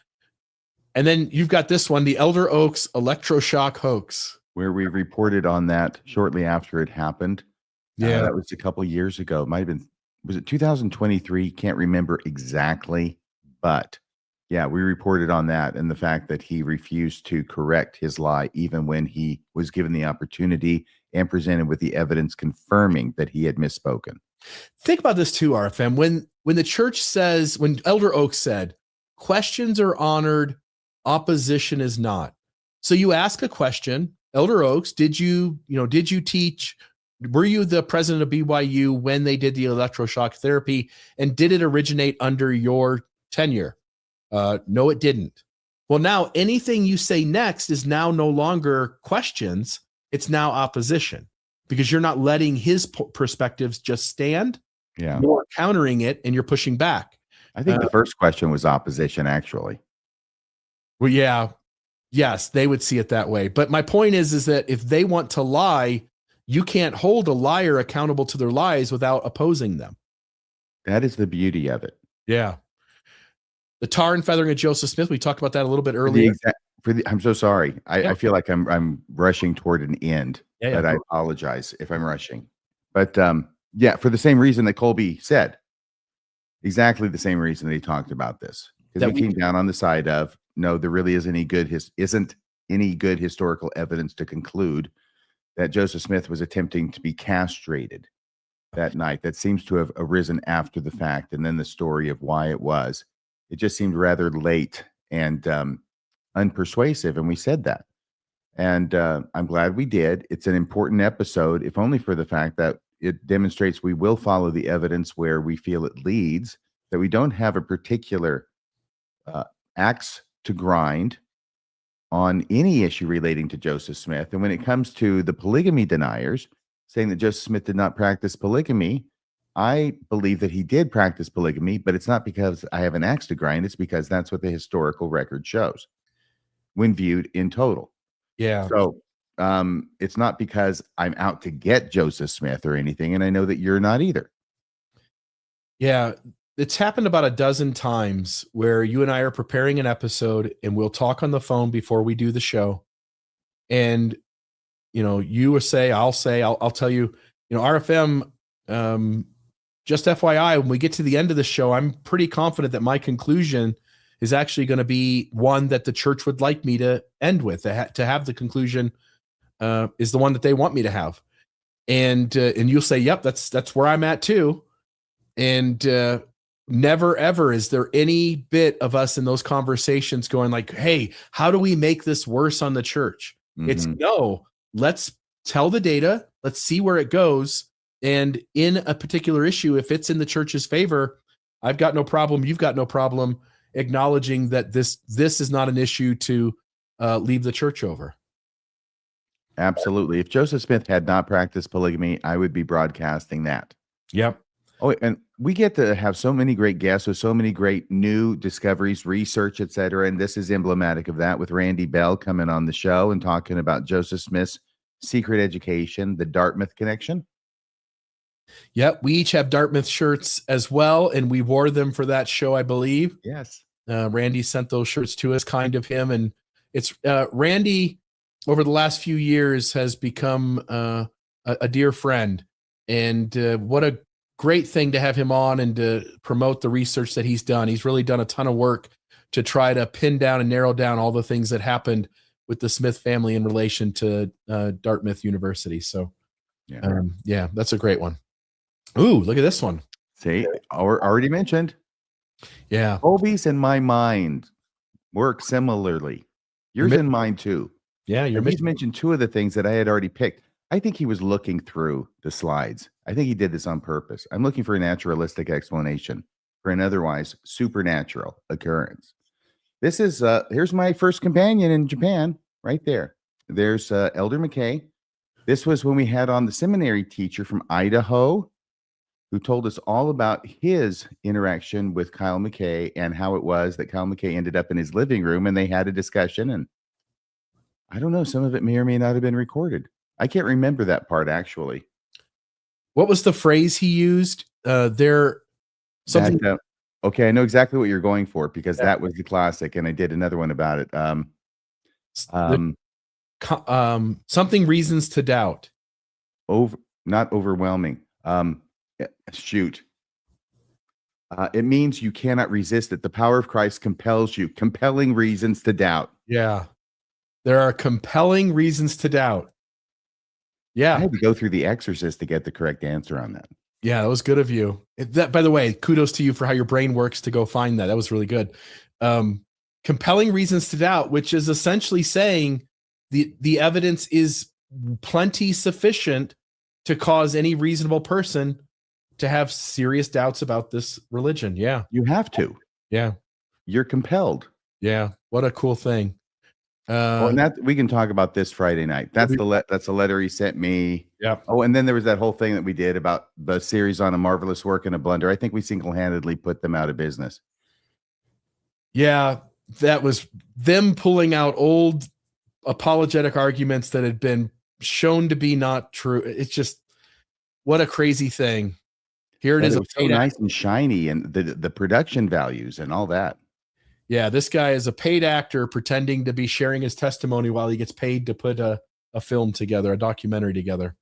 And then you've got this one, the Elder Oaks electroshock hoax, where we reported on that shortly after it happened. Yeah, that was a couple years ago. It might have been, was it 2023? Can't remember exactly, but yeah, we reported on that and the fact that he refused to correct his lie, even when he was given the opportunity and presented with the evidence confirming that he had misspoken. Think about this too, RFM. When the church says, when Elder Oaks said, questions are honored, opposition is not. So you ask a question, Elder Oaks, did you teach? Were you the president of BYU when they did the electroshock therapy? And did it originate under your tenure? No, it didn't. Well, now anything you say next is now no longer questions. It's now opposition, because you're not letting his perspectives just stand. Yeah. You're countering it and you're pushing back. I think the first question was opposition, actually. Well, yeah. Yes, they would see it that way. But my point is that if they want to lie, you can't hold a liar accountable to their lies without opposing them. That is the beauty of it. Yeah. The tar and feathering of Joseph Smith, we talked about that a little bit earlier. I'm so sorry. I feel like I'm rushing toward an end, but I apologize if I'm rushing. But yeah, for the same reason that Colby said, exactly the same reason that he talked about this, because we came down on the side of, no, there really isn't any good historical evidence to conclude that Joseph Smith was attempting to be castrated that night. That seems to have arisen after the fact, and then the story of why it was. It just seemed rather late and unpersuasive, and we said that. And I'm glad we did. It's an important episode, if only for the fact that it demonstrates we will follow the evidence where we feel it leads, that we don't have a particular axe to grind on any issue relating to Joseph Smith. And when it comes to the polygamy deniers, saying that Joseph Smith did not practice polygamy, I believe that he did practice polygamy, but it's not because I have an axe to grind. It's because that's what the historical record shows when viewed in total. Yeah. So it's not because I'm out to get Joseph Smith or anything, and I know that you're not either. Yeah, it's happened about a dozen times where you and I are preparing an episode and we'll talk on the phone before we do the show. And, you will say, I'll tell you, RFM, just FYI, when we get to the end of the show, I'm pretty confident that my conclusion is actually going to be one that the church would like me to end with, to have the conclusion is the one that they want me to have. And you'll say, yep, that's where I'm at too. And never, ever is there any bit of us in those conversations going like, hey, how do we make this worse on the church? Mm-hmm. It's no, let's tell the data. Let's see where it goes. And in a particular issue, if it's in the church's favor, I've got no problem. You've got no problem acknowledging that this is not an issue to leave the church over. Absolutely. If Joseph Smith had not practiced polygamy, I would be broadcasting that. Yep. Oh, and we get to have so many great guests with so many great new discoveries, research, etc. And this is emblematic of that, with Randy Bell coming on the show and talking about Joseph Smith's secret education, the Dartmouth connection. Yep. We each have Dartmouth shirts as well, and we wore them for that show, I believe. Yes. Randy sent those shirts to us, kind of him. And it's Randy over the last few years has become a dear friend. And what a great thing to have him on and to promote the research that he's done. He's really done a ton of work to try to pin down and narrow down all the things that happened with the Smith family in relation to Dartmouth University. So yeah, that's a great one. Ooh, look at this one. See, already mentioned. Yeah. Colby's in my mind work similarly. Yours and mine too. Yeah, he's mentioned two of the things that I had already picked. I think he was looking through the slides. I think he did this on purpose. I'm looking for a naturalistic explanation for an otherwise supernatural occurrence. This is here's my first companion in Japan, right there. There's Elder McKay. This was when we had on the seminary teacher from Idaho, who told us all about his interaction with Kyle McKay and how it was that Kyle McKay ended up in his living room, and they had a discussion. And I don't know, some of it may or may not have been recorded. I can't remember that part, actually. What was the phrase he used? Something. Okay, I know exactly what you're going for, because that was the classic, and I did another one about it. Something reasons to doubt. Not overwhelming. Shoot. It means you cannot resist it. The power of Christ compels you. Compelling reasons to doubt. Yeah. There are compelling reasons to doubt. Yeah. I had to go through The Exorcist to get the correct answer on that. Yeah, that was good of you. By the way, kudos to you for how your brain works to go find that. That was really good. Compelling reasons to doubt, which is essentially saying the evidence is plenty sufficient to cause any reasonable person to have serious doubts about this religion. Yeah. You have to. Yeah. You're compelled. Yeah. What a cool thing. And that we can talk about this Friday night. That's the letter he sent me. Yeah. Oh, and then there was that whole thing that we did about the series on A Marvelous Work and a Blunder. I think we single-handedly put them out of business. Yeah, that was them pulling out old apologetic arguments that had been shown to be not true. It's just, what a crazy thing. Here it is. It was so nice and shiny, and the production values and all that. Yeah, this guy is a paid actor pretending to be sharing his testimony while he gets paid to put a film together, a documentary together.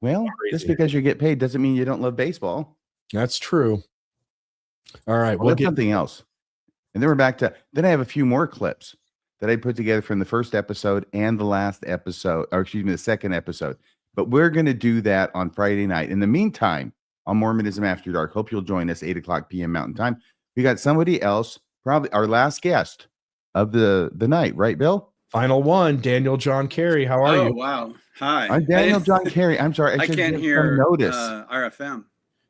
Well, just because you get paid doesn't mean you don't love baseball. That's true. All right. We'll get something else. And then we're back to, then I have a few more clips that I put together from the first episode and the last episode, or excuse me, the second episode. But we're going to do that on Friday night. In the meantime, on Mormonism After Dark, hope you'll join us 8:00 p.m. Mountain Time. We got somebody else, probably our last guest of the night, right, Bill? Final one, Daniel John Carey. How are you? Oh, wow. Hi. I'm Daniel John Carey. I'm sorry. I can't hear RFM.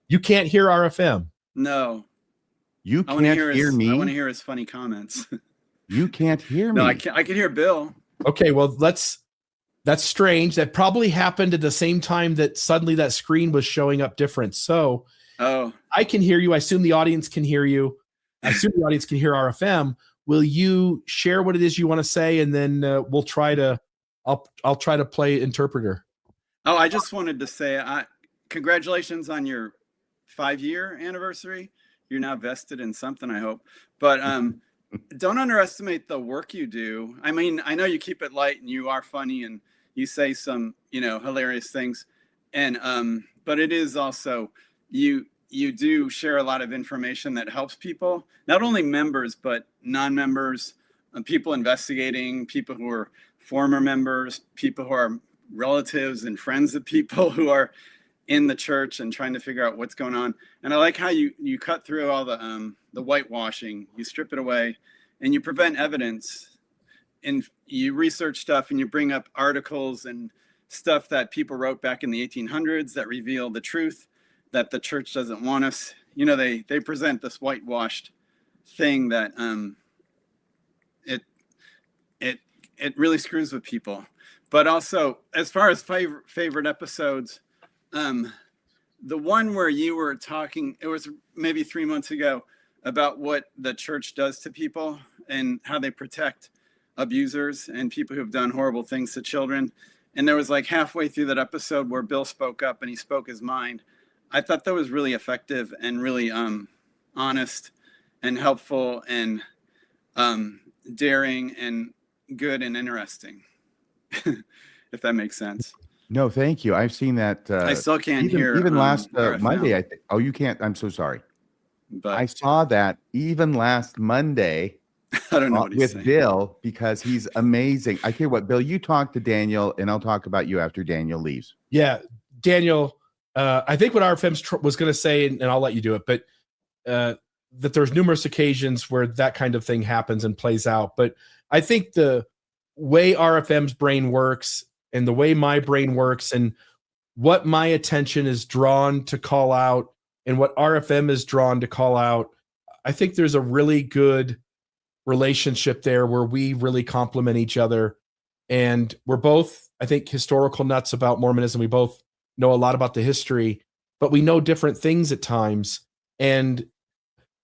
You can't hear RFM? No. You can't hear me? I want to hear his funny comments. You can't hear me? No, I can hear Bill. Okay, well, that's strange. That probably happened at the same time that suddenly that screen was showing up different. So I can hear you. I assume the audience can hear you. I assume the audience can hear RFM. Will you share what it is you want to say, and then we'll try to I'll try to play interpreter. Oh, I just wanted to say, congratulations on your 5-year anniversary. You're now vested in something, I hope. But don't underestimate the work you do. I mean, I know you keep it light and you are funny and you say some, hilarious things. And but it is also you do share a lot of information that helps people, not only members but non-members, people investigating, people who are former members, people who are relatives and friends of people who are in the church and trying to figure out what's going on. And I like how you cut through all the whitewashing, you strip it away, and you prevent evidence, and you research stuff, and you bring up articles and stuff that people wrote back in the 1800s that reveal the truth that the church doesn't want us. They present this whitewashed thing that it really screws with people. But also, as far as favorite episodes, the one where you were talking, it was maybe 3 months ago, about what the church does to people and how they protect abusers and people who've done horrible things to children. And there was like halfway through that episode where Bill spoke up and he spoke his mind. I thought that was really effective and really honest and helpful and daring and good and interesting, if that makes sense. No, thank you. I've seen that. I still can't hear. Even last RFM. Monday, I think. Oh, you can't. I'm so sorry. But I saw that even last Monday. I don't know what he's with saying. Bill, because he's amazing. I tell you what, Bill, you talk to Daniel, and I'll talk about you after Daniel leaves. Yeah, Daniel. I think what RFM was going to say, and I'll let you do it, but that there's numerous occasions where that kind of thing happens and plays out. But I think the way RFM's brain works and the way my brain works and what my attention is drawn to call out and what RFM is drawn to call out, I think there's a really good relationship there where we really complement each other. And we're both, I think, historical nuts about Mormonism. We both know a lot about the history, but we know different things at times. And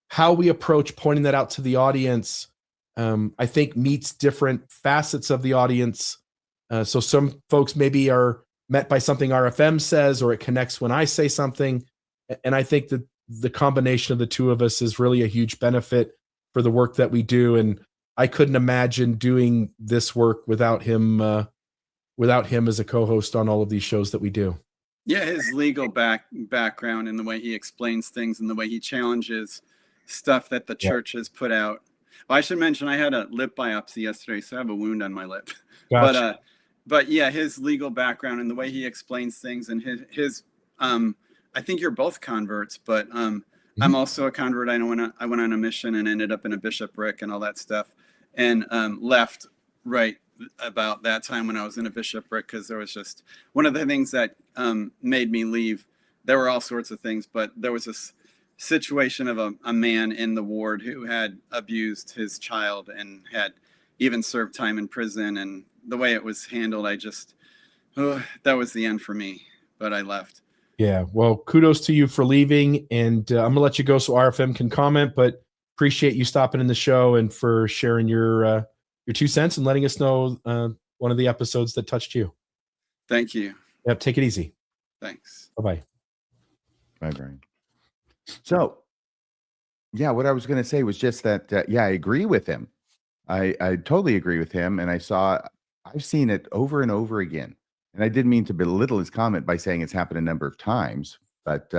how we approach pointing that out to the audience, I think, meets different facets of the audience. So some folks maybe are met by something RFM says, or it connects when I say something. And I think that the combination of the two of us is really a huge benefit for the work that we do. And I couldn't imagine doing this work without him as a co-host on all of these shows that we do. Yeah, his legal background and the way he explains things and the way he challenges stuff that the church has put out. Well, I should mention I had a lip biopsy yesterday, so I have a wound on my lip. Gotcha. But yeah, his legal background and the way he explains things and his I think you're both converts, but I'm also a convert. I went on a mission and ended up in a bishopric and all that stuff, and left right about that time when I was in a bishopric, because there was just one of the things that made me leave. There were all sorts of things, but there was this situation of a man in the ward who had abused his child and had even served time in prison, and the way it was handled, that was the end for me, but I left. Yeah, well, kudos to you for leaving, and I'm gonna let you go so RFM can comment, but appreciate you stopping in the show and for sharing your 2 cents and letting us know one of the episodes that touched you. Thank you. Yep, take it easy. Thanks. Bye-bye. Bye, Brian. So, yeah, what I was going to say was just that, I agree with him. I totally agree with him. And I've seen it over and over again. And I didn't mean to belittle his comment by saying it's happened a number of times, but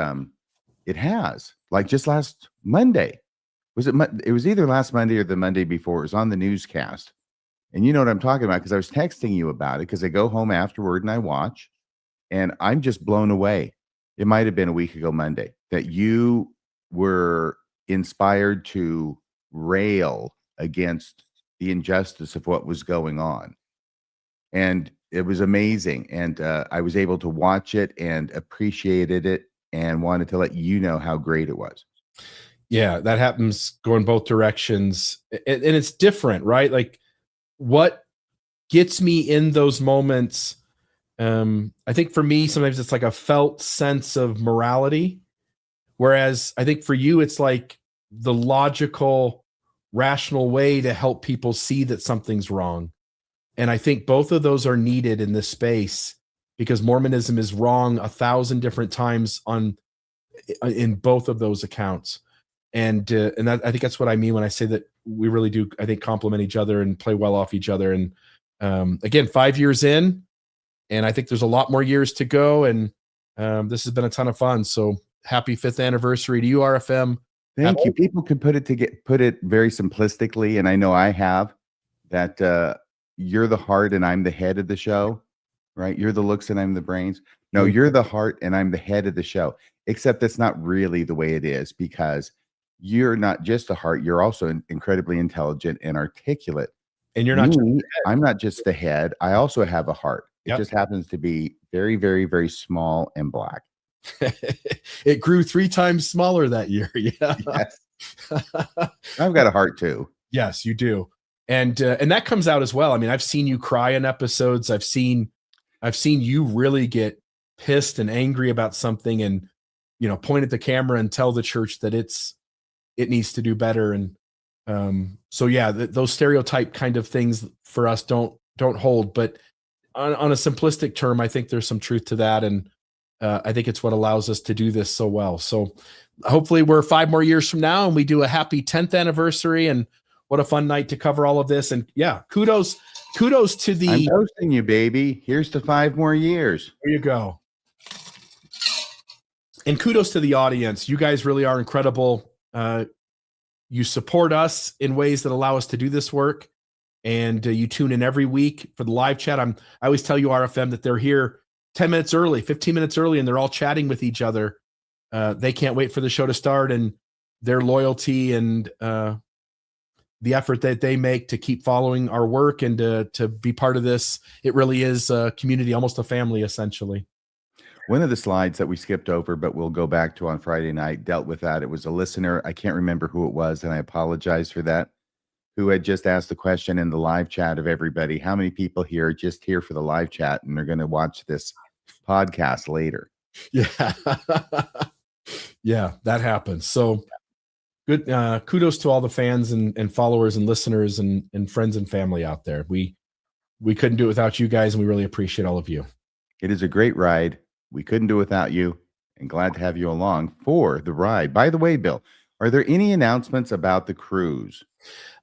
it has. Like just last Monday. It was either last Monday or the Monday before. It was on the newscast. And you know what I'm talking about, because I was texting you about it, because I go home afterward and I watch, and I'm just blown away. It might have been a week ago Monday that you were inspired to rail against the injustice of what was going on. And it was amazing. And I was able to watch it and appreciated it and wanted to let you know how great it was. Yeah, that happens going both directions. And it's different, right? Like what gets me in those moments, I think for me, sometimes it's like a felt sense of morality. Whereas I think for you, it's like the logical, rational way to help people see that something's wrong. And I think both of those are needed in this space because Mormonism is wrong 1,000 different times in both of those accounts. And I think that's what I mean when I say that we really do, I think, complement each other and play well off each other. And again, 5 years in, and I think there's a lot more years to go. And this has been a ton of fun. So happy 5th anniversary to you, RFM. Thank you. People can put it very simplistically, and I know I have, that you're the heart and I'm the head of the show, right? You're the looks and I'm the brains. No, you're the heart and I'm the head of the show. Except that's not really the way it is, because you're not just a heart, you're also incredibly intelligent and articulate. And you're not just the head. I'm not just the head. I also have a heart. It Yep. just happens to be very, very, very small and black. It grew 3 times smaller that year. Yeah. Yes. I've got a heart too. Yes, you do. And that comes out as well. I mean, I've seen you cry in episodes. I've seen you really get pissed and angry about something and, point at the camera and tell the church that it needs to do better. And so yeah, those stereotype kind of things for us don't hold, but on a simplistic term, I think there's some truth to that. And I think it's what allows us to do this so well. So hopefully we're 5 more years from now and we do a happy 10th anniversary, and what a fun night to cover all of this. And yeah, kudos to the— I'm toasting you, baby. Here's to 5 more years. There you go. And kudos to the audience. You guys really are incredible. You support us in ways that allow us to do this work. And you tune in every week for the live chat. I always tell you, RFM, that they're here 10 minutes early, 15 minutes early, and they're all chatting with each other. They can't wait for the show to start, and their loyalty and the effort that they make to keep following our work and to be part of this. It really is a community, almost a family, essentially. One of the slides that we skipped over, but we'll go back to on Friday night, dealt with that. It was a listener. I can't remember who it was, and I apologize for that, who had just asked the question in the live chat of everybody, how many people here are just here for the live chat and they're going to watch this podcast later? Yeah. Yeah, that happens. So good. Kudos to all the fans and followers and listeners and friends and family out there. We couldn't do it without you guys, and we really appreciate all of you. It is a great ride. We couldn't do it without you, and glad to have you along for the ride. By the way, Bill, are there any announcements about the cruise?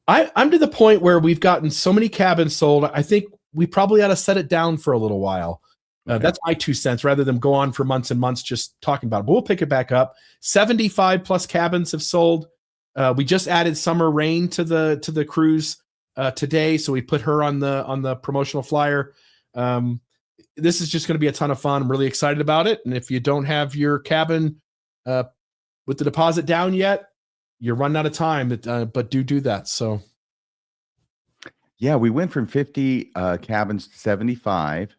I'm to the point where we've gotten so many cabins sold. I think we probably ought to set it down for a little while. Okay. That's my 2 cents, rather than go on for months and months just talking about it. But we'll pick it back up. 75 plus cabins have sold. We just added Summer Rain to the cruise today, so we put her on the promotional flyer. This is just going to be a ton of fun. I'm really excited about it. And if you don't have your cabin with the deposit down yet, you're running out of time. But do that. So yeah, we went from 50 cabins to 75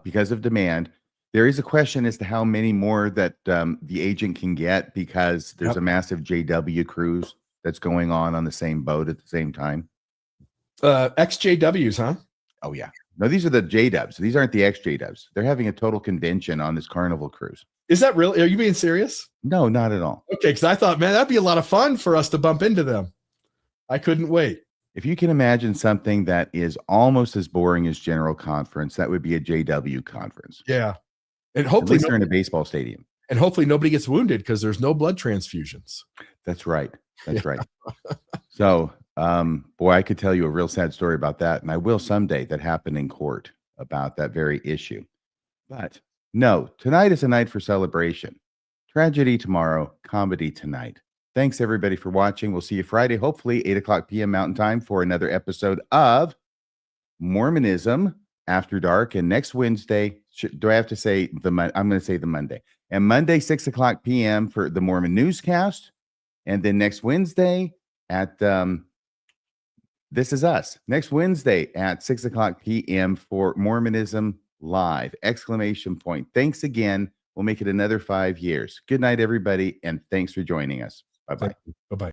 because of demand. There is a question as to how many more that the agent can get, because there's a massive JW cruise that's going on the same boat at the same time. XJWs, huh? Oh yeah. No, these are the JWs. These aren't the XJWs. They're having a total convention on this Carnival cruise. Is that real? Are you being serious? No, not at all. Okay, because I thought, man, that'd be a lot of fun for us to bump into them. I couldn't wait. If you can imagine something that is almost as boring as General Conference, that would be a JW conference. Yeah. And hopefully they're in a baseball stadium. And hopefully nobody gets wounded, because there's no blood transfusions. That's right. That's right. So, boy, I could tell you a real sad story about that, and I will someday, that happened in court about that very issue. But no, tonight is a night for celebration. Tragedy tomorrow, comedy tonight. Thanks, everybody, for watching. We'll see you Friday, hopefully 8 o'clock p.m. Mountain Time, for another episode of Mormonism After Dark. And next Wednesday, do I have to say I'm going to say the Monday. And Monday, 6 o'clock p.m. for the Mormon Newscast. And then next Wednesday at This Is Us. Next Wednesday at 6 o'clock p.m. for Mormonism Live! ! Thanks again. We'll make it another 5 years. Good night, everybody, and thanks for joining us. Bye-bye. Bye-bye.